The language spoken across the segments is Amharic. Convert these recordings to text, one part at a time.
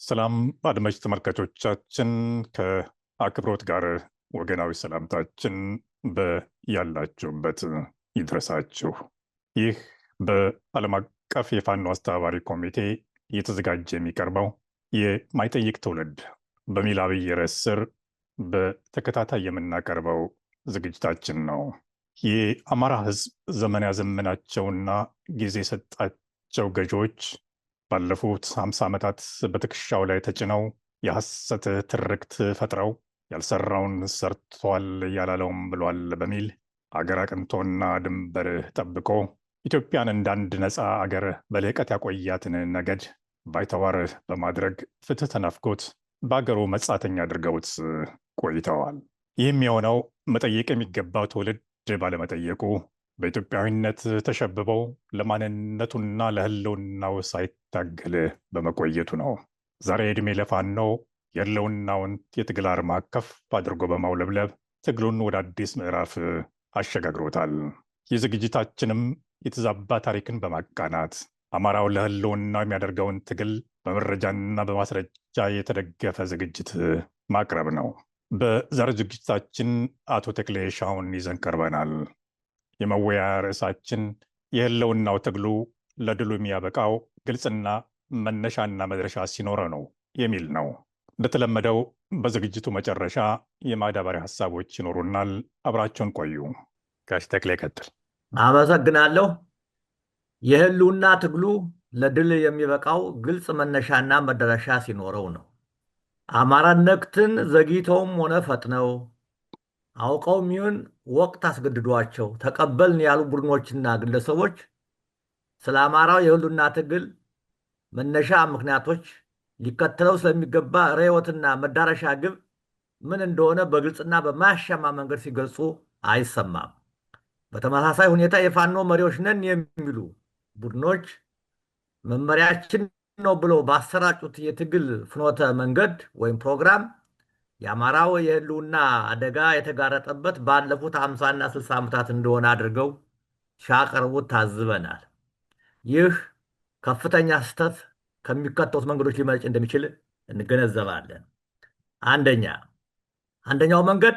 ሰላም አድማጭ ተመልካቾቻችን፣ ከአክብሮት ጋር ወገናዊ ሰላምታችን በያላችሁበት ይድረሳችሁ። ይህ በዓለም አቀፍ የፋኖ አስተባባሪ ኮሚቴ እየተዘጋጀ የሚቀርበው የማይጠይቅ ትውልድ በሚል አብይ ርዕስ ስር በተከታታይ የምናቀርበው ዝግጅታችን ነው። የአማራ ሕዝብ ዘመን ያዘመናቸውና ጊዜ የሰጣቸው ገዢዎች ባለፉት 50 ዓመታት በትከሻው ላይ ተጭነው የሐሰት ትርክት ፈጥረው ያልሰራውን ሰርቷል ያላለውም ብሏል በሚል አገር አቅንቶና ድንበር ጠብቆ ኢትዮጵያን እንዳንድ ነፃ አገር በልህቀት ያቆያትን ነገድ ባይተዋር በማድረግ ፍትህ ተነፍጎት በአገሩ መጻተኛ አድርገውት ቆይተዋል። ይህም የሆነው መጠየቅ የሚገባው ትውልድ ባለመጠየቁ በኢትዮጵያዊነት ተሸብበው ለማንነቱና ለህልውናው ሳይታገል በመቆየቱ ነው። ዛሬ ዕድሜ ለፋኖ የህልውናውን የትግል አርማ ከፍ አድርጎ በማውለብለብ ትግሉን ወደ አዲስ ምዕራፍ አሸጋግሮታል። የዝግጅታችንም የተዛባ ታሪክን በማቃናት አማራው ለህልውናው የሚያደርገውን ትግል በመረጃና በማስረጃ የተደገፈ ዝግጅት ማቅረብ ነው። በዛሬ ዝግጅታችን አቶ ተክሌ ሻውን ይዘን ቀርበናል። የመወያያ ርዕሳችን የህልውናው ትግሉ ለድሉ የሚያበቃው ግልጽና መነሻና መድረሻ ሲኖረ ነው የሚል ነው። እንደተለመደው በዝግጅቱ መጨረሻ የማዳበሪያ ሀሳቦች ይኖሩናል። አብራቸውን ቆዩ። ጋሽ ተክሌ ቀጥል። አመሰግናለሁ። የህልውና ትግሉ ለድል የሚበቃው ግልጽ መነሻና መድረሻ ሲኖረው ነው። አማራነትን ዘግይተውም ሆነ ፈጥነው አውቀውም ይሁን ወቅት አስገድዷቸው ተቀበልን ያሉ ቡድኖችና ግለሰቦች ስለ አማራው የህልውና ትግል መነሻ ምክንያቶች ሊከተለው ስለሚገባ ርዕዮትና መዳረሻ ግብ ምን እንደሆነ በግልጽና በማያሻማ መንገድ ሲገልጹ አይሰማም። በተመሳሳይ ሁኔታ የፋኖ መሪዎች ነን የሚሉ ቡድኖች መመሪያችን ነው ብለው ባሰራጩት የትግል ፍኖተ መንገድ ወይም ፕሮግራም የአማራው የህልውና አደጋ የተጋረጠበት ባለፉት 50ና 60 ዓመታት እንደሆነ አድርገው ሲያቀርቡት ታዝበናል። ይህ ከፍተኛ ስህተት ከሚከተሉት መንገዶች ሊመነጭ እንደሚችል እንገነዘባለን። አንደኛው መንገድ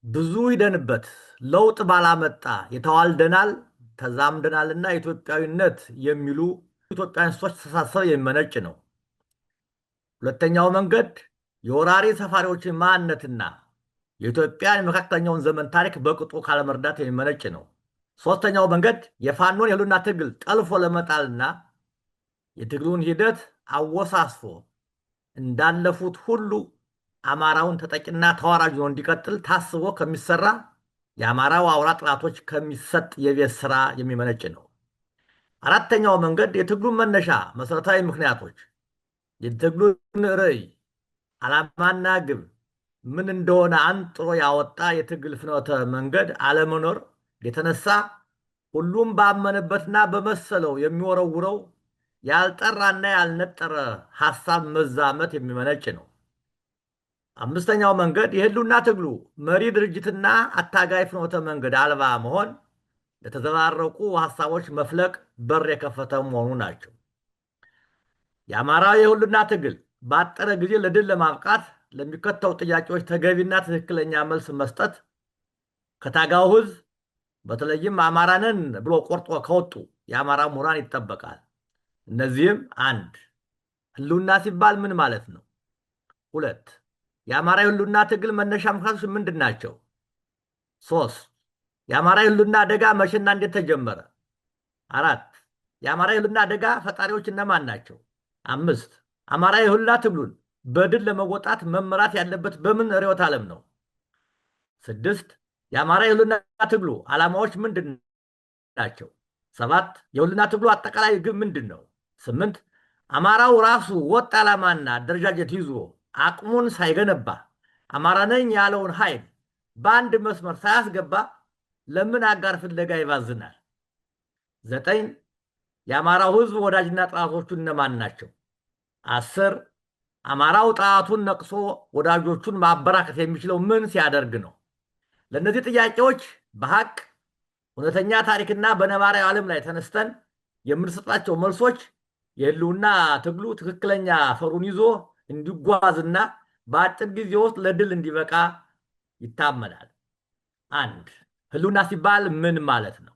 ብዙ ሂደንበት ለውጥ ባላመጣ የተዋልደናል ተዛምደናልና ኢትዮጵያዊነት የሚሉ ኢትዮጵያውያኖች ተሳሰብ የሚመነጭ ነው። ሁለተኛው መንገድ የወራሪ ሰፋሪዎችን ማንነትና የኢትዮጵያን የመካከለኛውን ዘመን ታሪክ በቅጡ ካለመርዳት የሚመነጭ ነው። ሶስተኛው መንገድ የፋኖን የህልውና ትግል ጠልፎ ለመጣልና የትግሉን ሂደት አወሳስፎ እንዳለፉት ሁሉ አማራውን ተጠቂና ተዋራጅ ሆኖ እንዲቀጥል ታስቦ ከሚሰራ የአማራው አውራ ጥላቶች ከሚሰጥ የቤት ስራ የሚመነጭ ነው። አራተኛው መንገድ የትግሉን መነሻ መሰረታዊ ምክንያቶች፣ የትግሉን ርዕይ፣ ዓላማና ግብ ምን እንደሆነ አንጥሮ ያወጣ የትግል ፍኖተ መንገድ አለመኖር የተነሳ ሁሉም ባመነበትና በመሰለው የሚወረውረው ያልጠራና ያልነጠረ ሐሳብ መዛመት የሚመነጭ ነው። አምስተኛው መንገድ የህልውና ትግሉ መሪ ድርጅትና አታጋይ ፍኖተ መንገድ አልባ መሆን ለተዘባረቁ ሐሳቦች መፍለቅ በር የከፈተ መሆኑ ናቸው። የአማራ የህልውና ትግል ባጠረ ጊዜ ለድል ለማብቃት ለሚከተሉ ጥያቄዎች ተገቢና ትክክለኛ መልስ መስጠት ከታጋው ህዝብ በተለይም አማራ ነን ብሎ ቆርጦ ከወጡ የአማራ ምሁራን ይጠበቃል። እነዚህም 1. ህልውና ሲባል ምን ማለት ነው? 2. የአማራ የህልውና ትግል መነሻ ምክንያቶች ምንድን ናቸው? 3. የአማራ የህልውና አደጋ መቼና እንዴት ተጀመረ? 4. የአማራ የህልውና አደጋ ፈጣሪዎች እነማን ናቸው? 5. አማራ የህልውና ትግሉን በድል ለመወጣት መመራት ያለበት በምን ርዕዮተ ዓለም ነው? 6. የአማራ የህልውና ትግሉ ዓላማዎች ምንድን ናቸው? 7. የህልውና ትግሉ አጠቃላይ ግብ ምንድን ነው? 8. አማራው ራሱ ወጥ ዓላማና አደረጃጀት ይዞ አቅሙን ሳይገነባ አማራ ነኝ ያለውን ኃይል በአንድ መስመር ሳያስገባ ለምን አጋር ፍለጋ ይባዝናል? 9. የአማራው ህዝብ ወዳጅና ጠላቶቹ እነማን ናቸው? 10. አማራው ጠላቱን ነቅሶ ወዳጆቹን ማበራከት የሚችለው ምን ሲያደርግ ነው? ለእነዚህ ጥያቄዎች በሀቅ እውነተኛ ታሪክና በነባራዊ ዓለም ላይ ተነስተን የምንሰጣቸው መልሶች የህልውና ትግሉ ትክክለኛ ፈሩን ይዞ እንዲጓዝና በአጭር ጊዜ ውስጥ ለድል እንዲበቃ ይታመናል። አንድ ህልውና ሲባል ምን ማለት ነው?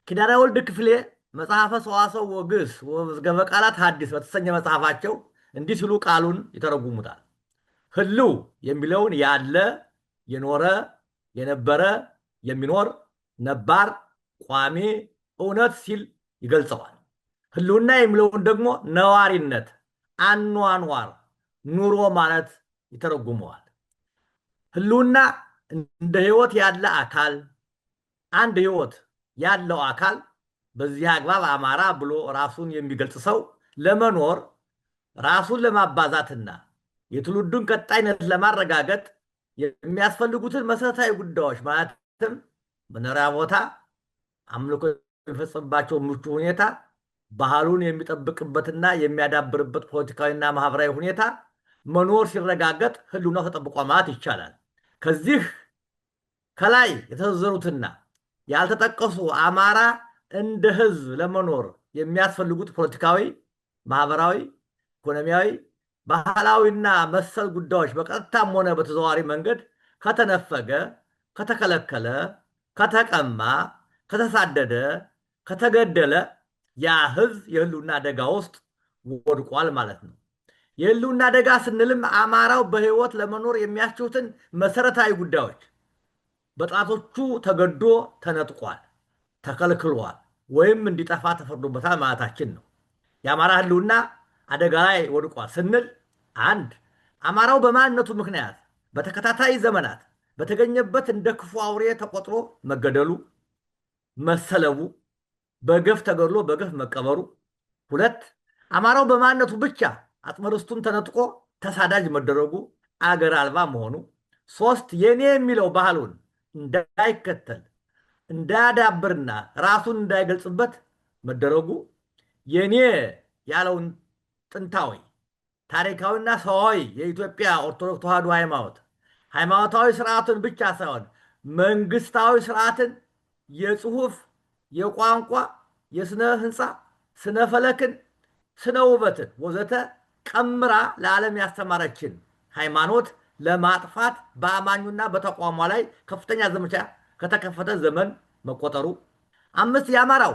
ኪዳነ ወልድ ክፍሌ መጽሐፈ ሰዋስው ወግስ ወመዝገበ ቃላት ሐዲስ በተሰኘ መጽሐፋቸው እንዲህ ሲሉ ቃሉን ይተረጉሙታል። ህልው የሚለውን ያለ፣ የኖረ፣ የነበረ፣ የሚኖር፣ ነባር፣ ቋሚ፣ እውነት ሲል ይገልጸዋል። ህልውና የሚለውን ደግሞ ነዋሪነት፣ አኗኗር፣ ኑሮ ማለት ይተረጉመዋል። ህልውና እንደ ህይወት ያለ አካል፣ አንድ ህይወት ያለው አካል በዚህ አግባብ አማራ ብሎ ራሱን የሚገልጽ ሰው ለመኖር ራሱን ለማባዛትና የትውልዱን ቀጣይነት ለማረጋገጥ የሚያስፈልጉትን መሰረታዊ ጉዳዮች ማለትም መኖሪያ ቦታ፣ አምልኮ የሚፈጸምባቸው ምቹ ሁኔታ፣ ባህሉን የሚጠብቅበትና የሚያዳብርበት ፖለቲካዊና ማህበራዊ ሁኔታ መኖር ሲረጋገጥ ህልውናው ተጠብቋል ማለት ይቻላል። ከዚህ ከላይ የተዘረዘሩትና ያልተጠቀሱ አማራ እንደ ህዝብ ለመኖር የሚያስፈልጉት ፖለቲካዊ፣ ማህበራዊ፣ ኢኮኖሚያዊ፣ ባህላዊና መሰል ጉዳዮች በቀጥታም ሆነ በተዘዋዋሪ መንገድ ከተነፈገ፣ ከተከለከለ፣ ከተቀማ፣ ከተሳደደ፣ ከተገደለ ያ ህዝብ የህልውና አደጋ ውስጥ ወድቋል ማለት ነው። የህልውና አደጋ ስንልም አማራው በህይወት ለመኖር የሚያስችሉትን መሰረታዊ ጉዳዮች በጠላቶቹ ተገዶ ተነጥቋል፣ ተከልክሏል ወይም እንዲጠፋ ተፈርዶበታል ማለታችን ነው። የአማራ ህልውና አደጋ ላይ ወድቋል ስንል አንድ አማራው በማንነቱ ምክንያት በተከታታይ ዘመናት በተገኘበት እንደ ክፉ አውሬ ተቆጥሮ መገደሉ፣ መሰለቡ፣ በገፍ ተገድሎ በገፍ መቀበሩ። ሁለት አማራው በማንነቱ ብቻ አጽመ ርስቱን ተነጥቆ ተሳዳጅ መደረጉ፣ አገር አልባ መሆኑ። ሶስት የኔ የሚለው ባህሉን እንዳይከተል እንዳያዳብርና ራሱን እንዳይገልጽበት መደረጉ፣ የኔ ያለውን ጥንታዊ ታሪካዊና ሰዋዊ የኢትዮጵያ ኦርቶዶክስ ተዋሕዶ ሃይማኖታዊ ስርዓትን ብቻ ሳይሆን መንግስታዊ ስርዓትን፣ የጽሁፍ፣ የቋንቋ፣ የስነ ህንፃ፣ ስነ ፈለክን፣ ስነ ውበትን ወዘተ ቀምራ ለዓለም ያስተማረችን ሃይማኖት ለማጥፋት በአማኙና በተቋሟ ላይ ከፍተኛ ዘመቻ ከተከፈተ ዘመን መቆጠሩ። አምስት የአማራው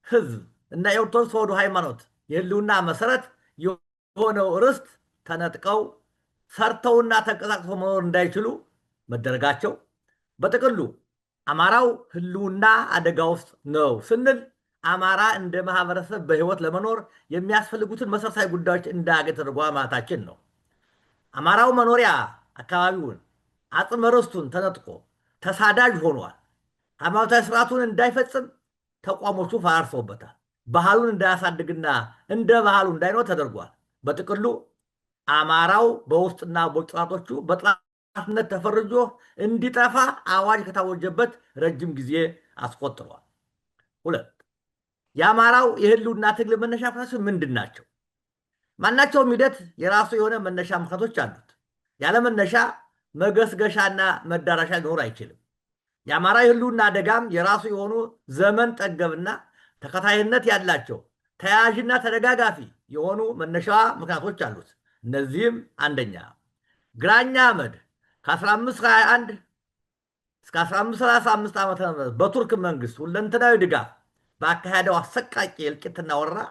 ህዝብ እና የኦርቶዶክስ ተዋሕዶ ሃይማኖት የህልውና መሰረት የሆነው ርስት ተነጥቀው ሰርተውና ተንቀሳቅሰው መኖር እንዳይችሉ መደረጋቸው። በጥቅሉ አማራው ህልውና አደጋ ውስጥ ነው ስንል አማራ እንደ ማህበረሰብ በህይወት ለመኖር የሚያስፈልጉትን መሰረታዊ ጉዳዮች እንዳያገኝ ተደርጓል ማለታችን ነው። አማራው መኖሪያ አካባቢውን አጽመ ርስቱን ተነጥቆ ተሳዳጅ ሆኗል። ሃይማኖታዊ ስርዓቱን እንዳይፈጽም ተቋሞቹ ፈራርሰውበታል። ባህሉን እንዳያሳድግና እንደ ባህሉ እንዳይኖር ተደርጓል። በጥቅሉ አማራው በውስጥና በውጭ ጠላቶቹ በጠላትነት ተፈርጆ እንዲጠፋ አዋጅ ከታወጀበት ረጅም ጊዜ አስቆጥሯል። ሁለት የአማራው የህልውና ትግል መነሻ ምክንያቶች ምንድን ናቸው? ማናቸውም ሂደት የራሱ የሆነ መነሻ ምክንያቶች አሉት። ያለ መነሻ መገስገሻና መዳረሻ ሊኖር አይችልም። የአማራ የህልውና አደጋም የራሱ የሆኑ ዘመን ጠገብና ተከታይነት ያላቸው ተያያዥና ተደጋጋፊ የሆኑ መነሻ ምክንያቶች አሉት። እነዚህም አንደኛ ግራኝ አህመድ ከ1521 እስከ 1535 ዓ.ም በቱርክ መንግስት ሁለንተናዊ ድጋፍ ባካሄደው አሰቃቂ እልቂትና ወረራ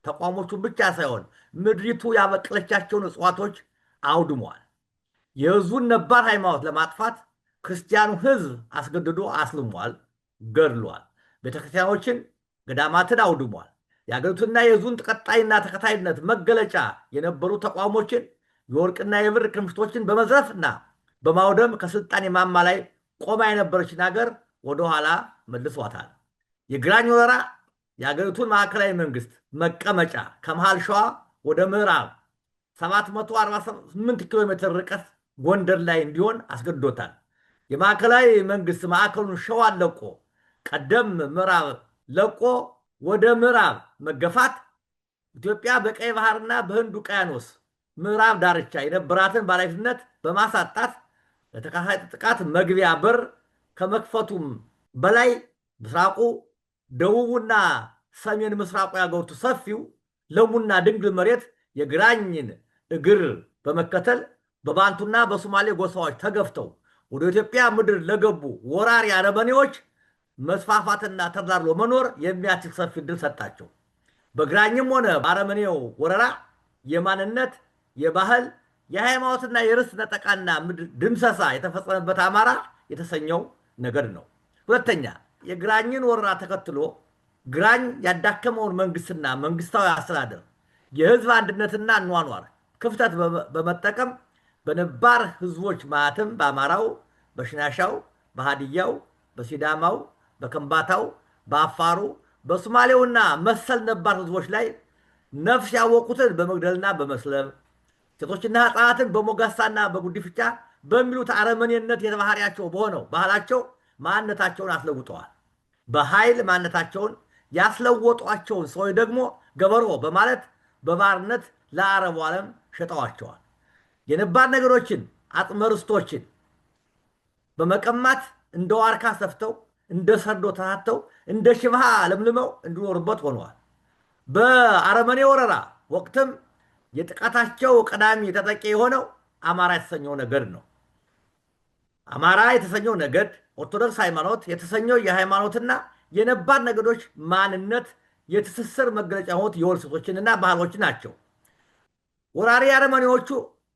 ተቋሞቹን ብቻ ሳይሆን ምድሪቱ ያበቀለቻቸውን እጽዋቶች አውድሟል። የህዝቡን ነባር ሃይማኖት ለማጥፋት ክርስቲያኑ ህዝብ አስገድዶ አስልሟል፣ ገድሏል። ቤተክርስቲያኖችን፣ ገዳማትን አውድሟል። የአገሪቱና የህዝቡን ቀጣይና ተከታይነት መገለጫ የነበሩ ተቋሞችን፣ የወርቅና የብር ክምችቶችን በመዝረፍና በማውደም ከስልጣን የማማ ላይ ቆማ የነበረችን ሀገር ወደኋላ መልሷታል። የግራኝ ወረራ የአገሪቱን ማዕከላዊ መንግስት መቀመጫ ከመሃል ሸዋ ወደ ምዕራብ 748 ኪሎ ሜትር ርቀት ጎንደር ላይ እንዲሆን አስገድዶታል። የማዕከላዊ መንግስት ማዕከሉን ሸዋን ለቆ ቀደም ምዕራብ ለቆ ወደ ምዕራብ መገፋት ኢትዮጵያ በቀይ ባህርና በህንድ ውቅያኖስ ምዕራብ ዳርቻ የነበራትን ባለቤትነት በማሳጣት ለተከታታይ ጥቃት መግቢያ በር ከመክፈቱም በላይ ምስራቁ፣ ደቡቡና ሰሜን ምስራቁ ያገውቱ ሰፊው ለሙና ድንግል መሬት የግራኝን እግር በመከተል በባንቱና በሶማሌ ጎሳዎች ተገፍተው ወደ ኢትዮጵያ ምድር ለገቡ ወራሪ አረመኔዎች መስፋፋትና ተዳርሎ መኖር የሚያስችል ሰፊ ዕድል ሰጣቸው። በግራኝም ሆነ በአረመኔው ወረራ የማንነት፣ የባህል፣ የሃይማኖትና የርስት ነጠቃና ድምሰሳ የተፈጸመበት አማራ የተሰኘው ነገድ ነው። ሁለተኛ፣ የግራኝን ወረራ ተከትሎ ግራኝ ያዳከመውን መንግስትና መንግስታዊ አስተዳደር የህዝብ አንድነትና አኗኗር ክፍተት በመጠቀም በነባር ህዝቦች ማለትም በአማራው፣ በሽናሻው፣ በሃዲያው፣ በሲዳማው፣ በከምባታው፣ በአፋሩ፣ በሶማሌውና መሰል ነባር ህዝቦች ላይ ነፍስ ያወቁትን በመግደልና በመስለብ ሴቶችና ህፃናትን በሞጋሳና በጉዲፍቻ በሚሉት አረመኔነት የተባህሪያቸው በሆነው ባህላቸው ማንነታቸውን አስለውጠዋል። በኃይል ማንነታቸውን ያስለወጧቸውን ሰዎች ደግሞ ገበሮ በማለት በባርነት ለአረቡ ዓለም ሸጠዋቸዋል። የነባር ነገሮችን አጽመ ርስቶችን በመቀማት እንደ ዋርካ ሰፍተው እንደ ሰርዶ ተታተው እንደ ሽብሃ ለምልመው እንዲኖሩበት ሆነዋል። በአረመኔ ወረራ ወቅትም የጥቃታቸው ቀዳሚ ተጠቂ የሆነው አማራ የተሰኘው ነገድ ነው። አማራ የተሰኘው ነገድ ኦርቶዶክስ ሃይማኖት የተሰኘው የሃይማኖትና የነባር ነገዶች ማንነት የትስስር መገለጫ የሆኑት የወል ሴቶችንና ባህሎችን ናቸው። ወራሪ አረመኔዎቹ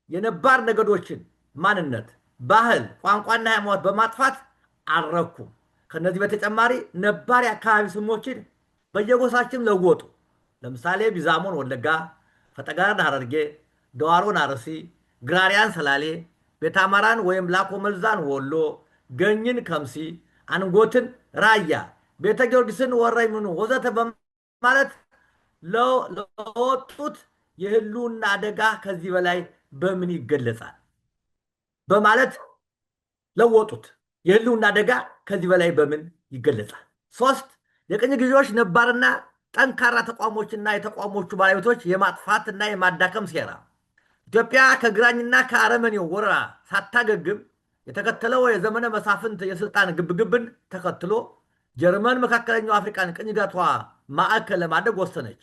የነባር ነገዶችን ማንነት፣ ባህል፣ ቋንቋና ሃይማኖት በማጥፋት አልረኩም። ከነዚህ በተጨማሪ ነባር የአካባቢ ስሞችን በየጎሳችን ለወጡ። ለምሳሌ ቢዛሞን ወለጋ፣ ፈጠጋራን ሐረርጌ፣ ደዋሮን አርሲ፣ ግራሪያን ሰላሌ፣ ቤተ አማራን ወይም ላኮ መልዛን ወሎ፣ ገኝን ከምሲ፣ አንጎትን ራያ፣ ቤተ ጊዮርጊስን ወረይምኑ ወዘተ በማለት ለወጡት የህልውና አደጋ ከዚህ በላይ በምን ይገለጻል? በማለት ለወጡት የህልውና አደጋ ከዚህ በላይ በምን ይገለጻል? 3 የቅኝ ገዢዎች ነባርና ጠንካራ ተቋሞችና የተቋሞቹ ባለቤቶች የማጥፋትና የማዳከም ሴራ። ኢትዮጵያ ከግራኝና ከአረመኔው ወረራ ሳታገግም የተከተለው የዘመነ መሳፍንት የስልጣን ግብግብን ተከትሎ ጀርመን መካከለኛው አፍሪካን ቅኝ ግዛቷ ማዕከል ለማድረግ ወሰነች።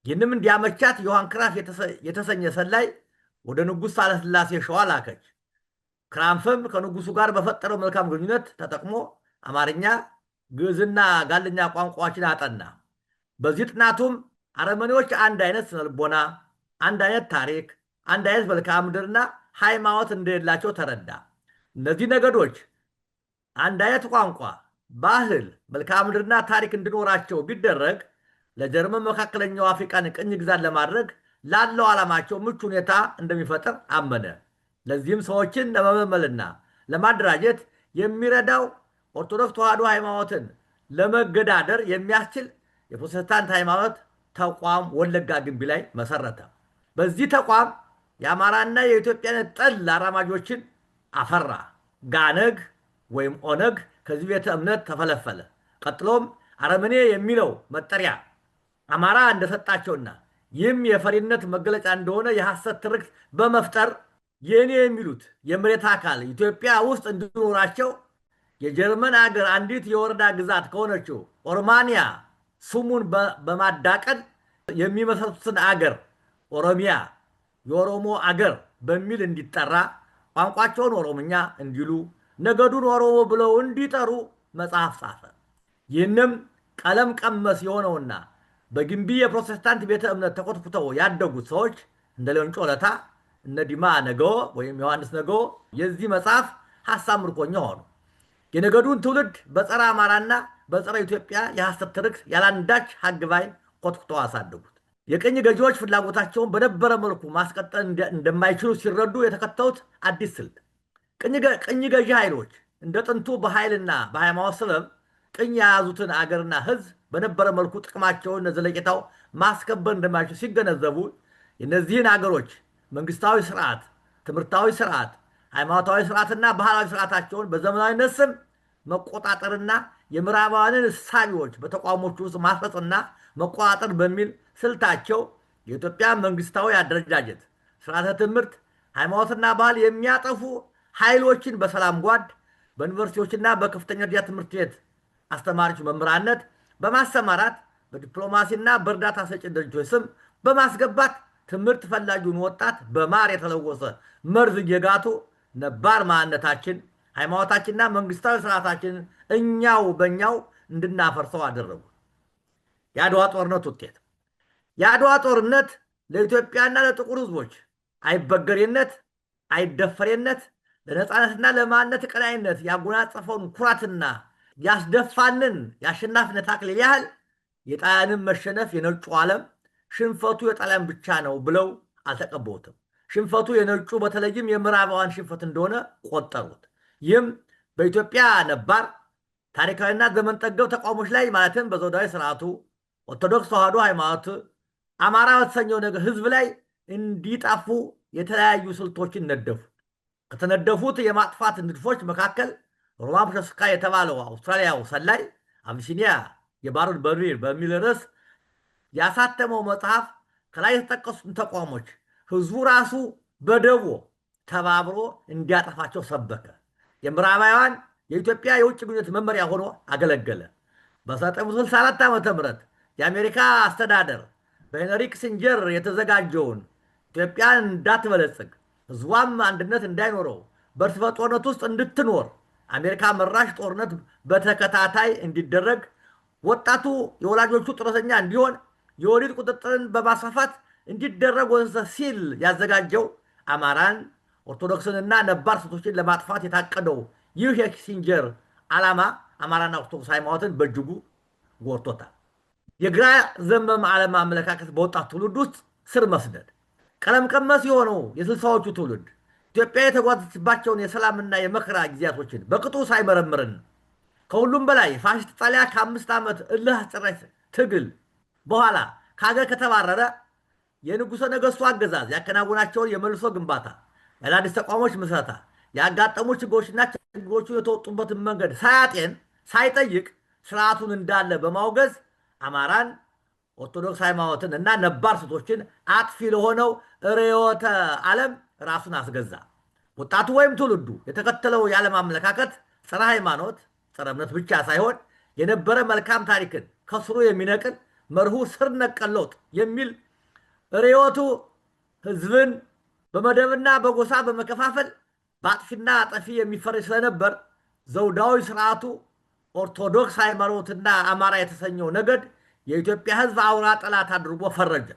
ይህንም እንዲያመቻት ዮሐን ክራፍ የተሰኘ ሰላይ ወደ ንጉሥ ሳህለስላሴ ሸዋ ላከች። ክራምፍም ከንጉሱ ጋር በፈጠረው መልካም ግንኙነት ተጠቅሞ አማርኛ፣ ግዕዝና ጋልኛ ቋንቋዎችን አጠና። በዚህ ጥናቱም አረመኔዎች አንድ አይነት ስነልቦና፣ አንድ አይነት ታሪክ፣ አንድ አይነት መልክዓ ምድርና ሃይማኖት እንደሌላቸው ተረዳ። እነዚህ ነገዶች አንድ አይነት ቋንቋ፣ ባህል፣ መልክዓ ምድርና ታሪክ እንዲኖራቸው ቢደረግ ለጀርመን መካከለኛው አፍሪካን ቅኝ ግዛት ለማድረግ ላለው ዓላማቸው ምቹ ሁኔታ እንደሚፈጥር አመነ። ለዚህም ሰዎችን ለመመልመልና ለማደራጀት የሚረዳው ኦርቶዶክስ ተዋሕዶ ሃይማኖትን ለመገዳደር የሚያስችል የፕሮቴስታንት ሃይማኖት ተቋም ወለጋ ግንቢ ላይ መሰረተ። በዚህ ተቋም የአማራና የኢትዮጵያን ጠል አራማጆችን አፈራ። ጋነግ ወይም ኦነግ ከዚህ ቤተ እምነት ተፈለፈለ። ቀጥሎም አረመኔ የሚለው መጠሪያ አማራ እንደሰጣቸውና ይህም የፈሪነት መገለጫ እንደሆነ የሐሰት ትርክት በመፍጠር የኔ የሚሉት የመሬት አካል ኢትዮጵያ ውስጥ እንዲኖራቸው የጀርመን አገር አንዲት የወረዳ ግዛት ከሆነችው ኦሮማንያ ስሙን በማዳቀል የሚመሰርቱትን አገር ኦሮሚያ የኦሮሞ አገር በሚል እንዲጠራ፣ ቋንቋቸውን ኦሮምኛ እንዲሉ፣ ነገዱን ኦሮሞ ብለው እንዲጠሩ መጽሐፍ ጻፈ። ይህንም ቀለም ቀመስ የሆነውና በግንቢ የፕሮቴስታንት ቤተ እምነት ተኮትኩተው ያደጉት ሰዎች እንደ ሌንጮ ለታ፣ እነ ዲማ ነገዎ ወይም ዮሐንስ ነገዎ የዚህ መጽሐፍ ሐሳብ ምርኮኛ ሆኑ። የነገዱን ትውልድ በጸረ አማራና በጸረ ኢትዮጵያ የሐሰት ትርክት ያላንዳች ሀግባይ ኮትኩተው አሳደጉት። የቅኝ ገዢዎች ፍላጎታቸውን በነበረ መልኩ ማስቀጠል እንደማይችሉ ሲረዱ የተከተሉት አዲስ ስልት ቅኝ ገዢ ኃይሎች እንደ ጥንቱ በኃይልና በሃይማኖት ሰበብ ቅኝ የያዙትን አገርና ሕዝብ በነበረ መልኩ ጥቅማቸውን ዘለቄታው ማስከበር እንደማይችሉ ሲገነዘቡ የእነዚህን አገሮች መንግስታዊ ስርዓት፣ ትምህርታዊ ስርዓት፣ ሃይማኖታዊ ስርዓትና ባህላዊ ስርዓታቸውን በዘመናዊነት ስም መቆጣጠርና የምዕራባውያንን እሳቢዎች በተቋሞች ውስጥ ማስፈጽና መቆጣጠር በሚል ስልታቸው የኢትዮጵያ መንግስታዊ አደረጃጀት፣ ስርዓተ ትምህርት፣ ሃይማኖትና ባህል የሚያጠፉ ኃይሎችን በሰላም ጓድ በዩኒቨርሲቲዎችና በከፍተኛ ደረጃ ትምህርት ቤት አስተማሪዎች መምህራነት በማሰማራት በዲፕሎማሲና በእርዳታ ሰጪ ድርጅቶች ስም በማስገባት ትምህርት ፈላጊውን ወጣት በማር የተለወሰ መርዝ እየጋቱ ነባር ማንነታችን፣ ሃይማኖታችንና መንግስታዊ ስርዓታችንን እኛው በእኛው እንድናፈርሰው አደረጉ። የአድዋ ጦርነት ውጤት የአድዋ ጦርነት ለኢትዮጵያና ለጥቁር ህዝቦች አይበገሬነት፣ አይደፈሬነት፣ ለነፃነትና ለማንነት ቀናይነት ያጎናጸፈውን ኩራትና ያስደፋንን የአሸናፊነት አክሊል ያህል የጣሊያንን መሸነፍ የነጩ ዓለም ሽንፈቱ የጣሊያን ብቻ ነው ብለው አልተቀበሉትም። ሽንፈቱ የነጩ በተለይም የምዕራባውያን ሽንፈት እንደሆነ ቆጠሩት። ይህም በኢትዮጵያ ነባር ታሪካዊና ዘመን ጠገብ ተቋሞች ላይ ማለትም በዘውዳዊ ስርዓቱ፣ ኦርቶዶክስ ተዋህዶ ሃይማኖት፣ አማራ በተሰኘው ነገር ህዝብ ላይ እንዲጠፉ የተለያዩ ስልቶችን ነደፉ። ከተነደፉት የማጥፋት ንድፎች መካከል ሮማ ፕሮሸስካ የተባለው አውስትራሊያው ሰላይ አቢሲኒያ የባሩድ በርሜል በሚል ርዕስ ያሳተመው መጽሐፍ ከላይ የተጠቀሱትን ተቋሞች ህዝቡ ራሱ በደቦ ተባብሮ እንዲያጠፋቸው ሰበከ። የምዕራባውያን የኢትዮጵያ የውጭ ግንኙነት መመሪያ ሆኖ አገለገለ። በ1964 ዓ ም የአሜሪካ አስተዳደር በሄንሪ ኪሲንጀር የተዘጋጀውን ኢትዮጵያን እንዳትበለጽግ ህዝቧም አንድነት እንዳይኖረው በእርስ በርስ ጦርነት ውስጥ እንድትኖር አሜሪካ መራሽ ጦርነት በተከታታይ እንዲደረግ፣ ወጣቱ የወላጆቹ ጡረተኛ እንዲሆን፣ የወሊድ ቁጥጥርን በማስፋፋት እንዲደረግ ወዘተ ሲል ያዘጋጀው አማራን፣ ኦርቶዶክስንና ነባር ሴቶችን ለማጥፋት የታቀደው ይህ የኪሲንጀር ዓላማ አማራና ኦርቶዶክስ ሃይማኖትን በእጅጉ ጎድቶታል። የግራ ዘመም ዓለም አመለካከት በወጣት ትውልድ ውስጥ ስር መስደድ፣ ቀለም ቀመስ የሆነው የስልሳዎቹ ትውልድ ኢትዮጵያ የተጓዘችባቸውን የሰላምና የመከራ ጊዜያቶችን በቅጡ ሳይመረምርን ከሁሉም በላይ ፋሽስት ጣሊያን ከ5 ዓመት እልህ አስጨራሽ ትግል በኋላ ከሀገር ከተባረረ የንጉሠ ነገሥቱ አገዛዝ ያከናወናቸውን የመልሶ ግንባታ፣ የአዳዲስ ተቋሞች ምስረታ፣ ያጋጠሙ ችግሮችና ችግሮቹ የተወጡበትን መንገድ ሳያጤን ሳይጠይቅ ስርዓቱን እንዳለ በማውገዝ አማራን፣ ኦርቶዶክስ ሃይማኖትን እና ነባር ሴቶችን አጥፊ ለሆነው ርዕዮተ ዓለም ራሱን አስገዛ። ወጣቱ ወይም ትውልዱ የተከተለው የዓለም አመለካከት ጸረ ሃይማኖት፣ ጸረ እምነት ብቻ ሳይሆን የነበረ መልካም ታሪክን ከስሩ የሚነቅል መርሁ ስር ነቀል ለውጥ የሚል ርዕዮቱ ህዝብን በመደብና በጎሳ በመከፋፈል በአጥፊና ጠፊ የሚፈርጅ ስለነበር ዘውዳዊ ስርዓቱ ኦርቶዶክስ ሃይማኖትና አማራ የተሰኘው ነገድ የኢትዮጵያ ህዝብ አውራ ጠላት አድርጎ ፈረጀ።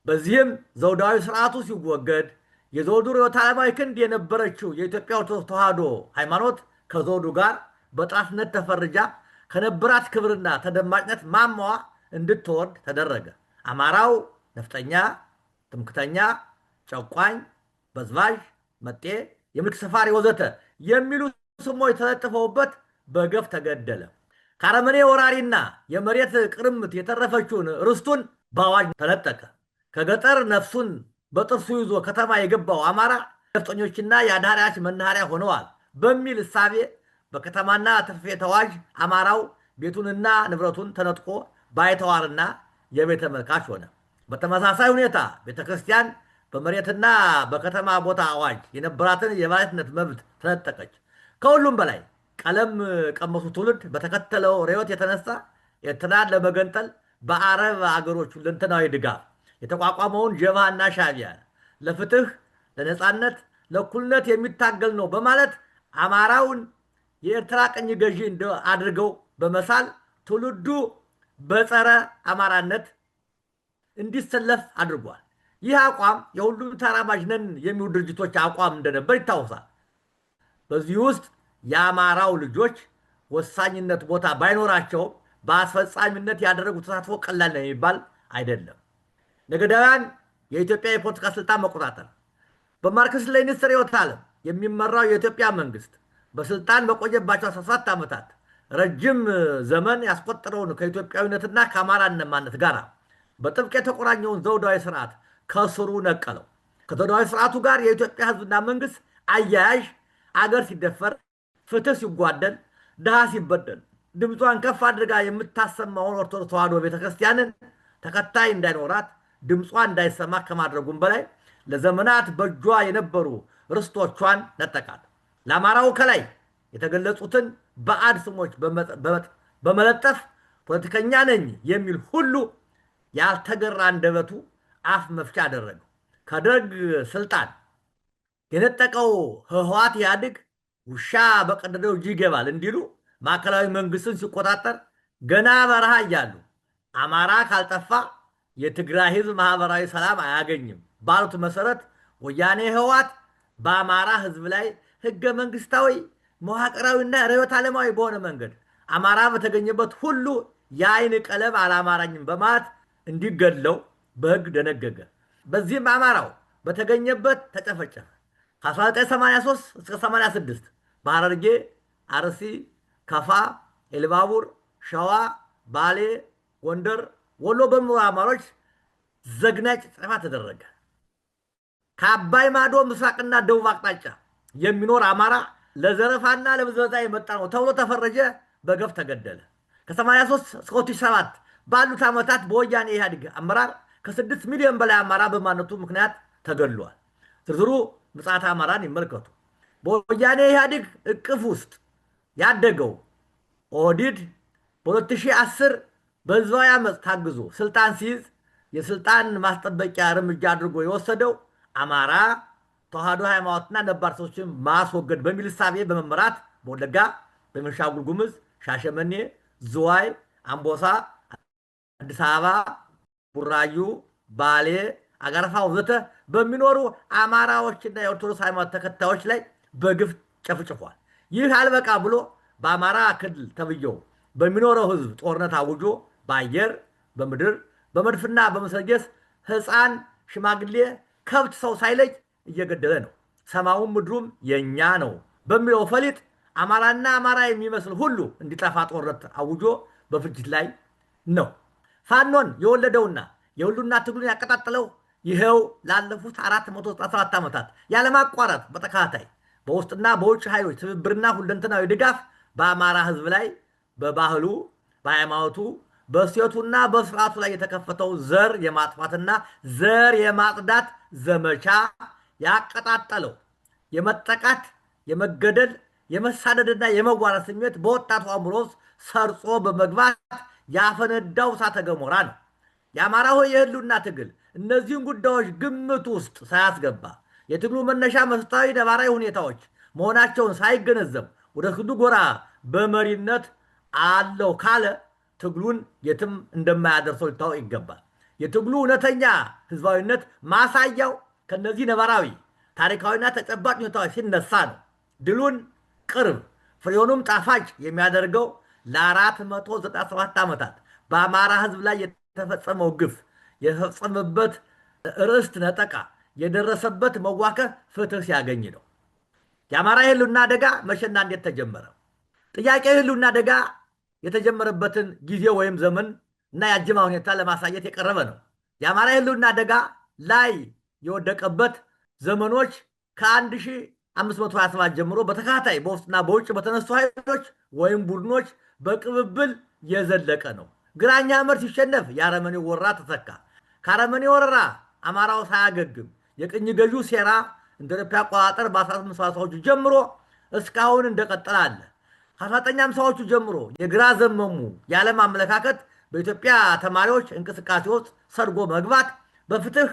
በዚህም ዘውዳዊ ስርዓቱ ሲወገድ የዘውዱ ርዕዮተ ዓለማዊ ክንድ የነበረችው የኢትዮጵያ ኦርቶዶክስ ተዋህዶ ሃይማኖት ከዘውዱ ጋር በጠላትነት ተፈርጃ ከነበራት ክብርና ተደማጭነት ማማዋ እንድትወርድ ተደረገ። አማራው ነፍጠኛ፣ ትምክተኛ፣ ጨቋኝ፣ በዝባዥ፣ መጤ፣ የምልክት ሰፋሪ ወዘተ የሚሉ ስሞች ተለጥፈውበት በገፍ ተገደለ። ከአረመኔ ወራሪና የመሬት ቅርምት የተረፈችውን ርስቱን በአዋጅ ተነጠቀ። ከገጠር ነፍሱን በጥርሱ ይዞ ከተማ የገባው አማራ ነፍጠኞችና የአዳሪዎች መናኸሪያ ሆነዋል በሚል እሳቤ በከተማና ትርፍ ቤት አዋጅ አማራው ቤቱንና ንብረቱን ተነጥቆ ባይተዋርና የቤተ መልካች ሆነ። በተመሳሳይ ሁኔታ ቤተ ክርስቲያን በመሬትና በከተማ ቦታ አዋጅ የነበራትን የባለቤትነት መብት ተነጠቀች። ከሁሉም በላይ ቀለም ቀመሱ ትውልድ በተከተለው ርዕዮት የተነሳ ኤርትራን ለመገንጠል በአረብ አገሮች ሁለንተናዊ ድጋፍ የተቋቋመውን ጀብሃና ሻዕቢያ ለፍትህ፣ ለነፃነት፣ ለእኩልነት የሚታገል ነው በማለት አማራውን የኤርትራ ቀኝ ገዢ አድርገው በመሳል ትውልዱ በጸረ አማራነት እንዲሰለፍ አድርጓል። ይህ አቋም የሁሉም ተራማጅ ነን የሚሉ ድርጅቶች አቋም እንደነበር ይታወሳል። በዚህ ውስጥ የአማራው ልጆች ወሳኝነት ቦታ ባይኖራቸውም በአስፈጻሚነት ያደረጉት ተሳትፎ ቀላል ነው የሚባል አይደለም። ነገዳውያን የኢትዮጵያ የፖለቲካ ስልጣን መቆጣጠር በማርክስ ሌኒን ርዕዮተ ዓለም የሚመራው የኢትዮጵያ መንግስት በስልጣን በቆየባቸው 17 ዓመታት ረጅም ዘመን ያስቆጠረውን ከኢትዮጵያዊነትና ከአማራነት ማንነት ጋር በጥብቅ የተቆራኘውን ዘውዳዊ ስርዓት ከስሩ ነቀለው። ከዘውዳዊ ስርዓቱ ጋር የኢትዮጵያ ህዝብና መንግስት አያያዥ አገር ሲደፈር፣ ፍትህ ሲጓደል፣ ድሃ ሲበደል ድምጿን ከፍ አድርጋ የምታሰማውን ኦርቶዶክስ ተዋህዶ ቤተክርስቲያንን ተከታይ እንዳይኖራት ድምጿ እንዳይሰማ ከማድረጉም በላይ ለዘመናት በእጇ የነበሩ ርስቶቿን ነጠቃት። ለአማራው ከላይ የተገለጹትን ባዕድ ስሞች በመለጠፍ ፖለቲከኛ ነኝ የሚል ሁሉ ያልተገራ አንደበቱ አፍ መፍቻ አደረገው። ከደርግ ስልጣን የነጠቀው ህወሓት ኢህአዴግ ውሻ በቀደደው እጅ ይገባል እንዲሉ ማዕከላዊ መንግስትን ሲቆጣጠር ገና በረሃ እያሉ አማራ ካልጠፋ የትግራይ ህዝብ ማህበራዊ ሰላም አያገኝም ባሉት መሰረት ወያኔ ህወሓት በአማራ ህዝብ ላይ ህገ መንግስታዊ መዋቅራዊና ርዕዮተ ዓለማዊ በሆነ መንገድ አማራ በተገኘበት ሁሉ የአይን ቀለም አላማራኝም በማለት እንዲገድለው በህግ ደነገገ። በዚህም አማራው በተገኘበት ተጨፈጨፈ። ከ1983 እስከ 86 በሐረርጌ፣ አርሲ፣ ከፋ፣ ኤልባቡር፣ ሸዋ፣ ባሌ፣ ጎንደር፣ ወሎ በሚኖሩ አማሮች ዘግናኝ ጭፍጨፋ ተደረገ። ከአባይ ማዶ ምስራቅና ደቡብ አቅጣጫ የሚኖር አማራ ለዘረፋና ለብዝበዛ የመጣ ነው ተብሎ ተፈረጀ፣ በገፍ ተገደለ። ከ83 እስከ 2007 ባሉት ዓመታት በወያኔ ኢህአዴግ አመራር ከ6 ሚሊዮን በላይ አማራ በማንነቱ ምክንያት ተገድሏል። ዝርዝሩ ምጽአተ አማራን ይመልከቱ። በወያኔ ኢህአዴግ እቅፍ ውስጥ ያደገው ኦህዴድ በ2010 በህዝባዊ ዓመፅ ታግዞ ስልጣን ሲይዝ የስልጣን ማስጠበቂያ እርምጃ አድርጎ የወሰደው አማራ ተዋህዶ ሃይማኖትና ነባር ሰዎችን ማስወገድ በሚል እሳቤ በመመራት በወለጋ፣ በቤንሻንጉል ጉሙዝ፣ ሻሸመኔ፣ ዝዋይ፣ አምቦሳ፣ አዲስ አበባ፣ ቡራዩ፣ ባሌ፣ አጋርፋ ወዘተ በሚኖሩ አማራዎችና የኦርቶዶክስ ሃይማኖት ተከታዮች ላይ በግፍ ጨፍጭፏል። ይህ አልበቃ ብሎ በአማራ ክልል ተብየው በሚኖረው ህዝብ ጦርነት አውጆ በአየር፣ በምድር፣ በመድፍና በመሰንጀስ ህፃን፣ ሽማግሌ፣ ከብት፣ ሰው ሳይለይ እየገደለ ነው። ሰማዩም ምድሩም የኛ ነው በሚለው ፈሊጥ አማራና አማራ የሚመስል ሁሉ እንዲጠፋ ጦርነት አውጆ በፍጅት ላይ ነው። ፋኖን የወለደውና የሁሉና ትግሉን ያቀጣጠለው ይኸው ላለፉት 497 ዓመታት ያለማቋረጥ በተከታታይ በውስጥና በውጭ ኃይሎች ትብብርና ሁለንተናዊ ድጋፍ በአማራ ህዝብ ላይ በባህሉ፣ በሃይማኖቱ፣ በእሴቱና በስርዓቱ ላይ የተከፈተው ዘር የማጥፋትና ዘር የማጽዳት ዘመቻ ያቀጣጠለው የመጠቃት፣ የመገደል፣ የመሳደድና የመዋረድ ስሜት በወጣቱ አእምሮ ውስጥ ሰርጾ በመግባት ያፈነዳው እሳተ ገሞራ ነው። የአማራው የህልውና ትግል እነዚህን ጉዳዮች ግምት ውስጥ ሳያስገባ የትግሉ መነሻ መሰረታዊ ነባራዊ ሁኔታዎች መሆናቸውን ሳይገነዘብ ወደ ትግሉ ጎራ በመሪነት አለው ካለ ትግሉን የትም እንደማያደርሰው ሊታወቅ ይገባል። የትግሉ እውነተኛ ህዝባዊነት ማሳያው ከነዚህ ነባራዊ ታሪካዊና ተጨባጭ ሁኔታዎች ሲነሳ ነው። ድሉን ቅርብ ፍሬውንም ጣፋጭ የሚያደርገው ለ497 ዓመታት በአማራ ህዝብ ላይ የተፈጸመው ግፍ፣ የተፈጸመበት ርስት ነጠቃ፣ የደረሰበት መዋከብ ፍትህ ሲያገኝ ነው። የአማራ የህልውና አደጋ መቼና እንዴት ተጀመረ? ጥያቄ የህልውና አደጋ የተጀመረበትን ጊዜ ወይም ዘመን እና የአጀማ ሁኔታ ለማሳየት የቀረበ ነው። የአማራ የህልውና አደጋ ላይ የወደቀበት ዘመኖች ከ1527 ጀምሮ በተከታታይ በውስጥና በውጭ በተነሱ ኃይሎች ወይም ቡድኖች በቅብብል የዘለቀ ነው። ግራኝ አህመድ ሲሸነፍ የአረመኔው ወረራ ተተካ። ከአረመኔ ወረራ አማራው ሳያገግም የቅኝ ገዢው ሴራ እንደ ኢትዮጵያ አቆጣጠር በ1830ዎቹ ጀምሮ እስካሁን እንደቀጠለ አለ። ከ1950ዎቹ ጀምሮ የግራ ዘመሙ የዓለም አመለካከት በኢትዮጵያ ተማሪዎች እንቅስቃሴ ውስጥ ሰርጎ መግባት በፍትህ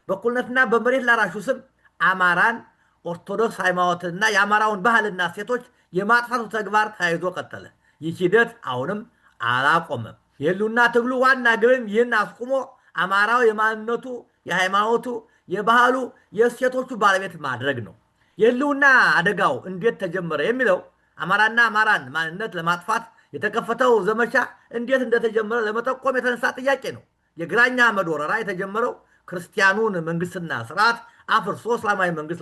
በእኩልነትና በመሬት ላራሹ ስም አማራን፣ ኦርቶዶክስ ሃይማኖትና የአማራውን ባህልና እሴቶች የማጥፋቱ ተግባር ተያይዞ ቀጠለ። ይህ ሂደት አሁንም አላቆመም። የህልውና ትግሉ ዋና ግብም ይህን አስቁሞ አማራው የማንነቱ፣ የሃይማኖቱ፣ የባህሉ፣ የእሴቶቹ ባለቤት ማድረግ ነው። የህልውና አደጋው እንዴት ተጀመረ የሚለው አማራና አማራን ማንነት ለማጥፋት የተከፈተው ዘመቻ እንዴት እንደተጀመረ ለመጠቆም የተነሳ ጥያቄ ነው። የግራኝ አህመድ ወረራ የተጀመረው ክርስቲያኑን መንግስትና ስርዓት አፍርሶ እስላማዊ መንግስት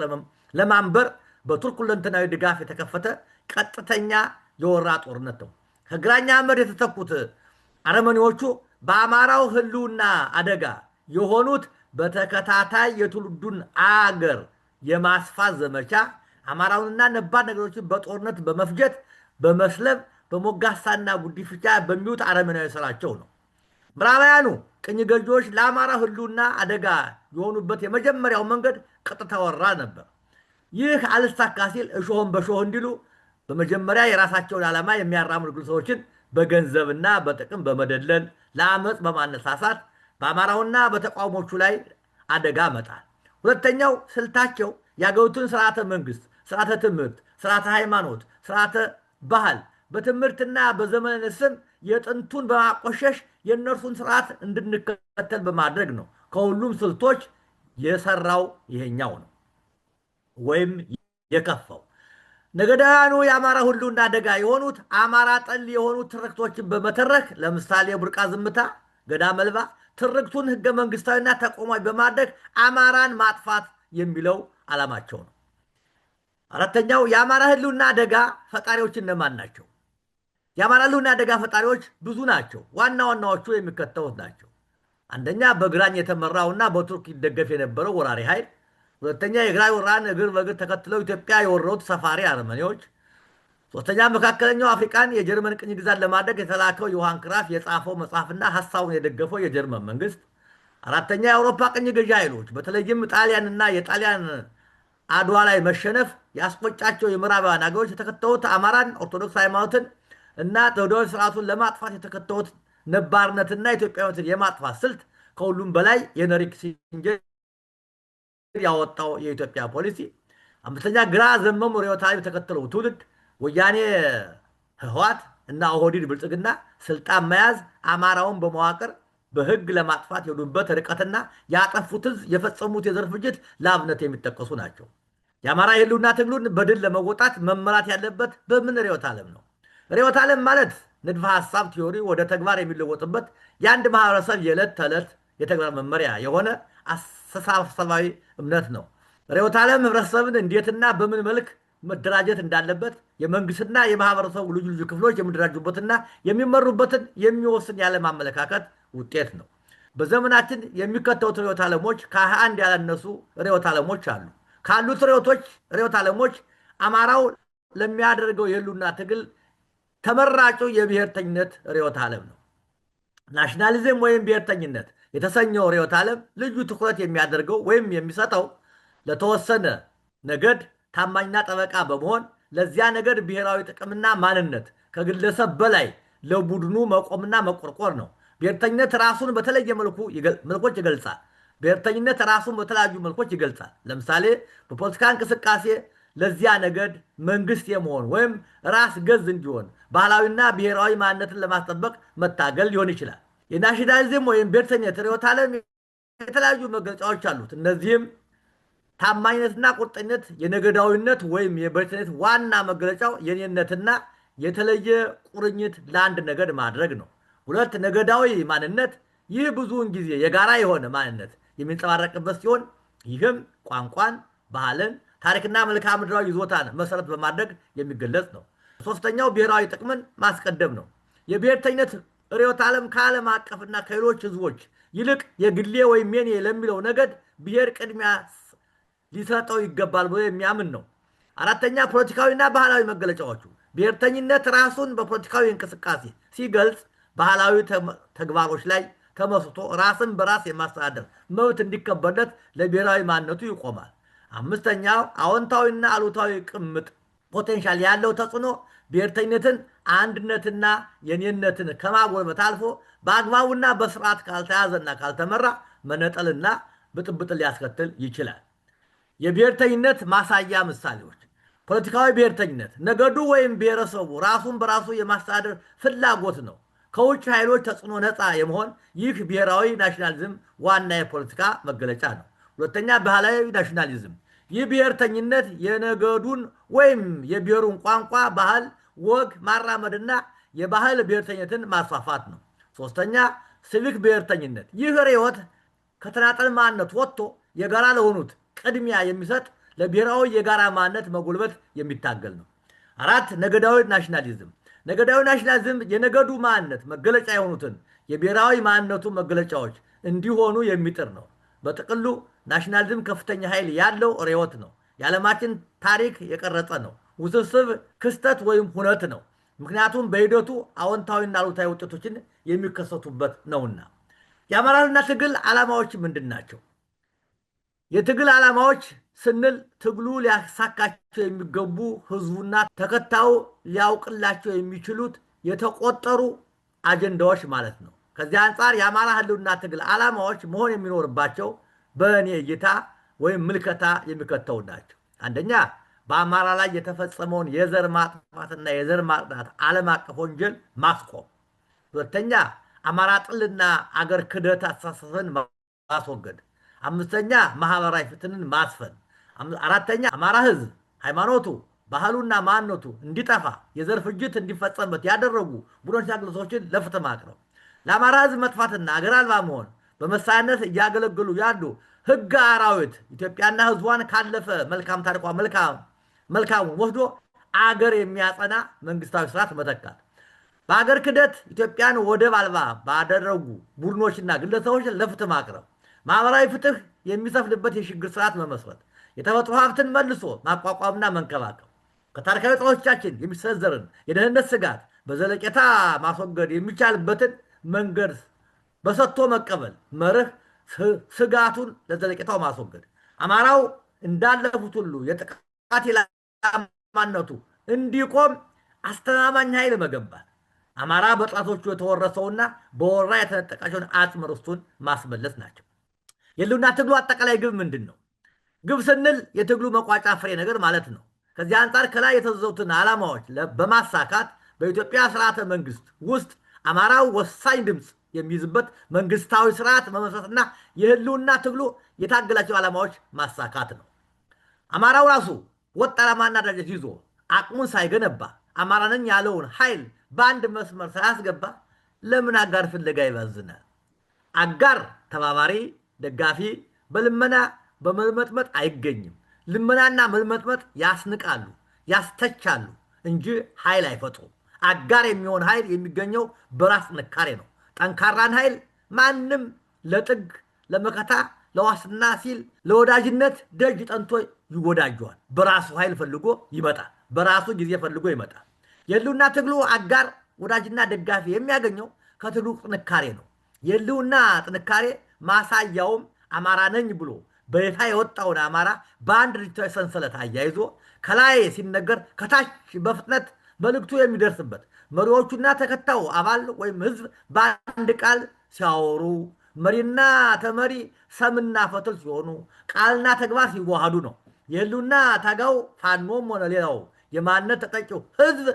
ለማንበር በቱርክ ሁለንተናዊ ድጋፍ የተከፈተ ቀጥተኛ የወረራ ጦርነት ነው። ከግራኝ አህመድ የተተኩት አረመኔዎቹ በአማራው ህልውና አደጋ የሆኑት በተከታታይ የትውልዱን አገር የማስፋት ዘመቻ አማራውንና ነባር ነገሮችን በጦርነት በመፍጀት በመስለብ በሞጋሳና ጉዲፍቻ በሚውጥ አረመናዊ ስራቸው ነው። ምዕራባውያኑ ቅኝ ገዢዎች ለአማራ ህልውና አደጋ የሆኑበት የመጀመሪያው መንገድ ቀጥታ ወረራ ነበር። ይህ አልሳካ ሲል እሾህን በሾህ እንዲሉ በመጀመሪያ የራሳቸውን ዓላማ የሚያራምዱ ሰዎችን በገንዘብና በጥቅም በመደለል ለአመፅ በማነሳሳት በአማራውና በተቃውሞቹ ላይ አደጋ መጣል። ሁለተኛው ስልታቸው የአገሪቱን ስርዓተ መንግስት፣ ስርዓተ ትምህርት፣ ስርዓተ ሃይማኖት፣ ስርዓተ ባህል በትምህርትና በዘመን ስም የጥንቱን በማቆሸሽ የእነርሱን ስርዓት እንድንከተል በማድረግ ነው። ከሁሉም ስልቶች የሰራው ይሄኛው ነው ወይም የከፋው። ነገዳውያኑ የአማራ ሁሉና አደጋ የሆኑት አማራ ጠል የሆኑ ትርክቶችን በመተረክ ለምሳሌ ቡርቃ ዝምታ፣ ገዳ መልባ ትርክቱን ህገ መንግስታዊና ተቋማዊ በማድረግ አማራን ማጥፋት የሚለው ዓላማቸው ነው። አራተኛው የአማራ ህልውና አደጋ ፈጣሪዎች እነማን ናቸው? የአማራ ህልውና አደጋ ፈጣሪዎች ብዙ ናቸው። ዋና ዋናዎቹ የሚከተሉት ናቸው። አንደኛ በግራኝ የተመራውና በቱርክ ይደገፍ የነበረው ወራሪ ኃይል። ሁለተኛ የግራኝ ወራን እግር በእግር ተከትለው ኢትዮጵያ የወረሩት ሰፋሪ አረመኔዎች። ሶስተኛ መካከለኛው አፍሪካን የጀርመን ቅኝ ግዛት ለማድረግ የተላከው ዮሐን ክራፍ የጻፈው መጽሐፍና ሀሳቡን የደገፈው የጀርመን መንግስት። አራተኛ የአውሮፓ ቅኝ ገዢ ኃይሎች በተለይም ጣሊያንና የጣሊያን አድዋ ላይ መሸነፍ ያስቆጫቸው የምዕራባውያን ሀገሮች የተከተሉት አማራን፣ ኦርቶዶክስ ሃይማኖትን እና ተወዳጅ ስርዓቱን ለማጥፋት የተከተሉት ነባርነትና ኢትዮጵያዊነትን የማጥፋት ስልት። ከሁሉም በላይ የሄንሪ ኪሲንጀር ያወጣው የኢትዮጵያ ፖሊሲ። አምስተኛ ግራ ዘመሙ ርዕዮተ ዓለም የተከተለው ትውልድ ወያኔ፣ ህወሓት እና ኦህዴድ ብልጽግና ስልጣን መያዝ አማራውን በመዋቅር በህግ ለማጥፋት የሄዱበት ርቀትና ያጠፉት የፈጸሙት የዘር ፍጅት ለአብነት የሚጠቀሱ ናቸው። የአማራ የህልውና ትግሉን በድል ለመወጣት መመራት ያለበት በምን ርዕዮተ ዓለም ነው? ርዕዮተ ዓለም ማለት ንድፈ ሐሳብ ቲዮሪ ወደ ተግባር የሚለወጥበት የአንድ ማህበረሰብ የዕለት ተዕለት የተግባር መመሪያ የሆነ አስተሳሰባዊ እምነት ነው። ርዕዮተ ዓለም ህብረተሰብን እንዴትና በምን መልክ መደራጀት እንዳለበት የመንግስትና የማህበረሰቡ ልዩ ልዩ ክፍሎች የሚደራጁበትና የሚመሩበትን የሚወስን የዓለም አመለካከት ውጤት ነው። በዘመናችን የሚከተሉት ርዕዮተ ዓለሞች ከ21 ያላነሱ ርዕዮተ ዓለሞች አሉ። ካሉት ርዕዮተ ዓለሞች አማራው ለሚያደርገው የህልውና ትግል ተመራጩ የብሔርተኝነት ርዕዮተ ዓለም ነው። ናሽናሊዝም ወይም ብሔርተኝነት የተሰኘው ርዕዮተ ዓለም ልዩ ትኩረት የሚያደርገው ወይም የሚሰጠው ለተወሰነ ነገድ ታማኝና ጠበቃ በመሆን ለዚያ ነገድ ብሔራዊ ጥቅምና ማንነት ከግለሰብ በላይ ለቡድኑ መቆምና መቆርቆር ነው። ብሔርተኝነት ራሱን በተለየ መልኮች ይገልጻል። ብሔርተኝነት ራሱን በተለያዩ መልኮች ይገልጻል። ለምሳሌ በፖለቲካ እንቅስቃሴ ለዚያ ነገድ መንግስት የመሆን ወይም ራስ ገዝ እንዲሆን ባህላዊና ብሔራዊ ማንነትን ለማስጠበቅ መታገል ሊሆን ይችላል። የናሽናሊዝም ወይም ብሔርተኝነት ርዕዮተ ዓለም የተለያዩ መገለጫዎች አሉት። እነዚህም ታማኝነትና ቁርጠኝነት፣ የነገዳዊነት ወይም የብሔርተኝነት ዋና መገለጫው የኔነትና የተለየ ቁርኝት ለአንድ ነገድ ማድረግ ነው። ሁለት ነገዳዊ ማንነት፣ ይህ ብዙውን ጊዜ የጋራ የሆነ ማንነት የሚንጸባረቅበት ሲሆን ይህም ቋንቋን፣ ባህልን፣ ታሪክና መልክዓ ምድራዊ ይዞታን መሰረት በማድረግ የሚገለጽ ነው። ሶስተኛው ብሔራዊ ጥቅምን ማስቀደም ነው። የብሔርተኝነት ርዕዮተ ዓለም ከዓለም አቀፍና ከሌሎች ህዝቦች ይልቅ የግሌ ወይም የኔ ለሚለው ነገድ ብሔር ቅድሚያ ሊሰጠው ይገባል ብሎ የሚያምን ነው። አራተኛ ፖለቲካዊና ባህላዊ መገለጫዎቹ፣ ብሔርተኝነት ራሱን በፖለቲካዊ እንቅስቃሴ ሲገልጽ ባህላዊ ተግባሮች ላይ ተመስርቶ ራስን በራስ የማስተዳደር መብት እንዲከበርለት ለብሔራዊ ማንነቱ ይቆማል። አምስተኛው አዎንታዊና አሉታዊ ቅምጥ ፖቴንሻል ያለው ተጽዕኖ ብሔርተኝነትን አንድነትና የኔነትን ከማጎልበት አልፎ በአግባቡና በስርዓት ካልተያዘና ካልተመራ መነጠልና ብጥብጥን ሊያስከትል ይችላል። የብሔርተኝነት ማሳያ ምሳሌዎች፣ ፖለቲካዊ ብሔርተኝነት ነገዱ ወይም ብሔረሰቡ ራሱን በራሱ የማስተዳደር ፍላጎት ነው። ከውጭ ኃይሎች ተጽዕኖ ነፃ የመሆን ይህ ብሔራዊ ናሽናሊዝም ዋና የፖለቲካ መገለጫ ነው። ሁለተኛ ባህላዊ ናሽናሊዝም፣ ይህ ብሔርተኝነት የነገዱን ወይም የብሔሩን ቋንቋ፣ ባህል፣ ወግ ማራመድና የባህል ብሔርተኝነትን ማስፋፋት ነው። ሶስተኛ ሲቪክ ብሔርተኝነት፣ ይህ ርዕዮት ከተናጠል ማንነት ወጥቶ የጋራ ለሆኑት ቅድሚያ የሚሰጥ ለብሔራዊ የጋራ ማንነት መጎልበት የሚታገል ነው። አራት ነገዳዊ ናሽናሊዝም፣ ነገዳዊ ናሽናሊዝም የነገዱ ማንነት መገለጫ የሆኑትን የብሔራዊ ማንነቱ መገለጫዎች እንዲሆኑ የሚጥር ነው። በጥቅሉ ናሽናሊዝም ከፍተኛ ኃይል ያለው ርዕዮት ነው። የዓለማችን ታሪክ የቀረጸ ነው። ውስብስብ ክስተት ወይም ሁነት ነው። ምክንያቱም በሂደቱ አዎንታዊና አሉታዊ ውጤቶችን የሚከሰቱበት ነውና። የአማራ ህልውና ትግል ዓላማዎች ምንድን ናቸው? የትግል ዓላማዎች ስንል ትግሉ ሊያሳካቸው የሚገቡ ህዝቡና ተከታዩ ሊያውቅላቸው የሚችሉት የተቆጠሩ አጀንዳዎች ማለት ነው። ከዚህ አንጻር የአማራ ህልውና ትግል ዓላማዎች መሆን የሚኖርባቸው በእኔ እይታ ወይም ምልከታ የሚከተው ናቸው። አንደኛ፣ በአማራ ላይ የተፈጸመውን የዘር ማጥፋትና የዘር ማጽዳት ዓለም አቀፍ ወንጀል ማስቆም። ሁለተኛ፣ አማራ ጥልና አገር ክህደት አስተሳሰብን ማስወገድ። አምስተኛ፣ ማህበራዊ ፍትህን ማስፈን። አራተኛ፣ አማራ ህዝብ ሃይማኖቱ፣ ባህሉና ማንነቱ እንዲጠፋ የዘር ፍጅት እንዲፈጸምበት ያደረጉ ቡድኖችና ግለሰቦችን ለፍትህ ማቅረብ። ለአማራ ህዝብ መጥፋትና አገር አልባ መሆን በመሳሪያነት እያገለገሉ ያሉ ህገ አራዊት ኢትዮጵያና ህዝቧን ካለፈ መልካም ታሪኳ መልካሙን ወስዶ አገር የሚያጸና መንግስታዊ ስርዓት መተካት። በአገር ክህደት ኢትዮጵያን ወደብ አልባ ባደረጉ ቡድኖችና ግለሰቦች ለፍትህ ማቅረብ። ማህበራዊ ፍትህ የሚሰፍንበት የሽግግር ስርዓት መመስረት። የተፈጥሮ ሀብትን መልሶ ማቋቋምና መንከባከብ። ከታሪካዊ ጠላቶቻችን የሚሰነዘርን የደህንነት ስጋት በዘለቄታ ማስወገድ የሚቻልበትን መንገድ በሰጥቶ መቀበል መርህ ስጋቱን ለዘለቄታው ማስወገድ። አማራው እንዳለፉት ሁሉ የጥቃት ኢላማነቱ እንዲቆም አስተማማኝ ኃይል መገንባት። አማራ በጠላቶቹ የተወረሰውና በወራ የተነጠቃቸውን አጽመ ርስቱን ማስመለስ ናቸው። የህልውና ትግሉ አጠቃላይ ግብ ምንድን ነው? ግብ ስንል የትግሉ መቋጫ ፍሬ ነገር ማለት ነው። ከዚህ አንጻር ከላይ የተዘዙትን ዓላማዎች በማሳካት በኢትዮጵያ ስርዓተ መንግስት ውስጥ አማራው ወሳኝ ድምፅ የሚይዝበት መንግስታዊ ስርዓት መመስረትና የህልውና ትግሉ የታገላቸው ዓላማዎች ማሳካት ነው። አማራው ራሱ ወጥ ዓላማና ደረጃ ይዞ አቅሙን ሳይገነባ አማራ ነኝ ያለውን ኃይል በአንድ መስመር ሳያስገባ ለምን አጋር ፍለጋ ይባዝናል? አጋር ተባባሪ፣ ደጋፊ በልመና በመልመጥመጥ አይገኝም። ልመናና መልመጥመጥ ያስንቃሉ፣ ያስተቻሉ እንጂ ኃይል አይፈጥሩም። አጋር የሚሆን ኃይል የሚገኘው በራስ ጥንካሬ ነው። ጠንካራን ኃይል ማንም ለጥግ ለመከታ ለዋስትና ሲል ለወዳጅነት ደጅ ጠንቶ ይወዳጀዋል። በራሱ ኃይል ፈልጎ ይመጣል። በራሱ ጊዜ ፈልጎ ይመጣል። የህልውና ትግሉ አጋር ወዳጅና ደጋፊ የሚያገኘው ከትግሉ ጥንካሬ ነው። የህልውና ጥንካሬ ማሳያውም አማራ ነኝ ብሎ በይፋ የወጣውን አማራ በአንድ ድርጅታዊ ሰንሰለት አያይዞ ከላይ ሲነገር ከታች በፍጥነት መልእክቱ የሚደርስበት መሪዎቹና ተከታዩ አባል ወይም ህዝብ በአንድ ቃል ሲያወሩ፣ መሪና ተመሪ ሰምና ፈትል ሲሆኑ፣ ቃልና ተግባር ሲዋሃዱ ነው። የህልውና ታጋው ፋኖም ሆነ ሌላው የማንነት ተጠቂው ህዝብ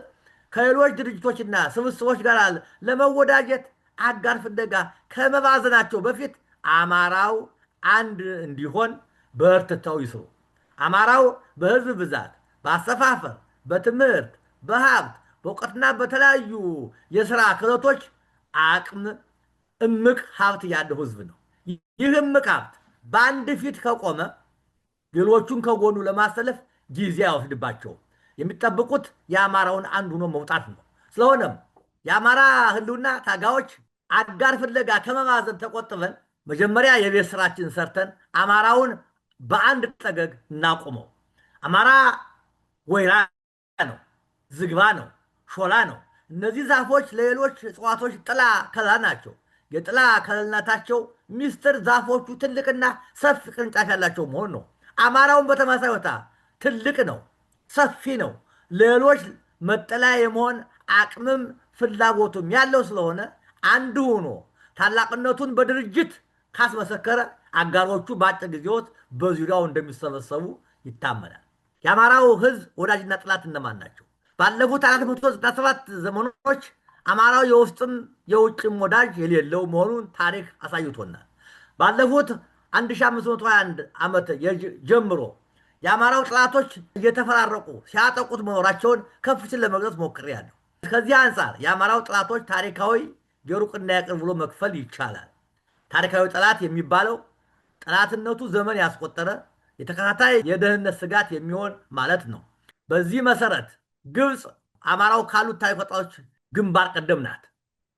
ከሌሎች ድርጅቶችና ስብስቦች ጋር ለመወዳጀት አጋር ፍለጋ ከመባዘናቸው በፊት አማራው አንድ እንዲሆን በርትተው ይስሩ። አማራው በህዝብ ብዛት፣ በአሰፋፈር፣ በትምህርት፣ በሀብት፣ በእውቀትና በተለያዩ የሥራ ክህሎቶች አቅም እምቅ ሀብት ያለው ህዝብ ነው። ይህ እምቅ ሀብት በአንድ ፊት ከቆመ ሌሎቹን ከጎኑ ለማሰለፍ ጊዜ አይወስድባቸውም። የሚጠብቁት የአማራውን አንድ ሆኖ መውጣት ነው። ስለሆነም የአማራ ህልውና ታጋዮች አጋር ፍለጋ ከመባዘን ተቆጥበን መጀመሪያ የቤት ስራችን ሰርተን አማራውን በአንድ ጠገግ እናቁመው። አማራ ወይራ ነው፣ ዝግባ ነው፣ ሾላ ነው። እነዚህ ዛፎች ለሌሎች እጽዋቶች ጥላ ከለላ ናቸው። የጥላ ከለልነታቸው ሚስጥር ዛፎቹ ትልቅና ሰፊ ቅርንጫፍ ያላቸው መሆን ነው። አማራውን በተመሳሳይ ሁኔታ ትልቅ ነው፣ ሰፊ ነው። ሌሎች መጠለያ የመሆን አቅምም ፍላጎቱም ያለው ስለሆነ አንድ ሆኖ ታላቅነቱን በድርጅት ካስመሰከረ አጋሮቹ በአጭር ጊዜ ውስጥ በዙሪያው እንደሚሰበሰቡ ይታመናል። የአማራው ህዝብ ወዳጅና ጠላት እነማን ናቸው? ባለፉት 497 ዘመኖች አማራው የውስጥም የውጭም ወዳጅ የሌለው መሆኑን ታሪክ አሳይቶናል። ባለፉት 1521 ዓመት ጀምሮ የአማራው ጠላቶች እየተፈራረቁ ሲያጠቁት መኖራቸውን ከፍ ሲል ለመግለጽ ሞክሬያለሁ። ከዚህ አንጻር የአማራው ጠላቶች ታሪካዊ የሩቅና የቅርብ ብሎ መክፈል ይቻላል። ታሪካዊ ጠላት የሚባለው ጠላትነቱ ዘመን ያስቆጠረ የተከታታይ የደህንነት ስጋት የሚሆን ማለት ነው። በዚህ መሰረት ግብፅ አማራው ካሉት ታሪካዊ ጠላቶች ግንባር ቀደም ናት።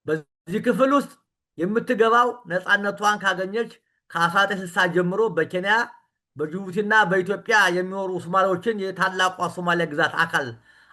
በዚህ ክፍል ውስጥ የምትገባው ነፃነቷን ካገኘች ከ1960 ጀምሮ በኬንያ በጅቡቲና በኢትዮጵያ የሚኖሩ ሶማሌዎችን የታላቋ ሶማሊያ ግዛት አካል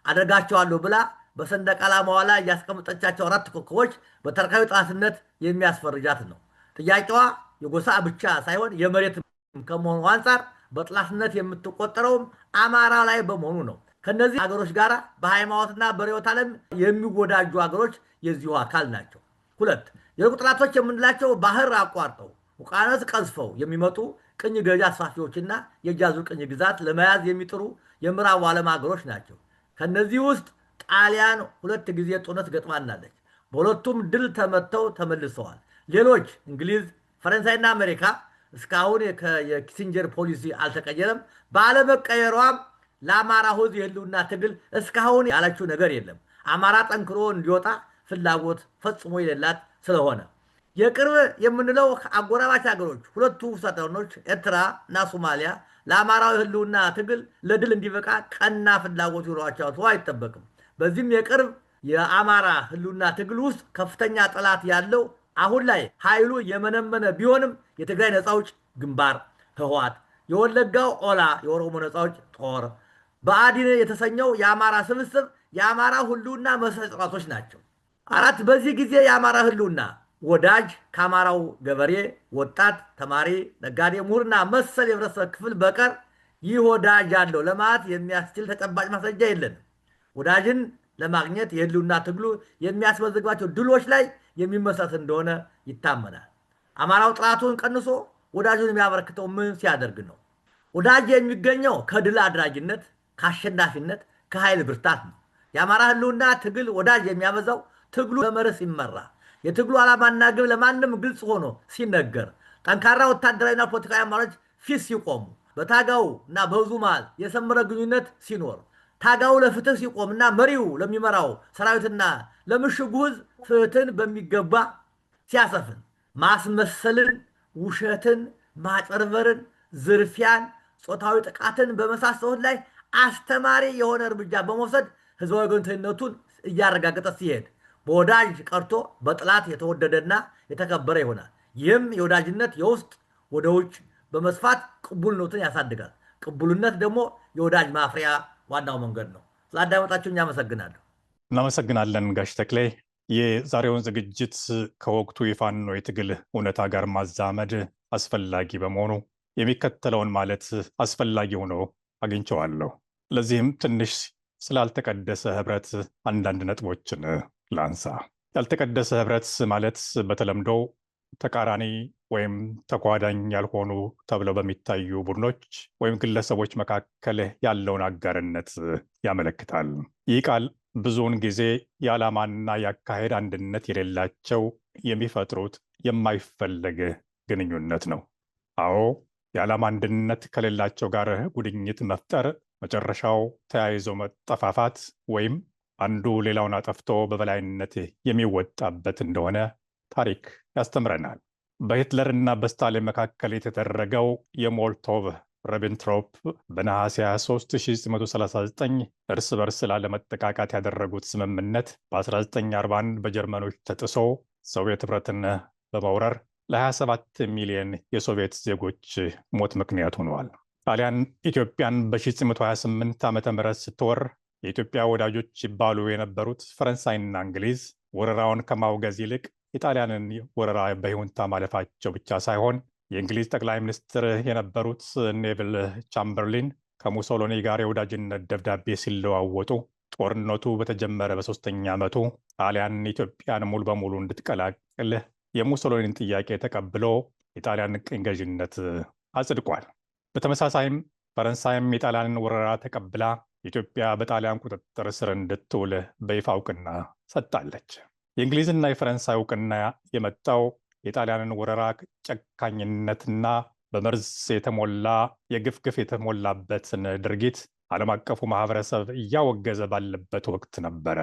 አደርጋቸዋለሁ ብላ በሰንደቅ ዓላማዋ ላይ ያስቀመጠቻቸው 4 ኮከቦች በታሪካዊ ጠላትነት የሚያስፈርጃት ነው። ጥያቄዋ የጎሳ ብቻ ሳይሆን የመሬት ከመሆኑ አንጻር በጥላትነት የምትቆጠረውም አማራ ላይ በመሆኑ ነው። ከነዚህ ሀገሮች ጋር በሃይማኖትና በርዕዮተ ዓለም የሚወዳጁ ሀገሮች የዚሁ አካል ናቸው። ሁለት የሩቅ ጠላቶች የምንላቸው ባህር አቋርጠው ውቅያኖስ ቀዝፈው የሚመጡ ቅኝ ገዢ አስፋፊዎችና የእጅ አዙር ቅኝ ግዛት ለመያዝ የሚጥሩ የምዕራቡ ዓለም ሀገሮች ናቸው። ከነዚህ ውስጥ ጣሊያን 2 ጊዜ ጦርነት ገጥማናለች። በሁለቱም ድል ተመተው ተመልሰዋል። ሌሎች እንግሊዝ፣ ፈረንሳይና አሜሪካ እስካሁን የኪሲንጀር ፖሊሲ አልተቀየረም። ባለመቀየሯም ለአማራ ሕዝብ የህልውና ትግል እስካሁን ያለችው ነገር የለም። አማራ ጠንክሮ እንዲወጣ ፍላጎት ፈጽሞ የሌላት ስለሆነ የቅርብ የምንለው አጎራባች ሀገሮች ሁለቱ ሰጠኖች ኤርትራ እና ሶማሊያ ለአማራዊ ህልውና ትግል ለድል እንዲበቃ ቀና ፍላጎት ይኖራቸው አይጠበቅም። በዚህም የቅርብ የአማራ ህልውና ትግል ውስጥ ከፍተኛ ጠላት ያለው አሁን ላይ ኃይሉ የመነመነ ቢሆንም የትግራይ ነፃ አውጪ ግንባር ህወሓት፣ የወለጋው ኦላ የኦሮሞ ነፃ አውጪ ጦር፣ ብአዴን የተሰኘው የአማራ ስብስብ የአማራ ህልውና መሰረት ጠላቶች ናቸው። አራት በዚህ ጊዜ የአማራ ህልውና ወዳጅ ከአማራው ገበሬ፣ ወጣት፣ ተማሪ፣ ነጋዴ፣ ምሁርና መሰል የህብረተሰብ ክፍል በቀር ይህ ወዳጅ አለው ለማለት የሚያስችል ተጨባጭ ማስረጃ የለንም። ወዳጅን ለማግኘት የህልውና ትግሉ የሚያስመዘግባቸው ድሎች ላይ የሚመሰረት እንደሆነ ይታመናል። አማራው ጥላቱን ቀንሶ ወዳጁን የሚያበረክተው ምን ሲያደርግ ነው? ወዳጅ የሚገኘው ከድል አድራጊነት፣ ከአሸናፊነት፣ ከኃይል ብርታት ነው። የአማራ ህልውና ትግል ወዳጅ የሚያበዛው ትግሉ በመርህ ሲመራ፣ የትግሉ ዓላማና ግብ ለማንም ግልጽ ሆኖ ሲነገር፣ ጠንካራ ወታደራዊና ፖለቲካዊ አማራጮች ፊት ሲቆሙ፣ በታጋው እና በህዝቡ መሃል የሰመረ ግንኙነት ሲኖር፣ ታጋው ለፍትህ ሲቆምና መሪው ለሚመራው ሰራዊትና ለምሽጉ ህዝብ ፍትህን በሚገባ ሲያሰፍን፣ ማስመሰልን፣ ውሸትን፣ ማጭበርበርን፣ ዝርፊያን፣ ጾታዊ ጥቃትን በመሳሰሉት ላይ አስተማሪ የሆነ እርምጃ በመውሰድ ህዝባዊ ወገንተኝነቱን እያረጋገጠ ሲሄድ በወዳጅ ቀርቶ በጥላት የተወደደና የተከበረ ይሆናል። ይህም የወዳጅነት የውስጥ ወደ ውጭ በመስፋት ቅቡልነትን ያሳድጋል። ቅቡልነት ደግሞ የወዳጅ ማፍሪያ ዋናው መንገድ ነው። ስላዳመጣችሁኝ አመሰግናለሁ። እናመሰግናለን ጋሽ ተክሌ። የዛሬውን ዝግጅት ከወቅቱ የፋኖ የትግል እውነታ ጋር ማዛመድ አስፈላጊ በመሆኑ የሚከተለውን ማለት አስፈላጊ ሆኖ አግኝቼዋለሁ። ለዚህም ትንሽ ስላልተቀደሰ ህብረት አንዳንድ ነጥቦችን ላንሳ። ያልተቀደሰ ህብረት ማለት በተለምዶ ተቃራኒ ወይም ተጓዳኝ ያልሆኑ ተብለው በሚታዩ ቡድኖች ወይም ግለሰቦች መካከል ያለውን አጋርነት ያመለክታል። ይህ ቃል ብዙውን ጊዜ የዓላማና የአካሄድ አንድነት የሌላቸው የሚፈጥሩት የማይፈለግ ግንኙነት ነው። አዎ፣ የዓላማ አንድነት ከሌላቸው ጋር ጉድኝት መፍጠር መጨረሻው ተያይዞ መጠፋፋት ወይም አንዱ ሌላውን አጠፍቶ በበላይነት የሚወጣበት እንደሆነ ታሪክ ያስተምረናል። በሂትለርና በስታሊን መካከል የተደረገው የሞልቶቭ ሪቤንትሮፕ በነሐሴ 23 1939 እርስ በርስ ላለመጠቃቃት ያደረጉት ስምምነት በ1941 በጀርመኖች ተጥሶ ሶቪየት ህብረትን በመውረር ለ27 ሚሊዮን የሶቪየት ዜጎች ሞት ምክንያት ሆነዋል። ጣሊያን ኢትዮጵያን በ1928 ዓ.ም ስትወር የኢትዮጵያ ወዳጆች ይባሉ የነበሩት ፈረንሳይና እንግሊዝ ወረራውን ከማውገዝ ይልቅ የጣሊያንን ወረራ በይሁንታ ማለፋቸው ብቻ ሳይሆን የእንግሊዝ ጠቅላይ ሚኒስትር የነበሩት ኔቪል ቻምበርሊን ከሙሶሎኒ ጋር የወዳጅነት ደብዳቤ ሲለዋወጡ ጦርነቱ በተጀመረ በ3ኛ ዓመቱ ጣሊያን ኢትዮጵያን ሙሉ በሙሉ እንድትቀላቅል የሙሶሎኒን ጥያቄ ተቀብሎ የጣሊያን ቅኝ ገዥነት አጽድቋል። በተመሳሳይም ፈረንሳይም የጣሊያንን ወረራ ተቀብላ ኢትዮጵያ በጣሊያን ቁጥጥር ስር እንድትውል በይፋ እውቅና ሰጥታለች። የእንግሊዝና የፈረንሳይ እውቅና የመጣው የጣሊያንን ወረራ ጨካኝነትና በመርዝ የተሞላ የግፍ የተሞላበትን ድርጊት ዓለም አቀፉ ማህበረሰብ እያወገዘ ባለበት ወቅት ነበረ።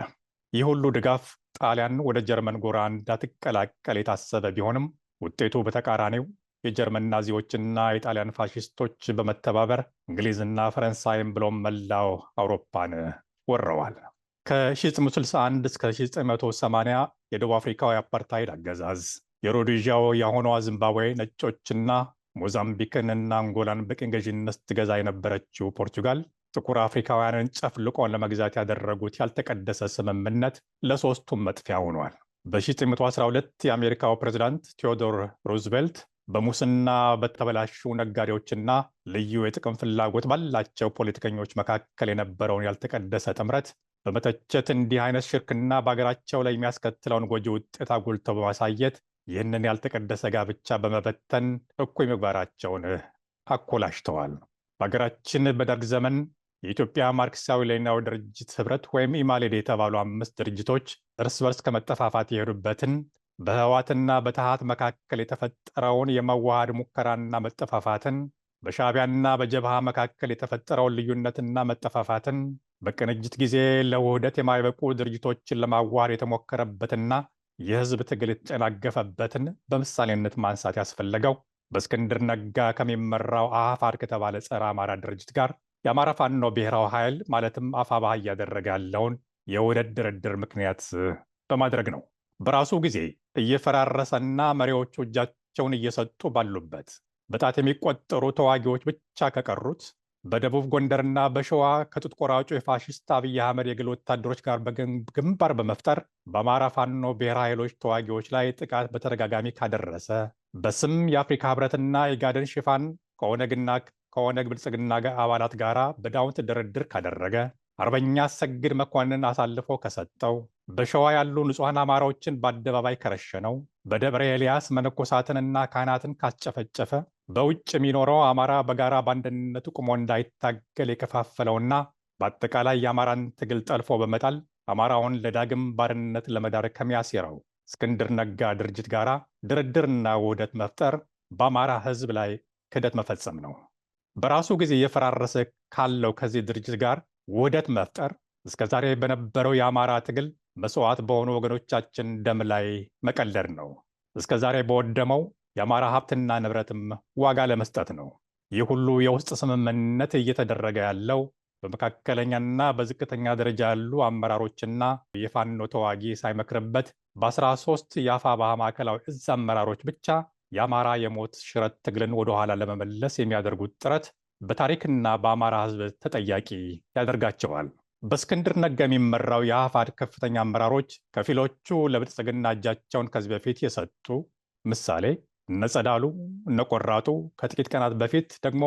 ይህ ሁሉ ድጋፍ ጣሊያን ወደ ጀርመን ጎራ እንዳትቀላቀል የታሰበ ቢሆንም ውጤቱ በተቃራኒው የጀርመን ናዚዎችና የጣሊያን ፋሽስቶች በመተባበር እንግሊዝና ፈረንሳይም ብሎም መላው አውሮፓን ወረዋል። ከ1961 እስከ 1980 የደቡብ አፍሪካው የአፓርታይድ አገዛዝ፣ የሮዴዥያው የአሁኗ ዚምባብዌ ነጮችና ሞዛምቢክንና አንጎላን በቅኝ ገዥነት ትገዛ የነበረችው ፖርቹጋል ጥቁር አፍሪካውያንን ጨፍልቆን ለመግዛት ያደረጉት ያልተቀደሰ ስምምነት ለሶስቱም መጥፊያ ሆኗል። በ1912 የአሜሪካው ፕሬዝዳንት ቴዎዶር ሩዝቬልት በሙስና በተበላሹ ነጋዴዎችና ልዩ የጥቅም ፍላጎት ባላቸው ፖለቲከኞች መካከል የነበረውን ያልተቀደሰ ጥምረት በመተቸት እንዲህ አይነት ሽርክና በሀገራቸው ላይ የሚያስከትለውን ጎጂ ውጤት አጉልተው በማሳየት ይህንን ያልተቀደሰ ጋብቻ በመበተን እኩይ ምግባራቸውን አኮላሽተዋል። በሀገራችን በደርግ ዘመን የኢትዮጵያ ማርክሳዊ ሌኒናዊ ድርጅት ህብረት ወይም ኢማሌድ የተባሉ 5 ድርጅቶች እርስ በርስ ከመጠፋፋት የሄዱበትን በህወሓትና በተሃት መካከል የተፈጠረውን የመዋሃድ ሙከራና መጠፋፋትን፣ በሻዕቢያና በጀብሃ መካከል የተፈጠረውን ልዩነትና መጠፋፋትን፣ በቅንጅት ጊዜ ለውህደት የማይበቁ ድርጅቶችን ለማዋሃድ የተሞከረበትና የህዝብ ትግል የተጨናገፈበትን በምሳሌነት ማንሳት ያስፈለገው በእስክንድር ነጋ ከሚመራው አፋድ ከተባለ ጸረ አማራ ድርጅት ጋር የአማራ ፋኖ ብሔራዊ ኃይል ማለትም አፋብኃ እያደረገ ያለውን የውህደት ድርድር ምክንያት በማድረግ ነው። በራሱ ጊዜ እየፈራረሰና መሪዎቹ እጃቸውን እየሰጡ ባሉበት በጣት የሚቆጠሩ ተዋጊዎች ብቻ ከቀሩት በደቡብ ጎንደርና በሸዋ ከጡት ቆራጩ የፋሽስት አብይ አህመድ የግል ወታደሮች ጋር በግንባር በመፍጠር በአማራ ፋኖ ብሔራዊ ኃይሎች ተዋጊዎች ላይ ጥቃት በተደጋጋሚ ካደረሰ፣ በስም የአፍሪካ ህብረትና የጋደን ሽፋን ከኦነግ ብልጽግና አባላት ጋር በዳውንት ድርድር ካደረገ፣ አርበኛ አሰግድ መኮንን አሳልፎ ከሰጠው፣ በሸዋ ያሉ ንጹሐን አማራዎችን በአደባባይ ከረሸነው፣ በደብረ ኤልያስ መነኮሳትንና ካህናትን ካስጨፈጨፈ፣ በውጭ የሚኖረው አማራ በጋራ በአንድነቱ ቁሞ እንዳይታገል የከፋፈለውና በአጠቃላይ የአማራን ትግል ጠልፎ በመጣል አማራውን ለዳግም ባርነት ለመዳር ከሚያሴረው እስክንድር ነጋ ድርጅት ጋር ድርድርና ውህደት መፍጠር በአማራ ህዝብ ላይ ክህደት መፈጸም ነው። በራሱ ጊዜ እየፈራረሰ ካለው ከዚህ ድርጅት ጋር ውህደት መፍጠር እስከዛሬ በነበረው የአማራ ትግል መስዋዕት በሆኑ ወገኖቻችን ደም ላይ መቀለድ ነው። እስከዛሬ በወደመው የአማራ ሀብትና ንብረትም ዋጋ ለመስጠት ነው። ይህ ሁሉ የውስጥ ስምምነት እየተደረገ ያለው በመካከለኛና በዝቅተኛ ደረጃ ያሉ አመራሮችና የፋኖ ተዋጊ ሳይመክርበት በ13 የአፋብኃ ማዕከላዊ እዝ አመራሮች ብቻ የአማራ የሞት ሽረት ትግልን ወደኋላ ለመመለስ የሚያደርጉት ጥረት በታሪክና በአማራ ህዝብ ተጠያቂ ያደርጋቸዋል። በእስክንድር ነጋ የሚመራው የአፋድ ከፍተኛ አመራሮች ከፊሎቹ ለብልጽግና እጃቸውን ከዚህ በፊት የሰጡ ምሳሌ እነ ጸዳሉ፣ እነ ቆራጡ፣ ከጥቂት ቀናት በፊት ደግሞ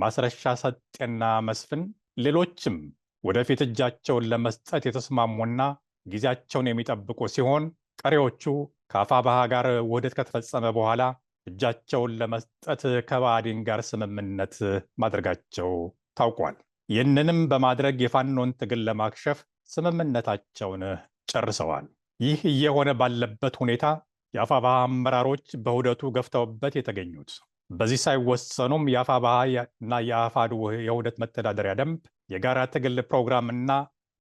ማስረሻ ሰጤና መስፍን፣ ሌሎችም ወደፊት እጃቸውን ለመስጠት የተስማሙና ጊዜያቸውን የሚጠብቁ ሲሆን ቀሪዎቹ ከአፋብኃ ጋር ውህደት ከተፈጸመ በኋላ እጃቸውን ለመስጠት ከባዕዲን ጋር ስምምነት ማድረጋቸው ታውቋል። ይህንንም በማድረግ የፋኖን ትግል ለማክሸፍ ስምምነታቸውን ጨርሰዋል። ይህ እየሆነ ባለበት ሁኔታ የአፋብኃ አመራሮች በውህደቱ ገፍተውበት የተገኙት በዚህ ሳይወሰኑም የአፋብኃ እና የአፋድ የውህደት መተዳደሪያ ደንብ፣ የጋራ ትግል ፕሮግራምና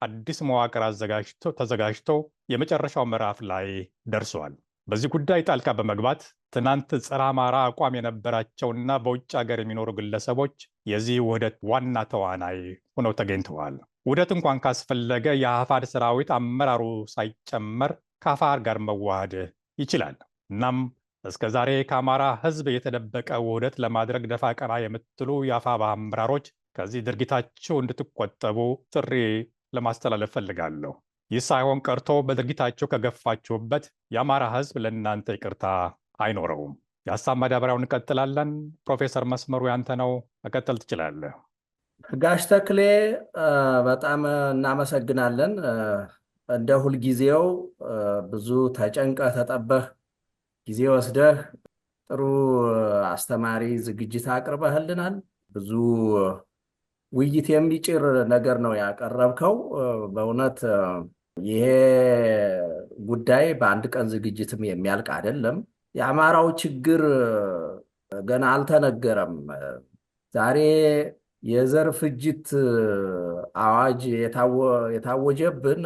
አዲስ መዋቅር ተዘጋጅቶ የመጨረሻው ምዕራፍ ላይ ደርሷል። በዚህ ጉዳይ ጣልቃ በመግባት ትናንት ጸረ አማራ አቋም የነበራቸውና በውጭ ሀገር የሚኖሩ ግለሰቦች የዚህ ውህደት ዋና ተዋናይ ሆነው ተገኝተዋል። ውህደት እንኳን ካስፈለገ የአፋድ ሰራዊት አመራሩ ሳይጨመር ከአፋር ጋር መዋሃድ ይችላል። እናም እስከ ዛሬ ከአማራ ህዝብ የተደበቀ ውህደት ለማድረግ ደፋ ቀና የምትሉ የአፋብኃ አመራሮች ከዚህ ድርጊታችሁ እንድትቆጠቡ ጥሪ ለማስተላለፍ ፈልጋለሁ። ይህ ሳይሆን ቀርቶ በድርጊታቸው ከገፋችሁበት የአማራ ህዝብ ለእናንተ ይቅርታ አይኖረውም። የሀሳብ ማዳበሪያውን እንቀጥላለን። ፕሮፌሰር መስመሩ ያንተ ነው፣ መቀጠል ትችላለህ። ጋሽ ተክሌ በጣም እናመሰግናለን። እንደ ሁልጊዜው ብዙ ተጨንቀህ ተጠበህ ጊዜ ወስደህ ጥሩ አስተማሪ ዝግጅት አቅርበህልናል። ብዙ ውይይት የሚጭር ነገር ነው ያቀረብከው። በእውነት ይሄ ጉዳይ በአንድ ቀን ዝግጅትም የሚያልቅ አይደለም። የአማራው ችግር ገና አልተነገረም። ዛሬ የዘር ፍጅት አዋጅ የታወጀብን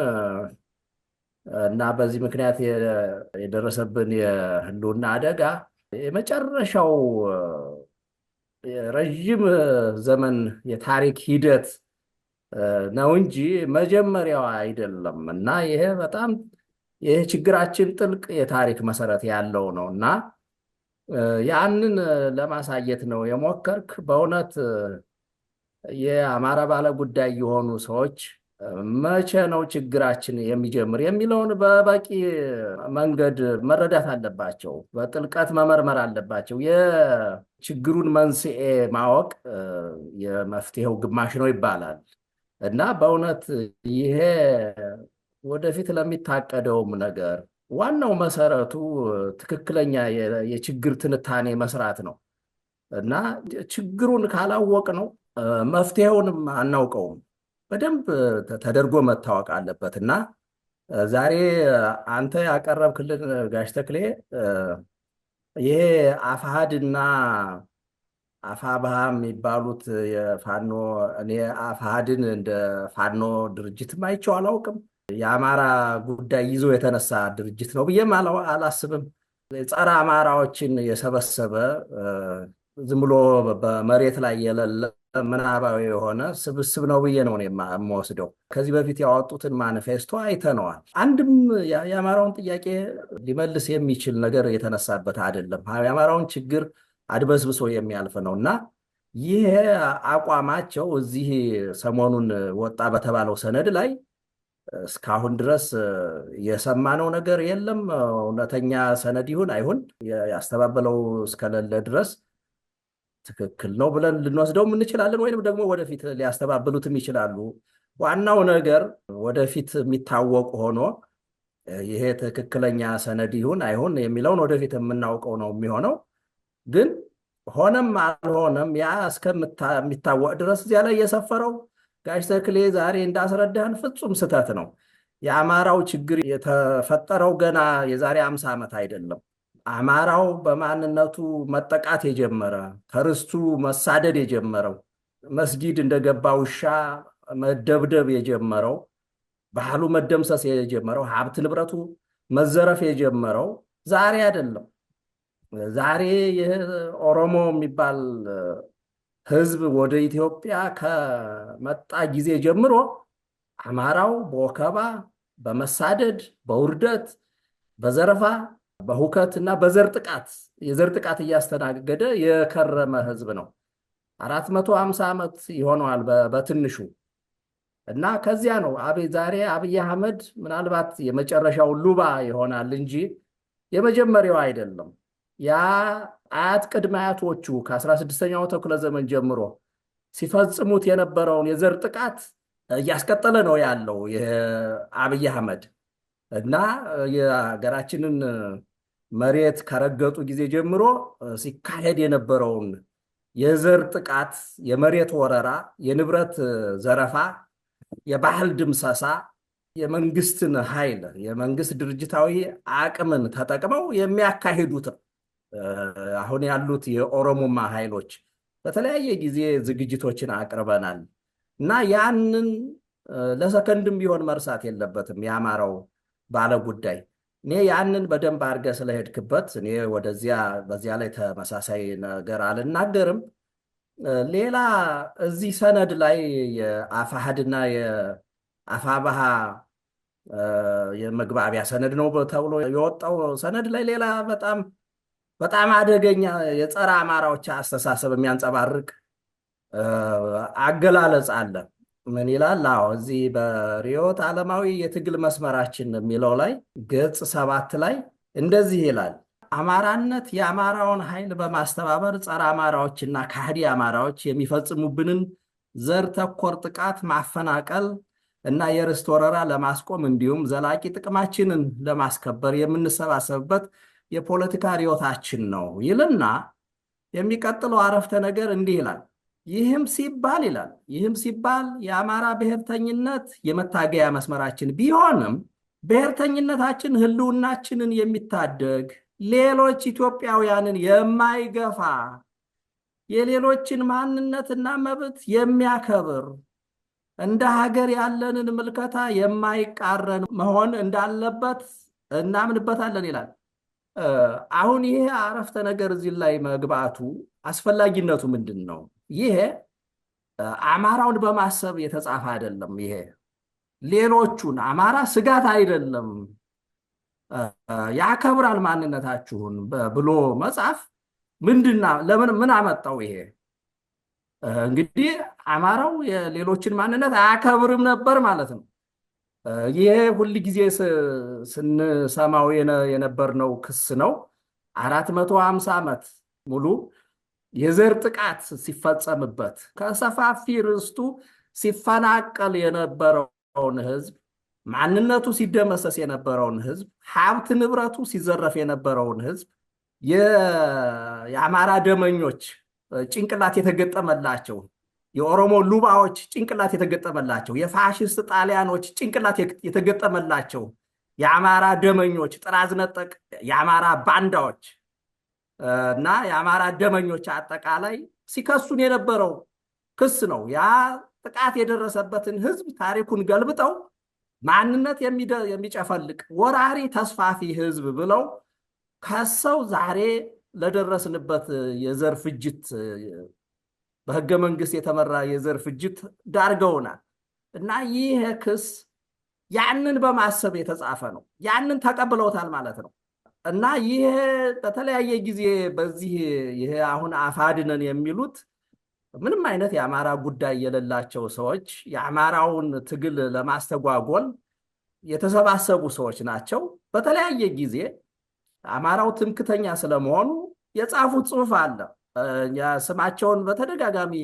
እና በዚህ ምክንያት የደረሰብን የህልውና አደጋ የመጨረሻው ረዥም ዘመን የታሪክ ሂደት ነው እንጂ መጀመሪያው አይደለም እና ይሄ በጣም የችግራችን ጥልቅ የታሪክ መሰረት ያለው ነው እና ያንን ለማሳየት ነው የሞከርክ። በእውነት የአማራ ባለ ጉዳይ የሆኑ ሰዎች መቼ ነው ችግራችን የሚጀምር የሚለውን በበቂ መንገድ መረዳት አለባቸው። በጥልቀት መመርመር አለባቸው። የችግሩን መንስኤ ማወቅ የመፍትሄው ግማሽ ነው ይባላል እና በእውነት ይሄ ወደፊት ለሚታቀደውም ነገር ዋናው መሰረቱ ትክክለኛ የችግር ትንታኔ መስራት ነው እና ችግሩን ካላወቅ ነው መፍትሄውንም አናውቀውም። በደንብ ተደርጎ መታወቅ አለበት እና ዛሬ አንተ ያቀረብክልን ጋሽ ተክሌ ይሄ አፋሃድና አፋብሃ የሚባሉት የፋኖ እኔ አፋሃድን እንደ ፋኖ ድርጅትም አይቼው አላውቅም። የአማራ ጉዳይ ይዞ የተነሳ ድርጅት ነው ብዬም አላስብም። ጸረ አማራዎችን የሰበሰበ ዝም ብሎ በመሬት ላይ የሌለ ምናባዊ የሆነ ስብስብ ነው ብዬ ነው የምወስደው። ከዚህ በፊት ያወጡትን ማኒፌስቶ አይተነዋል። አንድም የአማራውን ጥያቄ ሊመልስ የሚችል ነገር የተነሳበት አይደለም። የአማራውን ችግር አድበስብሶ የሚያልፍ ነው እና ይሄ አቋማቸው እዚህ ሰሞኑን ወጣ በተባለው ሰነድ ላይ እስካሁን ድረስ የሰማነው ነገር የለም። እውነተኛ ሰነድ ይሁን አይሁን ያስተባበለው እስከሌለ ድረስ ትክክል ነው ብለን ልንወስደውም እንችላለን፣ ወይንም ደግሞ ወደፊት ሊያስተባብሉትም ይችላሉ። ዋናው ነገር ወደፊት የሚታወቅ ሆኖ ይሄ ትክክለኛ ሰነድ ይሁን አይሁን የሚለውን ወደፊት የምናውቀው ነው የሚሆነው። ግን ሆነም አልሆነም ያ እስከሚታወቅ ድረስ እዚያ ላይ የሰፈረው ጋሽ ተክሌ ዛሬ እንዳስረዳህን ፍጹም ስህተት ነው። የአማራው ችግር የተፈጠረው ገና የዛሬ 50 ዓመት አይደለም። አማራው በማንነቱ መጠቃት የጀመረ ከርስቱ መሳደድ የጀመረው መስጊድ እንደገባ ውሻ መደብደብ የጀመረው ባህሉ መደምሰስ የጀመረው ሀብት ንብረቱ መዘረፍ የጀመረው ዛሬ አይደለም። ዛሬ የኦሮሞ የሚባል ህዝብ ወደ ኢትዮጵያ ከመጣ ጊዜ ጀምሮ አማራው በወከባ፣ በመሳደድ፣ በውርደት፣ በዘረፋ፣ በሁከት እና የዘር ጥቃት እያስተናገደ የከረመ ህዝብ ነው። 450 ዓመት ይሆነዋል በትንሹ እና ከዚያ ነው ዛሬ አብይ አህመድ ምናልባት የመጨረሻው ሉባ ይሆናል እንጂ የመጀመሪያው አይደለም። ያ አያት ቅድመ አያቶቹ ከ16ኛው ክፍለ ዘመን ጀምሮ ሲፈጽሙት የነበረውን የዘር ጥቃት እያስቀጠለ ነው ያለው የአብይ አህመድ እና የሀገራችንን መሬት ከረገጡ ጊዜ ጀምሮ ሲካሄድ የነበረውን የዘር ጥቃት፣ የመሬት ወረራ፣ የንብረት ዘረፋ፣ የባህል ድምሰሳ የመንግስትን ኃይል የመንግስት ድርጅታዊ አቅምን ተጠቅመው የሚያካሂዱት አሁን ያሉት የኦሮሞማ ኃይሎች በተለያየ ጊዜ ዝግጅቶችን አቅርበናል እና ያንን ለሰከንድም ቢሆን መርሳት የለበትም የአማራው ባለጉዳይ። እኔ ያንን በደንብ አድርገህ ስለሄድክበት እኔ በዚያ ላይ ተመሳሳይ ነገር አልናገርም። ሌላ እዚህ ሰነድ ላይ የአፋሕድና የአፋብኃ የመግባቢያ ሰነድ ነው ተብሎ የወጣው ሰነድ ላይ ሌላ በጣም አደገኛ የጸረ አማራዎች አስተሳሰብ የሚያንጸባርቅ አገላለጽ አለ። ምን ይላል? እዚህ በርዕዮተ ዓለማዊ የትግል መስመራችን የሚለው ላይ ገጽ 7 ላይ እንደዚህ ይላል። አማራነት የአማራውን ኃይል በማስተባበር ጸረ አማራዎችና ካህዲ አማራዎች የሚፈጽሙብንን ዘር ተኮር ጥቃት፣ ማፈናቀል እና የርስት ወረራ ለማስቆም እንዲሁም ዘላቂ ጥቅማችንን ለማስከበር የምንሰባሰብበት የፖለቲካ ርዕዮታችን ነው ይልና የሚቀጥለው አረፍተ ነገር እንዲህ ይላል። ይህም ሲባል የአማራ ብሔርተኝነት የመታገያ መስመራችን ቢሆንም ብሔርተኝነታችን ህልውናችንን የሚታደግ ሌሎች ኢትዮጵያውያንን የማይገፋ የሌሎችን ማንነትና መብት የሚያከብር እንደ ሀገር ያለንን ምልከታ የማይቃረን መሆን እንዳለበት እናምንበታለን ይላል። አሁን ይሄ አረፍተ ነገር እዚህ ላይ መግባቱ አስፈላጊነቱ ምንድን ነው? ይሄ አማራውን በማሰብ የተጻፈ አይደለም። ይሄ ሌሎቹን አማራ ስጋት አይደለም ያከብራል ማንነታችሁን ብሎ መጻፍ ምን አመጣው? ይሄ እንግዲህ አማራው የሌሎችን ማንነት አያከብርም ነበር ማለት ነው። ይሄ ሁል ጊዜ ስንሰማው የነበርነው ክስ ነው። 450 ዓመት ሙሉ የዘር ጥቃት ሲፈጸምበት ከሰፋፊ ርስቱ ሲፈናቀል የነበረውን ህዝብ፣ ማንነቱ ሲደመሰስ የነበረውን ህዝብ፣ ሀብት ንብረቱ ሲዘረፍ የነበረውን ህዝብ የአማራ ደመኞች ጭንቅላት የተገጠመላቸው፣ የኦሮሞ ሉባዎች ጭንቅላት የተገጠመላቸው፣ የፋሽስት ጣሊያኖች ጭንቅላት የተገጠመላቸው የአማራ ደመኞች፣ ጥራዝ ነጠቅ የአማራ ባንዳዎች እና የአማራ ደመኞች አጠቃላይ ሲከሱን የነበረው ክስ ነው። ያ ጥቃት የደረሰበትን ህዝብ ታሪኩን ገልብጠው ማንነት የሚጨፈልቅ ወራሪ ተስፋፊ ህዝብ ብለው ከሰው ዛሬ ለደረስንበት የዘር ፍጅት በህገ መንግስት የተመራ የዘር ፍጅት ዳርገውናል። እና ይህ ክስ ያንን በማሰብ የተጻፈ ነው። ያንን ተቀብለውታል ማለት ነው። እና ይሄ በተለያየ ጊዜ በዚህ ይሄ አሁን አፋድነን የሚሉት ምንም አይነት የአማራ ጉዳይ የሌላቸው ሰዎች የአማራውን ትግል ለማስተጓጎል የተሰባሰቡ ሰዎች ናቸው። በተለያየ ጊዜ አማራው ትምክተኛ ስለመሆኑ የጻፉት ጽሑፍ አለ። ስማቸውን በተደጋጋሚ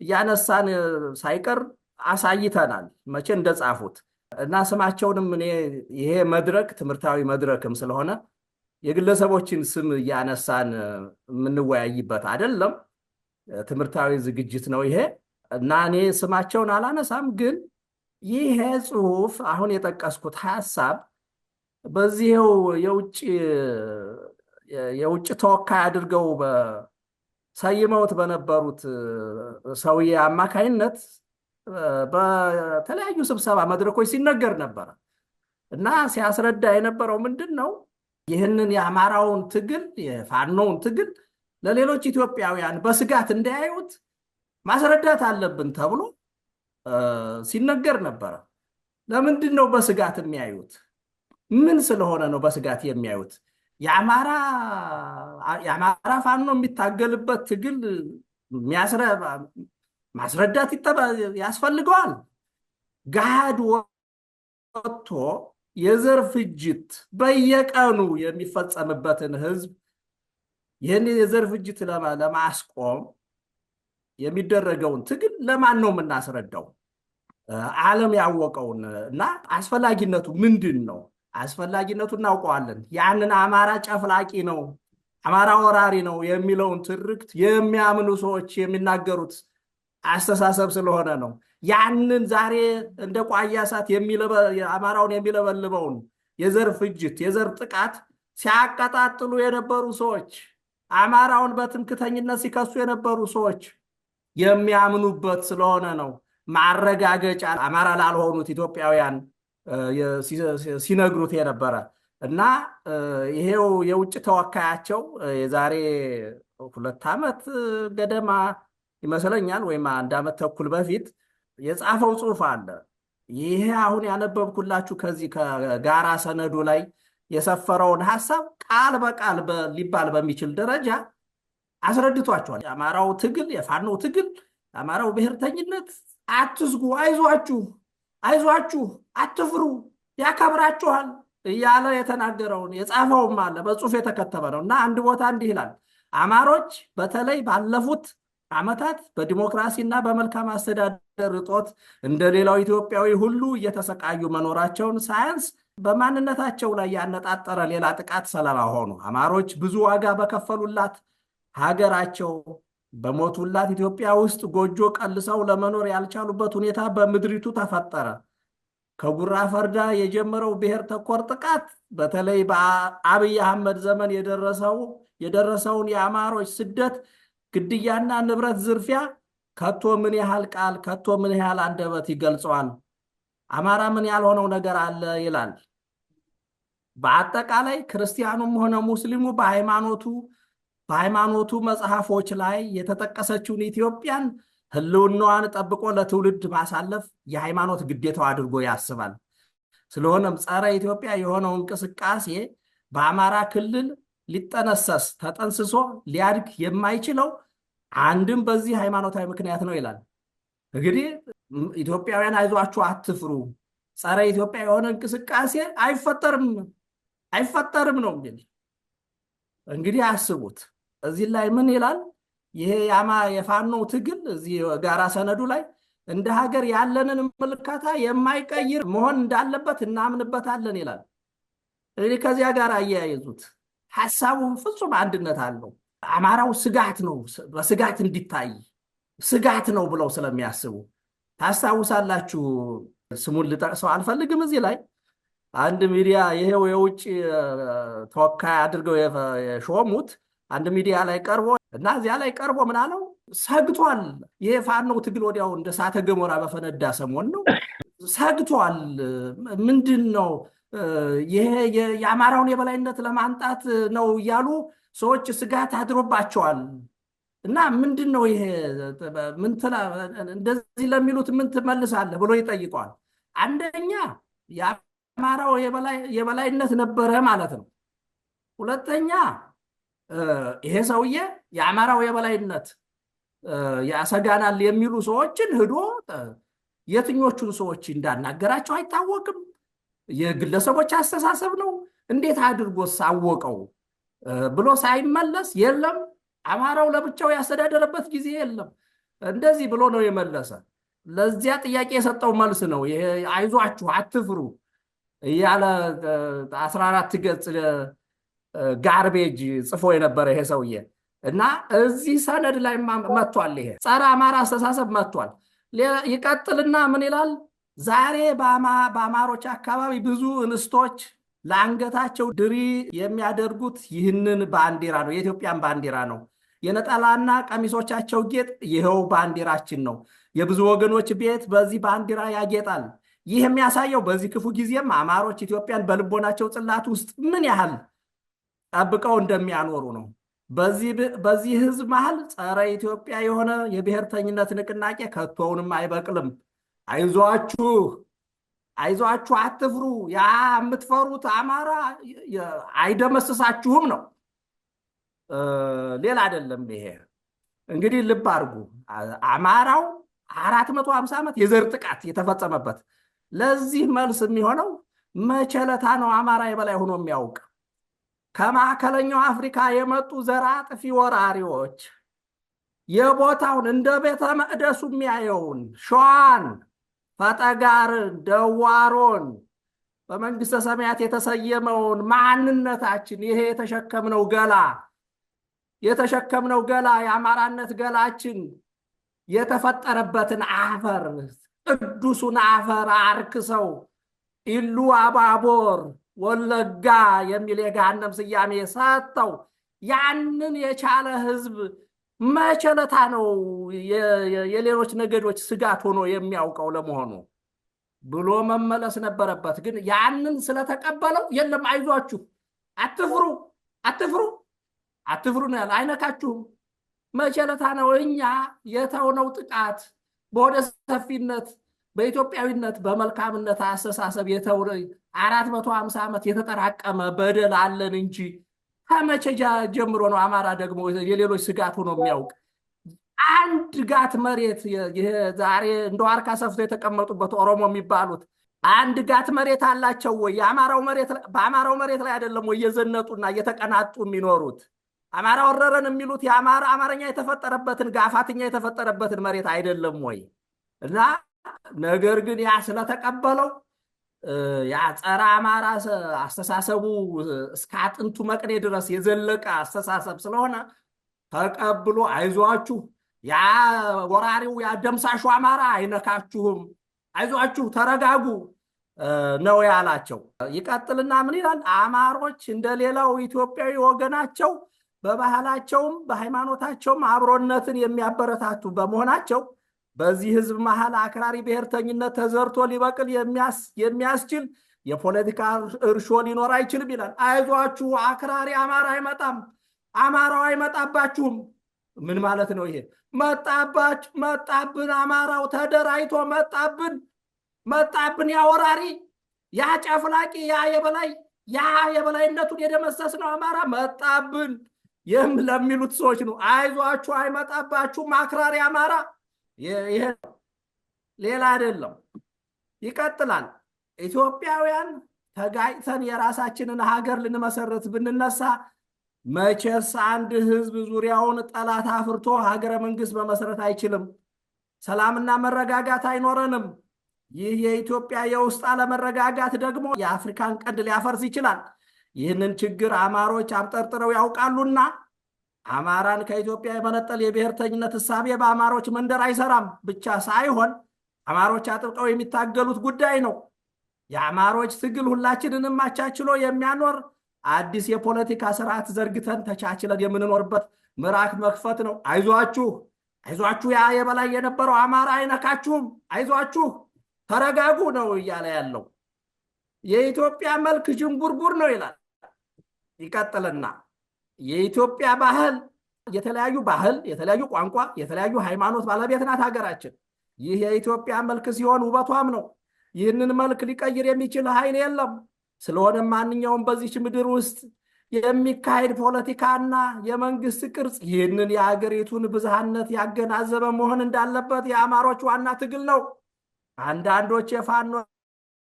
እያነሳን ሳይቀር አሳይተናል መቼ እንደጻፉት። እና ስማቸውንም እኔ ይሄ መድረክ ትምህርታዊ መድረክም ስለሆነ የግለሰቦችን ስም እያነሳን የምንወያይበት አይደለም፣ ትምህርታዊ ዝግጅት ነው ይሄ። እና እኔ ስማቸውን አላነሳም፣ ግን ይሄ ጽሑፍ አሁን የጠቀስኩት ሐሳብ በዚህው የውጭ ተወካይ አድርገው ሰይመውት በነበሩት ሰውዬ አማካይነት በተለያዩ ስብሰባ መድረኮች ሲነገር ነበር። እና ሲያስረዳ የነበረው ምንድን ነው? ይህንን የአማራውን ትግል የፋኖውን ትግል ለሌሎች ኢትዮጵያውያን በስጋት እንዳያዩት ማስረዳት አለብን ተብሎ ሲነገር ነበረ። ለምንድን ነው በስጋት የሚያዩት? ምን ስለሆነ ነው በስጋት የሚያዩት? የአማራ ፋኖ የሚታገልበት ትግል ማስረዳት ያስፈልገዋል። ገሃድ ወጥቶ የዘር ፍጅት በየቀኑ የሚፈጸምበትን ህዝብ ይህን የዘር ፍጅት ለማስቆም የሚደረገውን ትግል ለማን ነው የምናስረዳው? ዓለም ያወቀውን እና አስፈላጊነቱ ምንድን ነው? አስፈላጊነቱ እናውቀዋለን። ያንን አማራ ጨፍላቂ ነው፣ አማራ ወራሪ ነው የሚለውን ትርክት የሚያምኑ ሰዎች የሚናገሩት አስተሳሰብ ስለሆነ ነው። ያንን ዛሬ እንደ ቋያ እሳት አማራውን የሚለበልበውን የዘር ፍጅት የዘር ጥቃት ሲያቀጣጥሉ የነበሩ ሰዎች፣ አማራውን በትምክተኝነት ሲከሱ የነበሩ ሰዎች የሚያምኑበት ስለሆነ ነው ማረጋገጫ አማራ ላልሆኑት ኢትዮጵያውያን ሲነግሩት የነበረ። እና ይሄው የውጭ ተወካያቸው የዛሬ 2 ዓመት ገደማ ይመስለኛል ወይም 1 ዓመት ተኩል በፊት የጻፈው ጽሑፍ አለ። ይሄ አሁን ያነበብኩላችሁ ከዚህ ከጋራ ሰነዱ ላይ የሰፈረውን ሐሳብ ቃል በቃል ሊባል በሚችል ደረጃ አስረድቷቸዋል። የአማራው ትግል የፋኖው ትግል የአማራው ብሔርተኝነት አትስጉ፣ አይዟችሁ፣ አትፍሩ፣ ያከብራችኋል እያለ የተናገረውን የጻፈውም አለ፣ በጽሑፍ የተከተበ ነው። እና አንድ ቦታ እንዲህ ይላል፣ አማሮች በተለይ ባለፉት ዓመታት በዲሞክራሲና በመልካም አስተዳደር እጦት እንደ ሌላው ኢትዮጵያዊ ሁሉ እየተሰቃዩ መኖራቸውን ሳያንስ በማንነታቸው ላይ ያነጣጠረ ሌላ ጥቃት ሰለባ ሆኑ። አማሮች ብዙ ዋጋ በከፈሉላት ሀገራቸው በሞቱላት ኢትዮጵያ ውስጥ ጎጆ ቀልሰው ለመኖር ያልቻሉበት ሁኔታ በምድሪቱ ተፈጠረ። ከጉራ ፈርዳ የጀመረው ብሔር ተኮር ጥቃት በተለይ በአብይ አህመድ ዘመን የደረሰውን የአማሮች ስደት፣ ግድያና ንብረት ዝርፊያ ከቶ ምን ያህል ቃል ከቶ ምን ያህል አንደበት ይገልጸዋል? አማራ ምን ያልሆነው ነገር አለ ይላል። በአጠቃላይ ክርስቲያኑም ሆነ ሙስሊሙ በሃይማኖቱ መጽሐፎች ላይ የተጠቀሰችውን ኢትዮጵያን ህልውናዋን ጠብቆ ለትውልድ ማሳለፍ የሃይማኖት ግዴታው አድርጎ ያስባል። ስለሆነም ጸረ ኢትዮጵያ የሆነው እንቅስቃሴ በአማራ ክልል ሊጠነሰስ ተጠንስሶ ሊያድግ የማይችለው አንድም በዚህ ሃይማኖታዊ ምክንያት ነው ይላል። እንግዲህ ኢትዮጵያውያን አይዟችሁ አትፍሩ፣ ጸረ ኢትዮጵያ የሆነ እንቅስቃሴ አይፈጠርም ነው እንግዲህ አስቡት። እዚህ ላይ ምን ይላል? ይሄ የፋኖ ትግል እዚህ ጋራ ሰነዱ ላይ እንደ ሀገር ያለንን ምልከታ የማይቀይር መሆን እንዳለበት እናምንበታለን ይላል። እንግዲህ ከዚያ ጋር አያይዙት ሐሳቡ ፍጹም አንድነት አለው። አማራው ስጋት ነው፣ በስጋት እንዲታይ ስጋት ነው ብለው ስለሚያስቡ ታስታውሳላችሁ። ስሙን ልጠቅሰው አልፈልግም። እዚህ ላይ አንድ ሚዲያ ይሄው የውጭ ተወካይ አድርገው የሾሙት አንድ ሚዲያ ላይ ቀርቦ እና እዚያ ላይ ቀርቦ ምን አለው? ሰግቷል። ይሄ ፋኖ ትግል ወዲያው እንደ እሳተ ገሞራ በፈነዳ ሰሞን ነው። ሰግቷል። ምንድን ነው ይሄ የአማራውን የበላይነት ለማንጣት ነው እያሉ ሰዎች ስጋት አድሮባቸዋል። እና ምንድን ነው ይሄ እንደዚህ ለሚሉት ምን ትመልሳለህ ብሎ ይጠይቀዋል። አንደኛ የአማራው የበላይነት ነበረ ማለት ነው። ሁለተኛ ይሄ ሰውዬ የአማራው የበላይነት ያሰጋናል የሚሉ ሰዎችን ሂዶ የትኞቹን ሰዎች እንዳናገራቸው አይታወቅም። የግለሰቦች አስተሳሰብ ነው እንዴት አድርጎስ አወቀው ብሎ ሳይመለስ የለም አማራው ለብቻው ያስተዳደረበት ጊዜ የለም እንደዚህ ብሎ ነው የመለሰ። ለዚያ ጥያቄ የሰጠው መልስ ነው ይሄ አይዟችሁ አትፍሩ እያለ 14 ገጽ ጋርቤጅ ጽፎ የነበረ ይሄ ሰውዬ እና እዚህ ሰነድ ላይ መጥቷል። ይሄ ጸረ አማራ አስተሳሰብ መጥቷል። ይቀጥልና ምን ይላል? ዛሬ በአማሮች አካባቢ ብዙ እንስቶች ለአንገታቸው ድሪ የሚያደርጉት ይህንን ባንዲራ ነው፣ የኢትዮጵያን ባንዲራ ነው። የነጠላና ቀሚሶቻቸው ጌጥ ይኸው ባንዲራችን ነው። የብዙ ወገኖች ቤት በዚህ ባንዲራ ያጌጣል። ይህ የሚያሳየው በዚህ ክፉ ጊዜም አማሮች ኢትዮጵያን በልቦናቸው ጽላት ውስጥ ምን ያህል ጠብቀው እንደሚያኖሩ ነው። በዚህ ህዝብ መሃል ጸረ ኢትዮጵያ የሆነ የብሔርተኝነት ንቅናቄ ከቶውንም አይበቅልም። አይዟችሁ አትፍሩ፣ ያ የምትፈሩት አማራ አይደመስሳችሁም ነው፣ ሌላ አይደለም። ይሄ እንግዲህ ልብ አድርጉ። አማራው 450 ዓመት የዘር ጥቃት የተፈጸመበት ለዚህ መልስ የሚሆነው መቼ ዕለት ነው አማራ የበላይ ሆኖ የሚያውቅ? ከማዕከለኛው አፍሪካ የመጡ ዘር አጥፊ ወራሪዎች የቦታውን እንደ ቤተ መቅደሱ የሚያየውን ሸዋን፣ ፈጠጋርን፣ ደዋሮን በመንግስተ ሰማያት የተሰየመውን ማንነታችን ይሄ የተሸከምነው ገላ የአማራነት ገላችን የተፈጠረበትን አፈር ቅዱሱን አፈር አርክሰው ኢሉ አባቦር ወለጋ የሚል የገሃነም ስያሜ ሰጥተው ያንን የቻለ ህዝብ መቼ ዕለት ነው የሌሎች ነገዶች ስጋት ሆኖ የሚያውቀው ለመሆኑ ብሎ መመለስ ነበረበት። ግን ያንን ስለተቀበለው የለም አይዟችሁ አትፍሩ ነው ያለ። አይነካችሁም። መቼ ዕለት ነው እኛ የተውነው ጥቃት በወደ ሰፊነት በኢትዮጵያዊነት በመልካምነት አስተሳሰብ የተውነ 450 ዓመት የተጠራቀመ በደል አለን እንጂ ከመቼ ጀምሮ ነው አማራ ደግሞ የሌሎች ስጋት ሆኖ የሚያውቅ? አንድ ጋት መሬት ዛሬ እንደ ዋርካ ሰፍቶ የተቀመጡበት ኦሮሞ የሚባሉት አንድ ጋት መሬት አላቸው ወይ? በአማራው መሬት ላይ አይደለም ወይ እየዘነጡና እየተቀናጡ የሚኖሩት? አማራ ወረረን የሚሉት አማርኛ የተፈጠረበትን ጋፋትኛ የተፈጠረበትን መሬት አይደለም ወይ? እና ነገር ግን ያ ስለተቀበለው ያ ጸረ አማራ አስተሳሰቡ እስከ አጥንቱ መቅኔ ድረስ የዘለቀ አስተሳሰብ ስለሆነ ተቀብሎ አይዟችሁ፣ ያ ወራሪው ያ ደምሳሹ አማራ አይነካችሁም፣ አይዟችሁ ተረጋጉ ነው ያላቸው። ይቀጥልና ምን ይላል? አማሮች እንደሌላው ኢትዮጵያዊ ወገናቸው በባህላቸውም በሃይማኖታቸውም አብሮነትን የሚያበረታቱ በመሆናቸው በዚህ ህዝብ መሃል አክራሪ ብሔርተኝነት ተዘርቶ ሊበቅል የሚያስችል የፖለቲካ እርሾ ሊኖር አይችልም ይላል። አይዟችሁ አክራሪ አማራ አይመጣም፣ አማራው አይመጣባችሁም። ምን ማለት ነው ይሄ? መጣብን፣ አማራው ተደራጅቶ መጣብን፣ ያ ወራሪ፣ ያ ጨፍላቂ፣ ያ የበላይነቱን የደመሰስ ነው አማራ መጣብን። ለሚሉት ሰዎች ነው። አይዟችሁ አይመጣባችሁም አክራሪ አማራ። ይሄ ሌላ አይደለም። ይቀጥላል። ኢትዮጵያውያን ተጋጭተን የራሳችንን ሀገር ልንመሰረት ብንነሳ መቼስ አንድ ህዝብ ዙሪያውን ጠላት አፍርቶ ሀገረ መንግስት መመስረት አይችልም። ሰላምና መረጋጋት አይኖረንም። ይህ የኢትዮጵያ የውስጥ አለመረጋጋት ደግሞ የአፍሪካን ቀንድ ሊያፈርስ ይችላል። ይህንን ችግር አማሮች አብጠርጥረው ያውቃሉና አማራን ከኢትዮጵያ የመነጠል የብሔርተኝነት እሳቤ በአማሮች መንደር አይሰራም ብቻ ሳይሆን አማሮች አጥብቀው የሚታገሉት ጉዳይ ነው። የአማሮች ትግል ሁላችንንም አቻችሎ የሚያኖር አዲስ የፖለቲካ ስርዓት ዘርግተን ተቻችለን የምንኖርበት ምዕራፍ መክፈት ነው። አይዟችሁ አይዟችሁ፣ ያ የበላይ የነበረው አማራ አይነካችሁም፣ አይዟችሁ ተረጋጉ ነው እያለ ያለው። የኢትዮጵያ መልክ ዥንጉርጉር ነው ይላል። ይቀጥልና የኢትዮጵያ ባህል፣ የተለያዩ ቋንቋ፣ የተለያዩ ሃይማኖት ባለቤት ናት ሀገራችን። ይህ የኢትዮጵያ መልክ ሲሆን ውበቷም ነው። ይህንን መልክ ሊቀይር የሚችል ኃይል የለም። ስለሆነም ማንኛውም በዚች ምድር ውስጥ የሚካሄድ ፖለቲካና የመንግስት ቅርጽ ይህንን የሀገሪቱን ብዝሃነት ያገናዘበ መሆን እንዳለበት የአማሮች ዋና ትግል ነው። አንዳንዶች የፋኖ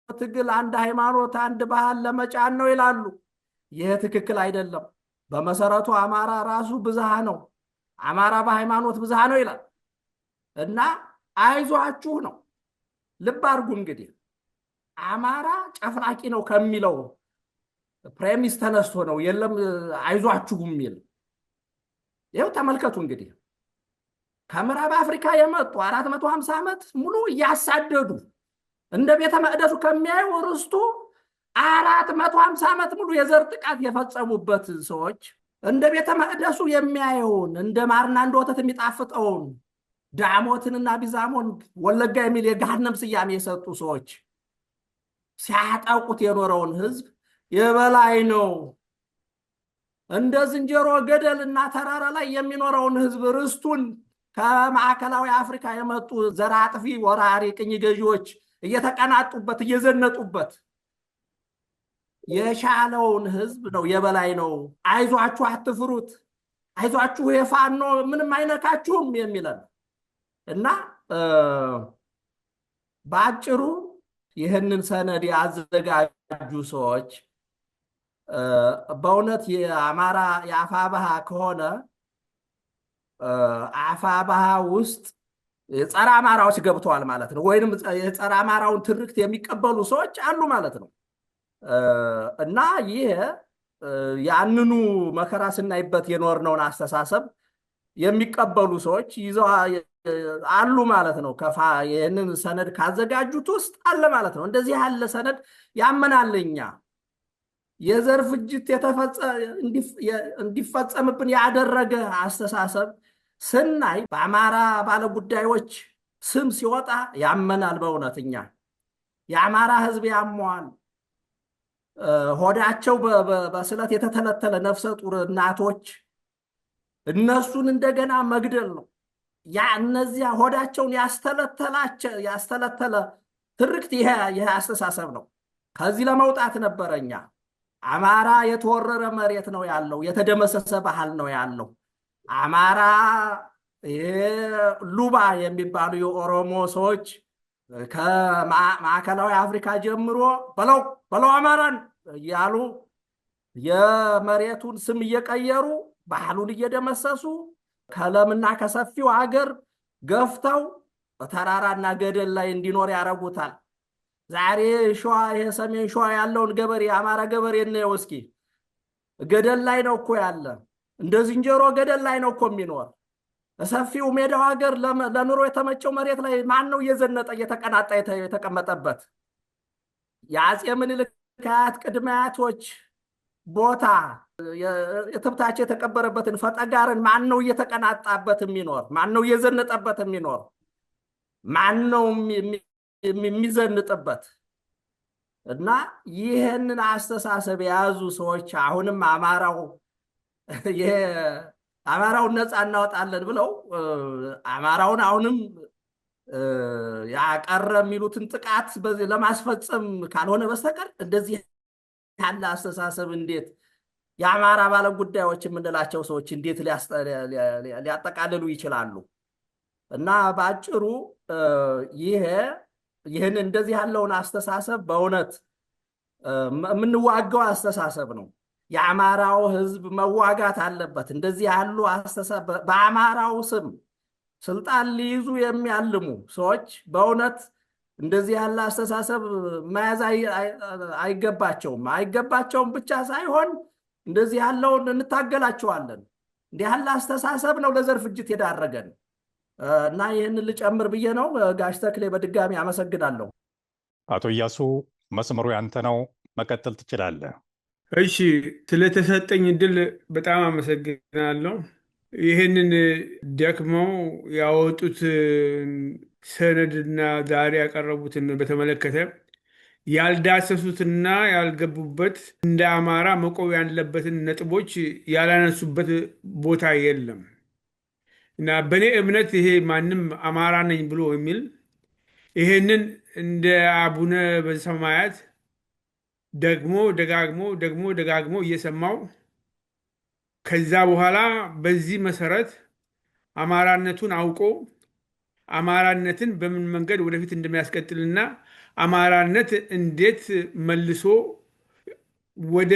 ትግል አንድ ሃይማኖት፣ አንድ ባህል ለመጫን ነው ይላሉ። ይህ ትክክል አይደለም። በመሰረቱ አማራ ራሱ ብዝሃ ነው። አማራ በሃይማኖት ብዝሃ ነው ይላል እና አይዟችሁ ነው። ልብ አድርጉ እንግዲህ አማራ ጨፍላቂ ነው ከሚለው ፕሬሚስ ተነስቶ ነው የለም አይዟችሁ የሚል። ይኸው ተመልከቱ እንግዲህ ከምዕራብ አፍሪካ የመጡ 450 ዓመት ሙሉ እያሳደዱ እንደ ቤተ መቅደሱ ከሚያዩ ርስቱ 450 ዓመት ሙሉ የዘር ጥቃት የፈጸሙበት ሰዎች እንደ ቤተ መቅደሱ የሚያየውን እንደ ማርና እንደ ወተት የሚጣፍጠውን ዳሞትንና ቢዛሞን ወለጋ የሚል የገሃነም ስያሜ የሰጡ ሰዎች ሲያጣቁት የኖረውን ህዝብ የበላይ ነው። እንደ ዝንጀሮ ገደል እና ተራራ ላይ የሚኖረውን ህዝብ ርስቱን ከማዕከላዊ አፍሪካ የመጡ ዘር አጥፊ ወራሪ ቅኝ ገዢዎች እየተቀናጡበት እየዘነጡበት የሻለውን ህዝብ ነው የበላይ ነው። አይዟችሁ አትፍሩት፣ አይዟችሁ የፋኖ ምንም አይነካችሁም የሚለን እና በአጭሩ ይህንን ሰነድ ያዘጋጁ ሰዎች በእውነት የአማራ የአፋብኃ ከሆነ አፋብኃ ውስጥ የጸረ አማራዎች ገብተዋል ማለት ነው። ወይንም የጸረ አማራውን ትርክት የሚቀበሉ ሰዎች አሉ ማለት ነው እና ይህ ያንኑ መከራ ስናይበት የኖርነውን አስተሳሰብ የሚቀበሉ ሰዎች ይዘው አሉ ማለት ነው። ይህንን ሰነድ ካዘጋጁት ውስጥ አለ ማለት ነው። እንደዚህ ያለ ሰነድ ያመናልኛ የዘር ፍጅት እንዲፈጸምብን ያደረገ አስተሳሰብ ስናይ በአማራ ባለጉዳዮች ስም ሲወጣ ያመናል። በእውነትኛ የአማራ ህዝብ ያመዋል። ሆዳቸው በስለት የተተለተለ ነፍሰ ጡር እናቶች እነሱን እንደገና መግደል ነው። ያ እነዚያ ሆዳቸውን ያስተለተለ ትርክት ይሄ አስተሳሰብ ነው። ከዚህ ለመውጣት ነበረኛ አማራ የተወረረ መሬት ነው ያለው፣ የተደመሰሰ ባህል ነው ያለው። አማራ ሉባ የሚባሉ የኦሮሞ ሰዎች ከማዕከላዊ አፍሪካ ጀምሮ በለው አማራን እያሉ የመሬቱን ስም እየቀየሩ ባህሉን እየደመሰሱ ከለምና ከሰፊው ሀገር ገፍተው ተራራና ገደል ላይ እንዲኖር ያደርጉታል። ዛሬ ሸዋ የሰሜን ሸዋ ያለውን ገበሬ አማራ ገበሬ ነው እስኪ ገደል ላይ ነው እኮ ያለ፣ እንደ ዝንጀሮ ገደል ላይ ነው እኮ የሚኖር። ሰፊው ሜዳው ሀገር ለኑሮ የተመቸው መሬት ላይ ማን ነው እየዘነጠ እየተቀናጣ የተቀመጠበት? የአፄ ምኒልክ አያት ቅድመ አያቶች ቦታ የትብታቸው የተቀበረበትን ፈጠጋርን ማን ነው እየተቀናጣበት የሚኖር? ማን ነው እየዘነጠበት የሚኖር? ማን ነው የሚዘንጥበት? እና ይህንን አስተሳሰብ የያዙ ሰዎች አሁንም አማራውን ነፃ እናወጣለን ብለው አማራውን አሁንም ያቀረ የሚሉትን ጥቃት ለማስፈጸም ካልሆነ በስተቀር እንደዚህ ያለ አስተሳሰብ እንዴት የአማራ ባለጉዳዮች የምንላቸው ሰዎች እንዴት ሊያጠቃልሉ ይችላሉ? እና በአጭሩ ይህን እንደዚህ ያለውን አስተሳሰብ በእውነት የምንዋጋው አስተሳሰብ ነው። የአማራው ሕዝብ መዋጋት አለበት። እንደዚህ ያሉ አስተሳሰብ በአማራው ስም ስልጣን ሊይዙ የሚያልሙ ሰዎች በእውነት እንደዚህ ያለ አስተሳሰብ መያዝ አይገባቸውም ብቻ ሳይሆን እንደዚህ ያለውን እንታገላቸዋለን። እንዲህ ያለ አስተሳሰብ ነው ለዘር ፍጅት የዳረገን እና ይህንን ልጨምር ብዬ ነው። ጋሽ ተክሌ በድጋሚ አመሰግናለሁ። አቶ እያሱ መስመሩ ያንተ ነው፣ መቀጠል ትችላለህ። እሺ፣ ስለተሰጠኝ እድል በጣም አመሰግናለሁ። ይህንን ደክመው ያወጡት ሰነድና ዛሬ ያቀረቡትን በተመለከተ ያልዳሰሱትና ያልገቡበት እንደ አማራ መቆም ያለበትን ነጥቦች ያላነሱበት ቦታ የለም እና በእኔ እምነት ይሄ ማንም አማራ ነኝ ብሎ የሚል ይሄንን እንደ አቡነ በሰማያት ደግሞ ደጋግሞ እየሰማው ከዛ በኋላ በዚህ መሰረት አማራነቱን አውቆ አማራነትን በምን መንገድ ወደፊት እንደሚያስቀጥልና አማራነት እንዴት መልሶ ወደ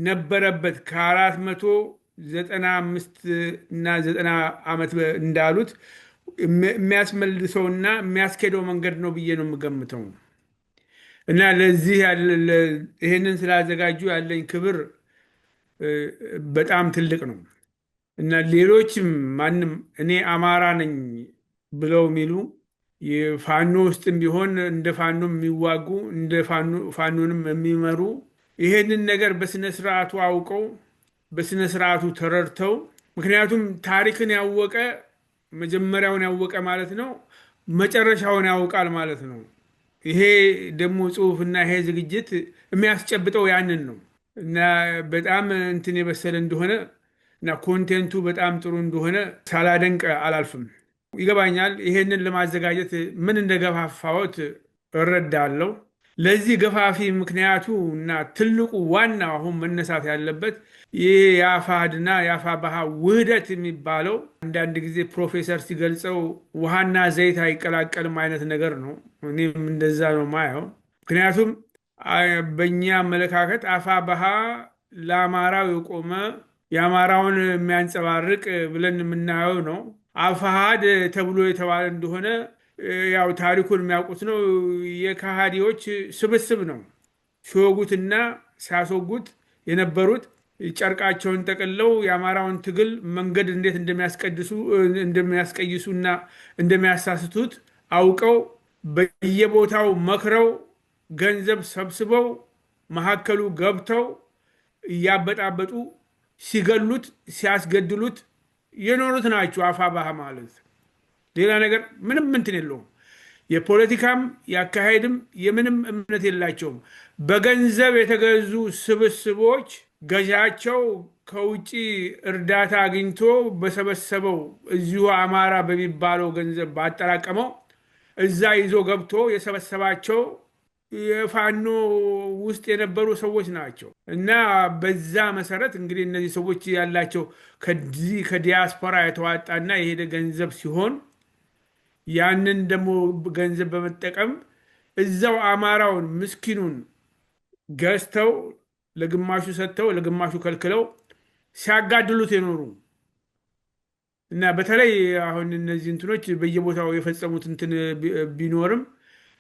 ነበረበት ከ495 እና 90 ዓመት እንዳሉት የሚያስመልሰውና የሚያስኬደው መንገድ ነው ብዬ ነው የምገምተው እና ለዚህ ይህንን ስላዘጋጁ ያለኝ ክብር በጣም ትልቅ ነው እና ሌሎችም ማንም እኔ አማራ ነኝ ብለው የሚሉ የፋኖ ውስጥም ቢሆን እንደ ፋኖም የሚዋጉ እንደ ፋኖንም የሚመሩ ይሄንን ነገር በስነ ስርዓቱ አውቀው በስነ ስርዓቱ ተረድተው ምክንያቱም ታሪክን ያወቀ መጀመሪያውን ያወቀ ማለት ነው፣ መጨረሻውን ያውቃል ማለት ነው። ይሄ ደግሞ ጽሁፍና ይሄ ዝግጅት የሚያስጨብጠው ያንን ነው እና በጣም እንትን የበሰለ እንደሆነ እና ኮንቴንቱ በጣም ጥሩ እንደሆነ ሳላደንቅ አላልፍም። ይገባኛል። ይሄንን ለማዘጋጀት ምን እንደገፋፋዎት እረዳለሁ። ለዚህ ገፋፊ ምክንያቱ እና ትልቁ ዋና አሁን መነሳት ያለበት ይህ የአፋሕድና የአፋብኃ ውህደት የሚባለው አንዳንድ ጊዜ ፕሮፌሰር ሲገልጸው ውሃና ዘይት አይቀላቀልም አይነት ነገር ነው። እኔም እንደዛ ነው ማየው። ምክንያቱም በእኛ አመለካከት አፋብኃ ለአማራው የቆመ የአማራውን የሚያንጸባርቅ ብለን የምናየው ነው። አፋሕድ ተብሎ የተባለ እንደሆነ ያው ታሪኩን የሚያውቁት ነው። የከሃዲዎች ስብስብ ነው። ሲወጉትና ሲያስወጉት የነበሩት ጨርቃቸውን ጠቅለው የአማራውን ትግል መንገድ እንዴት እንደሚያስቀይሱና እንደሚያሳስቱት አውቀው በየቦታው መክረው ገንዘብ ሰብስበው መሀከሉ ገብተው እያበጣበጡ ሲገሉት ሲያስገድሉት የኖሩት ናቸው። አፋብኃ ማለት ሌላ ነገር ምንም እንትን የለውም። የፖለቲካም ያካሄድም የምንም እምነት የላቸውም። በገንዘብ የተገዙ ስብስቦች ገዣቸው ከውጭ እርዳታ አግኝቶ በሰበሰበው እዚሁ አማራ በሚባለው ገንዘብ ባጠራቀመው እዛ ይዞ ገብቶ የሰበሰባቸው የፋኖ ውስጥ የነበሩ ሰዎች ናቸው እና በዛ መሰረት እንግዲህ እነዚህ ሰዎች ያላቸው ከዲያስፖራ የተዋጣና የሄደ ገንዘብ ሲሆን ያንን ደግሞ ገንዘብ በመጠቀም እዛው አማራውን ምስኪኑን ገዝተው ለግማሹ ሰጥተው ለግማሹ ከልክለው ሲያጋድሉት የኖሩ እና በተለይ አሁን እነዚህ እንትኖች በየቦታው የፈጸሙት እንትን ቢኖርም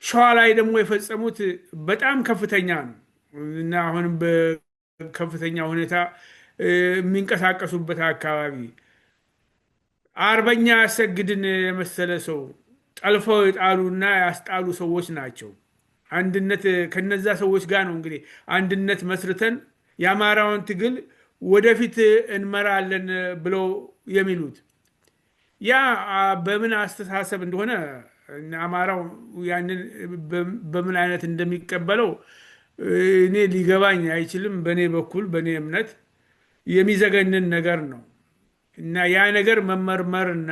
ሸዋ ላይ ደግሞ የፈጸሙት በጣም ከፍተኛ ነው እና አሁንም በከፍተኛ ሁኔታ የሚንቀሳቀሱበት አካባቢ አርበኛ ያሰግድን የመሰለ ሰው ጠልፈው የጣሉና ያስጣሉ ሰዎች ናቸው። አንድነት ከነዛ ሰዎች ጋር ነው እንግዲህ አንድነት መስርተን የአማራውን ትግል ወደፊት እንመራለን ብለው የሚሉት ያ በምን አስተሳሰብ እንደሆነ አማራው ያንን በምን አይነት እንደሚቀበለው እኔ ሊገባኝ አይችልም። በእኔ በኩል በእኔ እምነት የሚዘገንን ነገር ነው እና ያ ነገር መመርመርና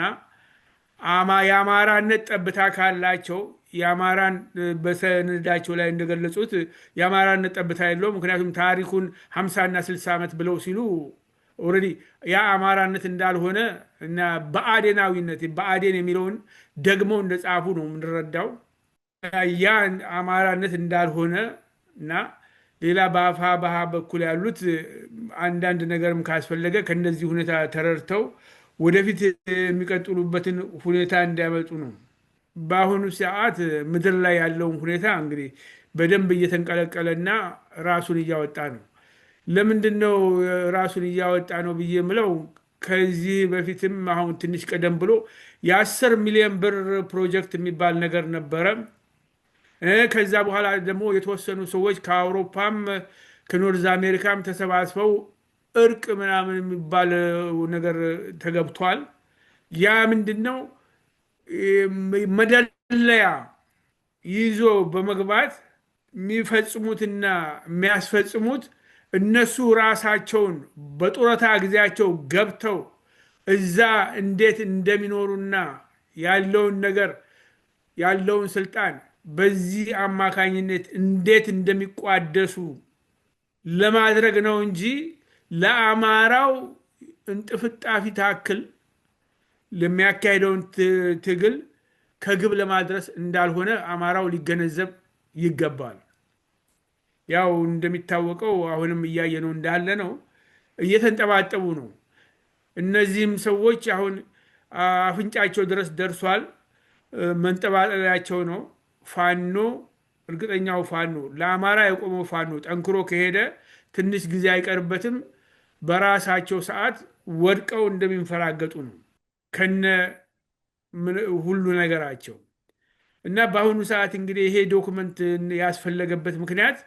የአማራነት ጠብታ ካላቸው የአማራን በሰነዳቸው ላይ እንደገለጹት የአማራን ጠብታ የለውም። ምክንያቱም ታሪኩን 50 እና 60 ዓመት ብለው ሲሉ ኦልሬዲ ያ አማራነት እንዳልሆነ እና በአዴናዊነት በአዴን የሚለውን ደግሞ እንደጻፉ ነው የምንረዳው። ያ አማራነት እንዳልሆነ እና ሌላ በአፋብኃ በኩል ያሉት አንዳንድ ነገርም ካስፈለገ ከእነዚህ ሁኔታ ተረድተው ወደፊት የሚቀጥሉበትን ሁኔታ እንዲያመጡ ነው። በአሁኑ ሰዓት ምድር ላይ ያለውን ሁኔታ እንግዲህ በደንብ እየተንቀለቀለና ራሱን እያወጣ ነው። ለምንድን ነው ራሱን እያወጣ ነው ብዬ የምለው? ከዚህ በፊትም አሁን ትንሽ ቀደም ብሎ የ10 ሚሊዮን ብር ፕሮጀክት የሚባል ነገር ነበረ። ከዛ በኋላ ደግሞ የተወሰኑ ሰዎች ከአውሮፓም ከኖርዝ አሜሪካም ተሰባስበው እርቅ ምናምን የሚባል ነገር ተገብቷል። ያ ምንድን ነው? መደለያ ይዞ በመግባት የሚፈጽሙትና የሚያስፈጽሙት እነሱ ራሳቸውን በጡረታ ጊዜያቸው ገብተው እዛ እንዴት እንደሚኖሩና ያለውን ነገር ያለውን ስልጣን በዚህ አማካኝነት እንዴት እንደሚቋደሱ ለማድረግ ነው እንጂ ለአማራው እንጥፍጣፊ ታክል ለሚያካሄደውን ትግል ከግብ ለማድረስ እንዳልሆነ አማራው ሊገነዘብ ይገባል። ያው እንደሚታወቀው አሁንም እያየነው እንዳለ ነው፣ እየተንጠባጠቡ ነው። እነዚህም ሰዎች አሁን አፍንጫቸው ድረስ ደርሷል። መንጠባጠቢያቸው ነው። ፋኖ እርግጠኛው ፋኖ ለአማራ የቆመው ፋኖ ጠንክሮ ከሄደ ትንሽ ጊዜ አይቀርበትም። በራሳቸው ሰዓት ወድቀው እንደሚንፈራገጡ ነው ከነ ሁሉ ነገራቸው። እና በአሁኑ ሰዓት እንግዲህ ይሄ ዶክመንት ያስፈለገበት ምክንያት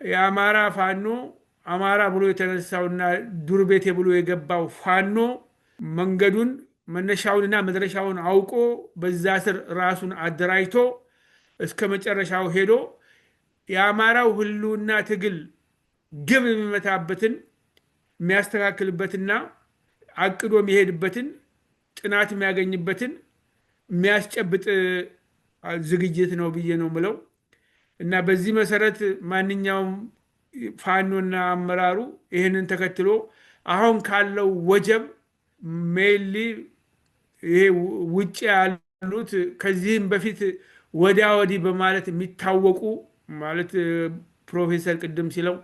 የአማራ ፋኖ አማራ ብሎ የተነሳውና ዱር ቤቴ ብሎ የገባው ፋኖ መንገዱን መነሻውንና መድረሻውን አውቆ በዛ ስር ራሱን አደራጅቶ እስከ መጨረሻው ሄዶ የአማራው ህልውና ትግል ግብ የሚመታበትን የሚያስተካክልበትና አቅዶ የሚሄድበትን ጥናት የሚያገኝበትን የሚያስጨብጥ ዝግጅት ነው ብዬ ነው ምለው። እና በዚህ መሰረት ማንኛውም ፋኖና አመራሩ ይህንን ተከትሎ አሁን ካለው ወጀብ ሜሊ ይሄ ውጭ ያሉት ከዚህም በፊት ወዲያ ወዲህ በማለት የሚታወቁ ማለት ፕሮፌሰር ቅድም ሲለው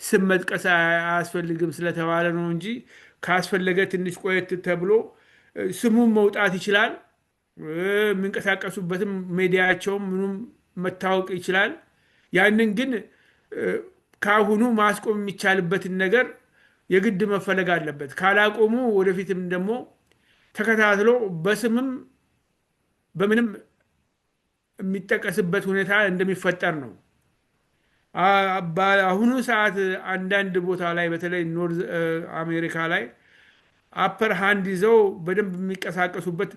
ስም መጥቀስ አያስፈልግም ስለተባለ ነው እንጂ ካስፈለገ ትንሽ ቆየት ተብሎ ስሙም መውጣት ይችላል። የሚንቀሳቀሱበትም ሚዲያቸውም ምኑም መታወቅ ይችላል። ያንን ግን ካሁኑ ማስቆም የሚቻልበትን ነገር የግድ መፈለግ አለበት። ካላቆሙ ወደፊትም ደግሞ ተከታትሎ በስምም በምንም የሚጠቀስበት ሁኔታ እንደሚፈጠር ነው። በአሁኑ ሰዓት አንዳንድ ቦታ ላይ በተለይ ኖርዝ አሜሪካ ላይ አፐር ሃንድ ይዘው በደንብ የሚንቀሳቀሱበት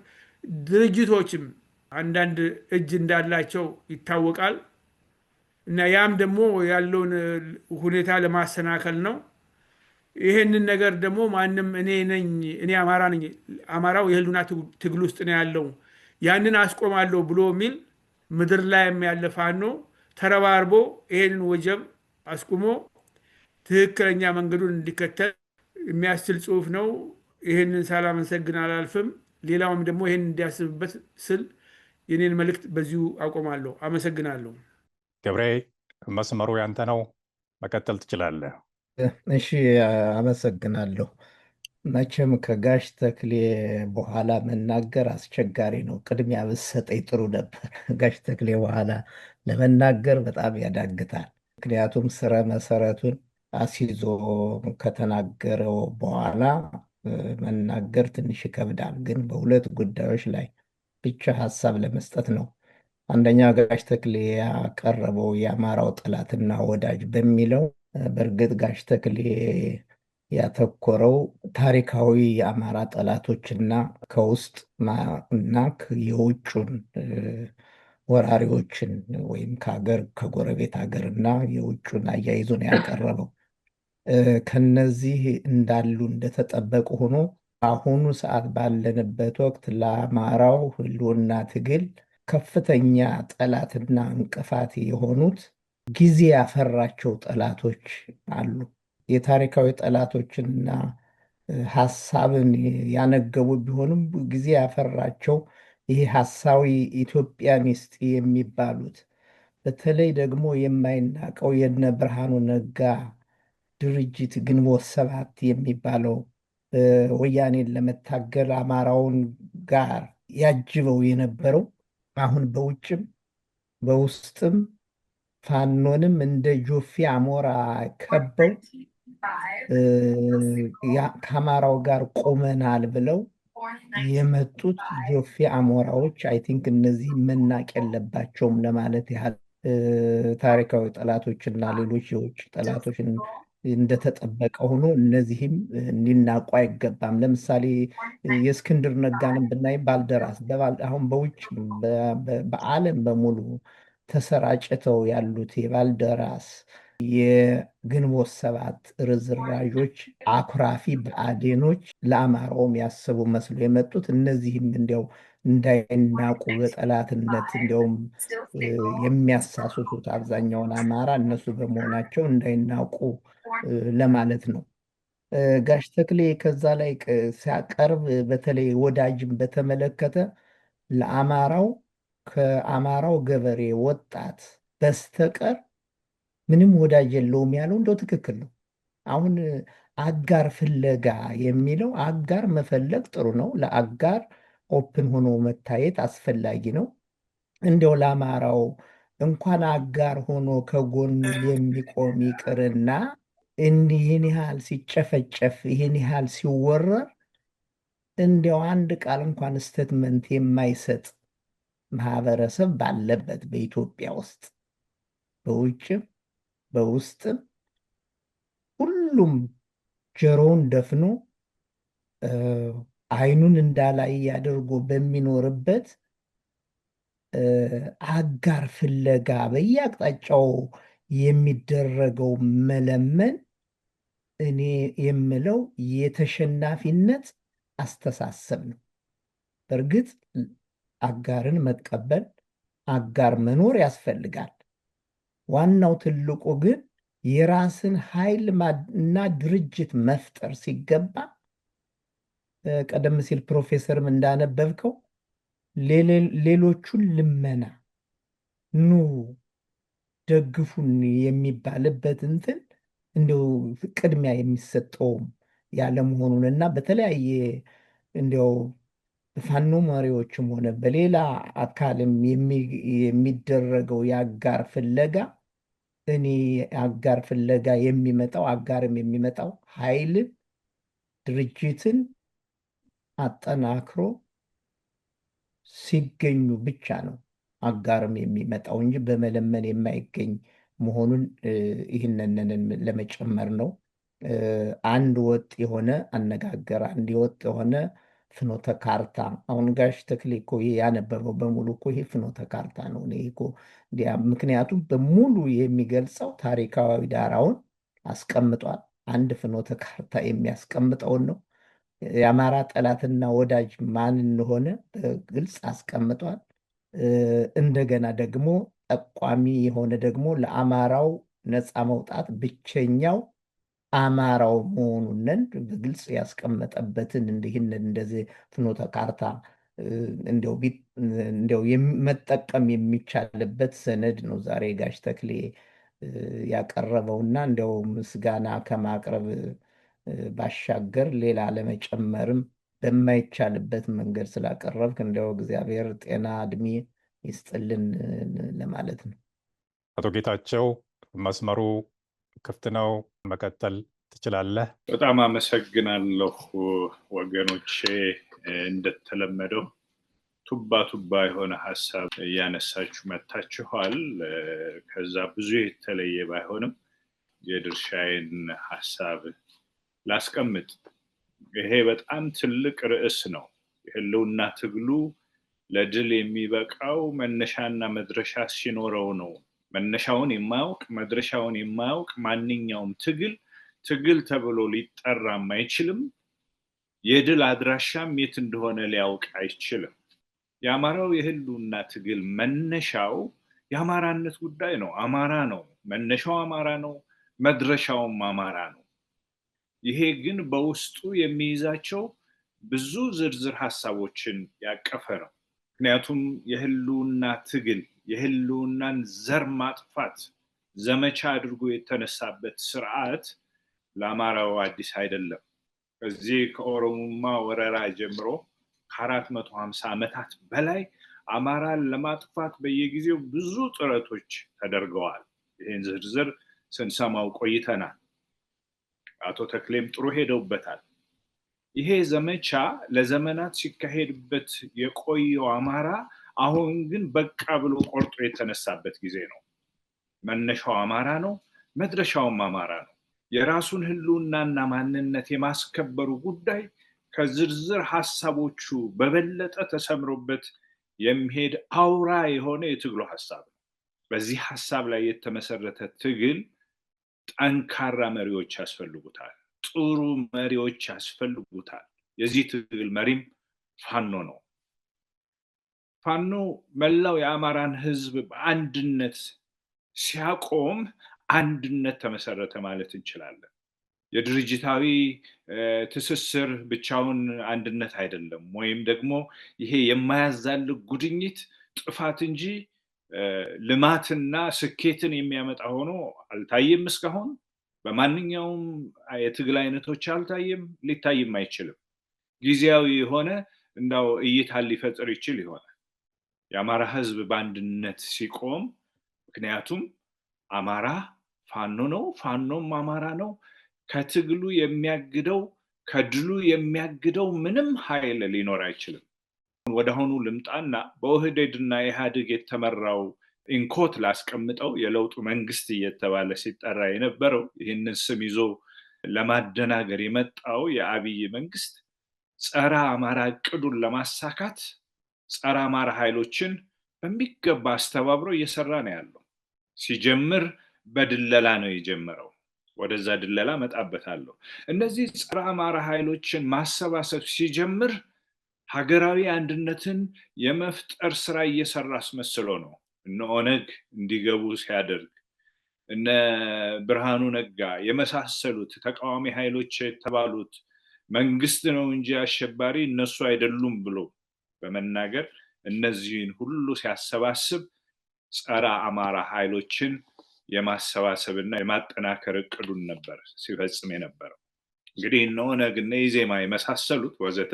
ድርጅቶችም አንዳንድ እጅ እንዳላቸው ይታወቃል። እና ያም ደግሞ ያለውን ሁኔታ ለማሰናከል ነው። ይሄንን ነገር ደግሞ ማንም እኔ አማራ ነኝ፣ አማራው የህልውና ትግል ውስጥ ነው ያለው፣ ያንን አስቆማለሁ ብሎ የሚል ምድር ላይ ያለ ፋኖ ተረባርቦ ይሄንን ወጀብ አስቁሞ ትክክለኛ መንገዱን እንዲከተል የሚያስችል ጽሁፍ ነው። ይሄንን ሳላመሰግን አላልፍም። ሌላውም ደግሞ ይሄን እንዲያስብበት ስል የኔን መልእክት በዚሁ አቆማለሁ። አመሰግናለሁ። ገብሬ፣ መስመሩ ያንተ ነው፣ መቀጠል ትችላለህ። እሺ፣ አመሰግናለሁ። መቼም ከጋሽ ተክሌ በኋላ መናገር አስቸጋሪ ነው። ቅድሚያ ብትሰጠኝ ጥሩ ነበር። ጋሽ ተክሌ በኋላ ለመናገር በጣም ያዳግታል። ምክንያቱም ስረ መሰረቱን አስይዞ ከተናገረው በኋላ መናገር ትንሽ ይከብዳል። ግን በሁለት ጉዳዮች ላይ ብቻ ሀሳብ ለመስጠት ነው። አንደኛ ጋሽ ተክሌ ያቀረበው የአማራው ጠላትና ወዳጅ በሚለው በእርግጥ ጋሽ ተክሌ ያተኮረው ታሪካዊ የአማራ ጠላቶችና ከውስጥ እና የውጩን ወራሪዎችን ወይም ከሀገር ከጎረቤት ሀገር እና የውጩን አያይዞ ነው ያቀረበው። ከነዚህ እንዳሉ እንደተጠበቁ ሆኖ አሁኑ ሰዓት ባለንበት ወቅት ለአማራው ህልውና ትግል ከፍተኛ ጠላትና እንቅፋት የሆኑት ጊዜ ያፈራቸው ጠላቶች አሉ። የታሪካዊ ጠላቶችና ሀሳብን ያነገቡ ቢሆንም ጊዜ ያፈራቸው ይሄ ሀሳዊ ኢትዮጵያኒስት የሚባሉት በተለይ ደግሞ የማይናቀው የነ ብርሃኑ ነጋ ድርጅት ግንቦት ሰባት የሚባለው ወያኔን ለመታገል አማራውን ጋር ያጅበው የነበረው አሁን በውጭም በውስጥም ፋኖንም እንደ ጆፌ አሞራ ከበው ከአማራው ጋር ቆመናል ብለው የመጡት ጆፌ አሞራዎች አይ ቲንክ እነዚህ መናቅ የለባቸውም ለማለት ያህል ታሪካዊ ጠላቶችና ሌሎች የውጭ ጠላቶች እንደተጠበቀ ሆኖ እነዚህም ሊናቁ አይገባም። ለምሳሌ የእስክንድር ነጋንም ብናይ ባልደራስ አሁን በውጭ በዓለም በሙሉ ተሰራጭተው ያሉት የባልደራስ የግንቦት ሰባት ርዝራዦች አኩራፊ ብአዴኖች ለአማራውም ያስቡ መስሎ የመጡት እነዚህም እንዲያው እንዳይናቁ በጠላትነት እንዲያውም የሚያሳስቱት አብዛኛውን አማራ እነሱ በመሆናቸው እንዳይናቁ ለማለት ነው። ጋሽ ተክሌ ከዛ ላይ ሲያቀርብ በተለይ ወዳጅን በተመለከተ ለአማራው ከአማራው ገበሬ ወጣት በስተቀር ምንም ወዳጅ የለውም ያለው እንደው ትክክል ነው። አሁን አጋር ፍለጋ የሚለው አጋር መፈለግ ጥሩ ነው። ለአጋር ኦፕን ሆኖ መታየት አስፈላጊ ነው። እንደው ለአማራው እንኳን አጋር ሆኖ ከጎኑ የሚቆም ይቅርና ይህን ያህል ሲጨፈጨፍ ይህን ያህል ሲወረር እንዲያው አንድ ቃል እንኳን ስቴትመንት የማይሰጥ ማህበረሰብ ባለበት በኢትዮጵያ ውስጥ በውጭም በውስጥም ሁሉም ጆሮውን ደፍኖ አይኑን እንዳላይ አድርጎ በሚኖርበት አጋር ፍለጋ በየአቅጣጫው የሚደረገው መለመን እኔ የምለው የተሸናፊነት አስተሳሰብ ነው። በእርግጥ አጋርን መቀበል አጋር መኖር ያስፈልጋል። ዋናው ትልቁ ግን የራስን ኃይል እና ድርጅት መፍጠር ሲገባ ቀደም ሲል ፕሮፌሰርም እንዳነበብከው ሌሎቹን ልመና ኑ ደግፉን የሚባልበት እንትን እንደው ቅድሚያ የሚሰጠውም ያለመሆኑን እና በተለያየ እንደው ፋኖ መሪዎችም ሆነ በሌላ አካልም የሚደረገው የአጋር ፍለጋ እኔ አጋር ፍለጋ የሚመጣው አጋርም የሚመጣው ኃይልን ድርጅትን አጠናክሮ ሲገኙ ብቻ ነው አጋርም የሚመጣው እንጂ በመለመን የማይገኝ መሆኑን ይህንን ለመጨመር ነው። አንድ ወጥ የሆነ አነጋገር፣ አንድ ወጥ የሆነ ፍኖተ ካርታ። አሁን ጋሽ ተክሌ እኮ ያነበበው በሙሉ እኮ ይሄ ፍኖተ ካርታ ነው። ምክንያቱም በሙሉ የሚገልጸው ታሪካዊ ዳራውን አስቀምጧል። አንድ ፍኖተ ካርታ የሚያስቀምጠውን ነው። የአማራ ጠላትና ወዳጅ ማን እንደሆነ በግልጽ አስቀምጧል። እንደገና ደግሞ ጠቋሚ የሆነ ደግሞ ለአማራው ነፃ መውጣት ብቸኛው አማራው መሆኑን በግልጽ ያስቀመጠበትን እንደዚህ ፍኖተ ካርታ እንዲያው መጠቀም የሚቻልበት ሰነድ ነው ዛሬ ጋሽ ተክሌ ያቀረበውና እንዲያው ምስጋና ከማቅረብ ባሻገር ሌላ ለመጨመርም በማይቻልበት መንገድ ስላቀረብክ እንዲያው እግዚአብሔር ጤና እድሜ ይስጥልን ለማለት ነው። አቶ ጌታቸው መስመሩ ክፍት ነው፣ መቀጠል ትችላለህ። በጣም አመሰግናለሁ ወገኖቼ። እንደተለመደው ቱባ የሆነ ሀሳብ እያነሳችሁ መታችኋል። ከዛ ብዙ የተለየ ባይሆንም የድርሻዬን ሀሳብ ላስቀምጥ። ይሄ በጣም ትልቅ ርዕስ ነው። የህልውና ትግሉ ለድል የሚበቃው መነሻና መድረሻ ሲኖረው ነው። መነሻውን የማያውቅ መድረሻውን የማያውቅ ማንኛውም ትግል ተብሎ ሊጠራም አይችልም። የድል አድራሻም የት እንደሆነ ሊያውቅ አይችልም። የአማራው የህልውና ትግል መነሻው የአማራነት ጉዳይ ነው። አማራ ነው መነሻው፣ አማራ ነው መድረሻውም አማራ ነው። ይሄ ግን በውስጡ የሚይዛቸው ብዙ ዝርዝር ሐሳቦችን ያቀፈ ነው። ምክንያቱም የህልውና ትግል የህልውናን ዘር ማጥፋት ዘመቻ አድርጎ የተነሳበት ስርዓት ለአማራው አዲስ አይደለም። ከዚህ ከኦሮሞማ ወረራ ጀምሮ ከ450 ዓመታት በላይ አማራን ለማጥፋት በየጊዜው ብዙ ጥረቶች ተደርገዋል። ይህን ዝርዝር ስንሰማው ቆይተናል። አቶ ተክሌም ጥሩ ሄደውበታል። ይሄ ዘመቻ ለዘመናት ሲካሄድበት የቆየው አማራ አሁን ግን በቃ ብሎ ቆርጦ የተነሳበት ጊዜ ነው። መነሻው አማራ ነው፣ መድረሻውም አማራ ነው። የራሱን ህልውናና ማንነት የማስከበሩ ጉዳይ ከዝርዝር ሐሳቦቹ በበለጠ ተሰምሮበት የሚሄድ አውራ የሆነ የትግሉ ሐሳብ ነው። በዚህ ሐሳብ ላይ የተመሰረተ ትግል ጠንካራ መሪዎች ያስፈልጉታል። ጥሩ መሪዎች ያስፈልጉታል። የዚህ ትግል መሪም ፋኖ ነው። ፋኖ መላው የአማራን ህዝብ በአንድነት ሲያቆም አንድነት ተመሰረተ ማለት እንችላለን። የድርጅታዊ ትስስር ብቻውን አንድነት አይደለም፣ ወይም ደግሞ ይሄ የማያዛልቅ ጉድኝት ጥፋት እንጂ ልማትና ስኬትን የሚያመጣ ሆኖ አልታየም። እስካሁን በማንኛውም የትግል አይነቶች አልታየም፣ ሊታይም አይችልም። ጊዜያዊ የሆነ እንዳው እይታን ሊፈጥር ይችል ይሆናል። የአማራ ህዝብ በአንድነት ሲቆም፣ ምክንያቱም አማራ ፋኖ ነው፣ ፋኖም አማራ ነው። ከትግሉ የሚያግደው ከድሉ የሚያግደው ምንም ኃይል ሊኖር አይችልም። ወደ አሁኑ ልምጣና በኦህዴድና ኢህአዴግ የተመራው ኢንኮት ላስቀምጠው የለውጡ መንግስት እየተባለ ሲጠራ የነበረው ይህንን ስም ይዞ ለማደናገር የመጣው የአብይ መንግስት ጸረ አማራ እቅዱን ለማሳካት ጸረ አማራ ኃይሎችን በሚገባ አስተባብሮ እየሰራ ነው ያለው። ሲጀምር በድለላ ነው የጀመረው። ወደዛ ድለላ መጣበታለሁ። እነዚህ ጸረ አማራ ኃይሎችን ማሰባሰብ ሲጀምር ሀገራዊ አንድነትን የመፍጠር ስራ እየሰራ አስመስሎ ነው። እነ ኦነግ እንዲገቡ ሲያደርግ፣ እነ ብርሃኑ ነጋ የመሳሰሉት ተቃዋሚ ኃይሎች የተባሉት መንግስት ነው እንጂ አሸባሪ እነሱ አይደሉም ብሎ በመናገር እነዚህን ሁሉ ሲያሰባስብ ጸረ አማራ ኃይሎችን የማሰባሰብና የማጠናከር እቅዱን ነበር ሲፈጽም የነበረው። እንግዲህ እነ ኦነግ እና ኢዜማ የመሳሰሉት ወዘተ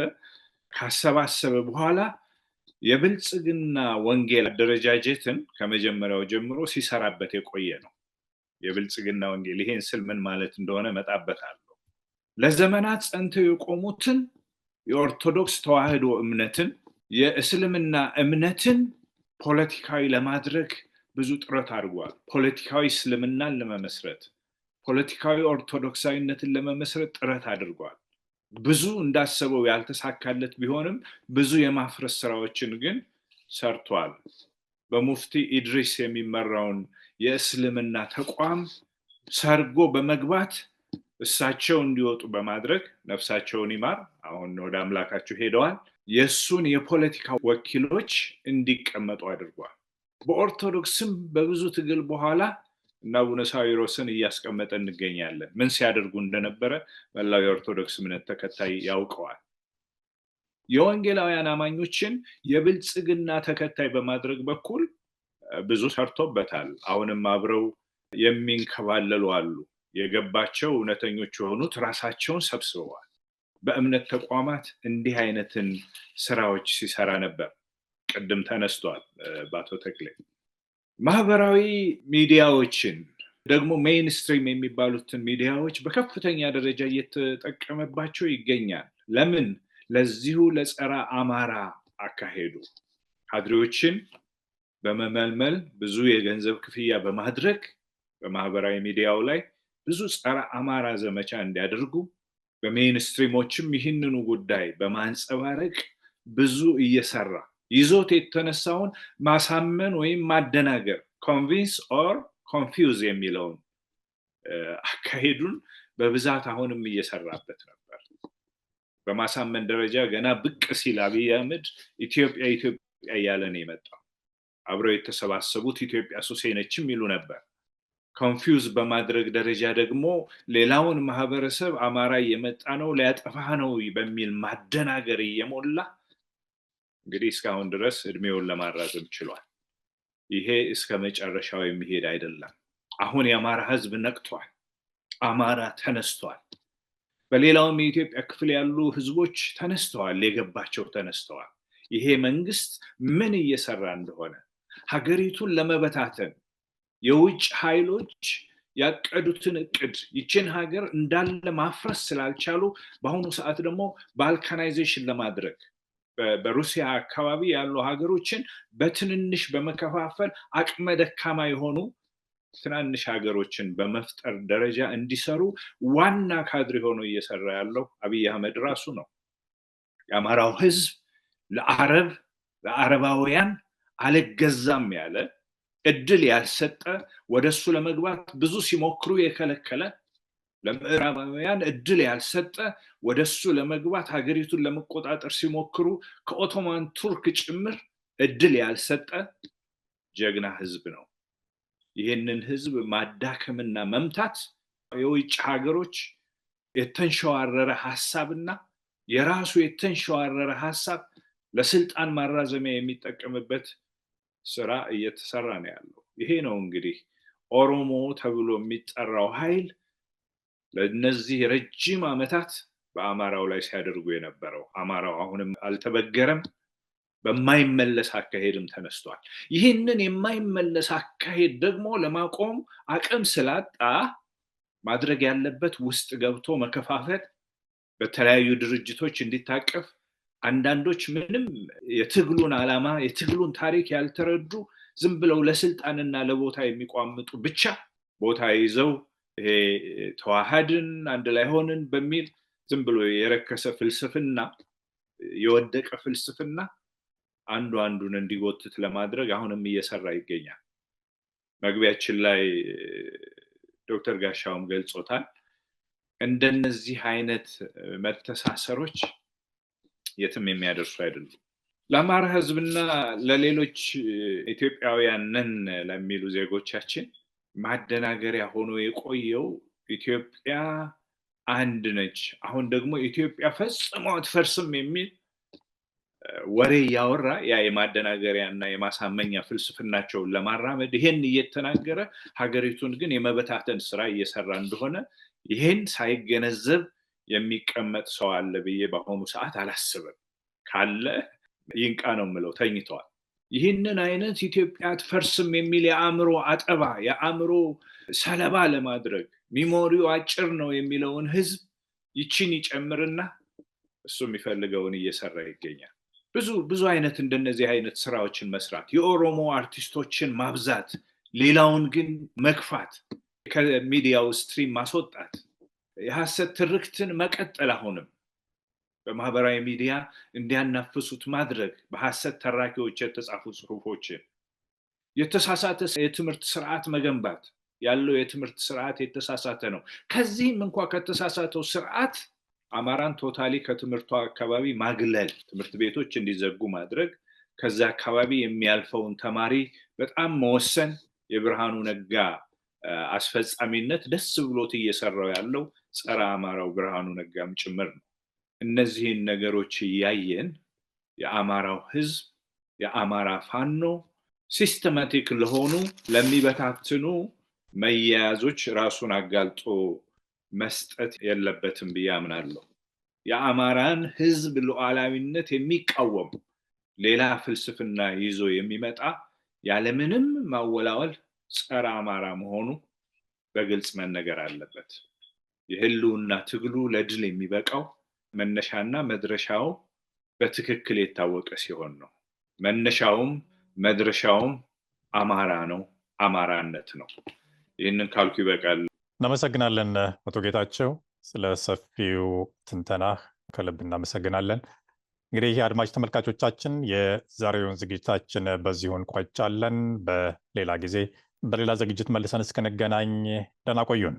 ካሰባሰበ በኋላ የብልጽግና ወንጌል አደረጃጀትን ከመጀመሪያው ጀምሮ ሲሰራበት የቆየ ነው። የብልጽግና ወንጌል ይሄን ስል ምን ማለት እንደሆነ መጣበታለሁ። ለዘመናት ጸንተው የቆሙትን የኦርቶዶክስ ተዋህዶ እምነትን፣ የእስልምና እምነትን ፖለቲካዊ ለማድረግ ብዙ ጥረት አድርጓል። ፖለቲካዊ እስልምናን ለመመስረት፣ ፖለቲካዊ ኦርቶዶክሳዊነትን ለመመስረት ጥረት አድርጓል። ብዙ እንዳሰበው ያልተሳካለት ቢሆንም ብዙ የማፍረስ ስራዎችን ግን ሰርቷል። በሙፍቲ ኢድሪስ የሚመራውን የእስልምና ተቋም ሰርጎ በመግባት እሳቸው እንዲወጡ በማድረግ ነፍሳቸውን ይማር፣ አሁን ወደ አምላካቸው ሄደዋል፣ የሱን የፖለቲካ ወኪሎች እንዲቀመጡ አድርጓል። በኦርቶዶክስም በብዙ ትግል በኋላ እና አቡነ ሳዊሮስን እያስቀመጠ እንገኛለን። ምን ሲያደርጉ እንደነበረ መላው የኦርቶዶክስ እምነት ተከታይ ያውቀዋል። የወንጌላውያን አማኞችን የብልጽግና ተከታይ በማድረግ በኩል ብዙ ሰርቶበታል። አሁንም አብረው የሚንከባለሉ አሉ። የገባቸው እውነተኞች የሆኑት ራሳቸውን ሰብስበዋል። በእምነት ተቋማት እንዲህ አይነትን ስራዎች ሲሰራ ነበር። ቅድም ተነስቷል በአቶ ተክሌ። ማህበራዊ ሚዲያዎችን ደግሞ ሜይንስትሪም የሚባሉትን ሚዲያዎች በከፍተኛ ደረጃ እየተጠቀመባቸው ይገኛል። ለምን? ለዚሁ ለጸረ አማራ አካሄዱ ካድሬዎችን በመመልመል ብዙ የገንዘብ ክፍያ በማድረግ በማህበራዊ ሚዲያው ላይ ብዙ ጸረ አማራ ዘመቻ እንዲያደርጉ፣ በሜይንስትሪሞችም ይህንኑ ጉዳይ በማንጸባረቅ ብዙ እየሰራ ይዞት የተነሳውን ማሳመን ወይም ማደናገር ኮንቪንስ ኦር ኮንፊውዝ የሚለውን አካሄዱን በብዛት አሁንም እየሰራበት ነበር። በማሳመን ደረጃ ገና ብቅ ሲል አብይ አህመድ ኢትዮጵያ እያለ ነው የመጣው። አብረው የተሰባሰቡት ኢትዮጵያ ሱሴ ነችም ይሉ ነበር። ኮንፊውዝ በማድረግ ደረጃ ደግሞ ሌላውን ማህበረሰብ አማራ እየመጣ ነው ሊያጠፋ ነው በሚል ማደናገር እየሞላ እንግዲህ እስካሁን ድረስ እድሜውን ለማራዘም ችሏል። ይሄ እስከ መጨረሻው የሚሄድ አይደለም። አሁን የአማራ ህዝብ ነቅቷል። አማራ ተነስቷል። በሌላውም የኢትዮጵያ ክፍል ያሉ ህዝቦች ተነስተዋል፣ የገባቸው ተነስተዋል። ይሄ መንግስት ምን እየሰራ እንደሆነ ሀገሪቱን ለመበታተን የውጭ ኃይሎች ያቀዱትን እቅድ ይችን ሀገር እንዳለ ማፍረስ ስላልቻሉ በአሁኑ ሰዓት ደግሞ ባልካናይዜሽን ለማድረግ በሩሲያ አካባቢ ያሉ ሀገሮችን በትንንሽ በመከፋፈል አቅመ ደካማ የሆኑ ትናንሽ ሀገሮችን በመፍጠር ደረጃ እንዲሰሩ ዋና ካድሬ ሆኖ እየሰራ ያለው አብይ አህመድ ራሱ ነው። የአማራው ህዝብ ለአረባውያን አልገዛም ያለ እድል ያልሰጠ ወደሱ ለመግባት ብዙ ሲሞክሩ የከለከለ ለምዕራባውያን እድል ያልሰጠ ወደሱ ለመግባት ሀገሪቱን ለመቆጣጠር ሲሞክሩ ከኦቶማን ቱርክ ጭምር እድል ያልሰጠ ጀግና ህዝብ ነው። ይህንን ህዝብ ማዳከምና መምታት የውጭ ሀገሮች የተንሸዋረረ ሐሳብና የራሱ የተንሸዋረረ ሐሳብ ለስልጣን ማራዘሚያ የሚጠቀምበት ስራ እየተሰራ ነው ያለው። ይሄ ነው እንግዲህ ኦሮሞ ተብሎ የሚጠራው ኃይል ለነዚህ ረጅም ዓመታት በአማራው ላይ ሲያደርጉ የነበረው። አማራው አሁንም አልተበገረም፣ በማይመለስ አካሄድም ተነስቷል። ይህንን የማይመለስ አካሄድ ደግሞ ለማቆም አቅም ስላጣ ማድረግ ያለበት ውስጥ ገብቶ መከፋፈል፣ በተለያዩ ድርጅቶች እንዲታቀፍ፣ አንዳንዶች ምንም የትግሉን ዓላማ የትግሉን ታሪክ ያልተረዱ ዝም ብለው ለስልጣንና ለቦታ የሚቋምጡ ብቻ ቦታ ይዘው ይሄ ተዋሃድን አንድ ላይ ሆንን በሚል ዝም ብሎ የረከሰ ፍልስፍና የወደቀ ፍልስፍና አንዱን እንዲጎትት ለማድረግ አሁንም እየሰራ ይገኛል። መግቢያችን ላይ ዶክተር ጋሻውም ገልጾታል። እንደነዚህ አይነት መተሳሰሮች የትም የሚያደርሱ አይደሉም። ለአማራ ህዝብና ለሌሎች ኢትዮጵያውያን ነን ለሚሉ ዜጎቻችን ማደናገሪያ ሆኖ የቆየው ኢትዮጵያ አንድ ነች፣ አሁን ደግሞ ኢትዮጵያ ፈጽሞ አትፈርስም የሚል ወሬ ያወራ ያ የማደናገሪያና የማሳመኛ ፍልስፍናቸውን ለማራመድ ይሄን እየተናገረ ሀገሪቱን ግን የመበታተን ስራ እየሰራ እንደሆነ ይሄን ሳይገነዘብ የሚቀመጥ ሰው አለ ብዬ በአሁኑ ሰዓት አላስብም። ካለ ይንቃ ነው የምለው፣ ተኝተዋል። ይህንን አይነት ኢትዮጵያ አትፈርስም የሚል የአእምሮ አጠባ የአእምሮ ሰለባ ለማድረግ ሚሞሪው አጭር ነው የሚለውን ህዝብ ይችን ይጨምርና እሱ የሚፈልገውን እየሰራ ይገኛል። ብዙ አይነት እንደነዚህ አይነት ስራዎችን መስራት፣ የኦሮሞ አርቲስቶችን ማብዛት፣ ሌላውን ግን መግፋት፣ ከሚዲያው ስትሪም ማስወጣት፣ የሐሰት ትርክትን መቀጠል፣ አሁንም በማህበራዊ ሚዲያ እንዲያናፍሱት ማድረግ፣ በሐሰት ተራኪዎች የተጻፉ ጽሁፎችን፣ የተሳሳተ የትምህርት ስርዓት መገንባት። ያለው የትምህርት ስርዓት የተሳሳተ ነው። ከዚህም እንኳን ከተሳሳተው ስርዓት አማራን ቶታሊ ከትምህርቱ አካባቢ ማግለል፣ ትምህርት ቤቶች እንዲዘጉ ማድረግ፣ ከዛ አካባቢ የሚያልፈውን ተማሪ በጣም መወሰን የብርሃኑ ነጋ አስፈጻሚነት ደስ ብሎት እየሰራው ያለው ጸረ አማራው ብርሃኑ ነጋም ጭምር ነው። እነዚህን ነገሮች እያየን የአማራው ህዝብ የአማራ ፋኖ ሲስተማቲክ ለሆኑ ለሚበታትኑ መያያዞች ራሱን አጋልጦ መስጠት የለበትም ብዬ አምናለሁ። የአማራን ህዝብ ሉዓላዊነት የሚቃወም ሌላ ፍልስፍና ይዞ የሚመጣ ያለምንም ማወላወል ጸረ አማራ መሆኑ በግልጽ መነገር አለበት። የህልውና ትግሉ ለድል የሚበቃው መነሻና መድረሻው በትክክል የታወቀ ሲሆን ነው። መነሻውም መድረሻውም አማራ ነው፣ አማራነት ነው። ይህንን ካልኩ ይበቃል። እናመሰግናለን አቶ ጌታቸው፣ ስለ ሰፊው ትንተናህ ከልብ እናመሰግናለን። እንግዲህ አድማጭ ተመልካቾቻችን የዛሬውን ዝግጅታችን በዚሁ እንቋጫለን። በሌላ ጊዜ በሌላ ዝግጅት መልሰን እስክንገናኝ ደህና ቆዩን።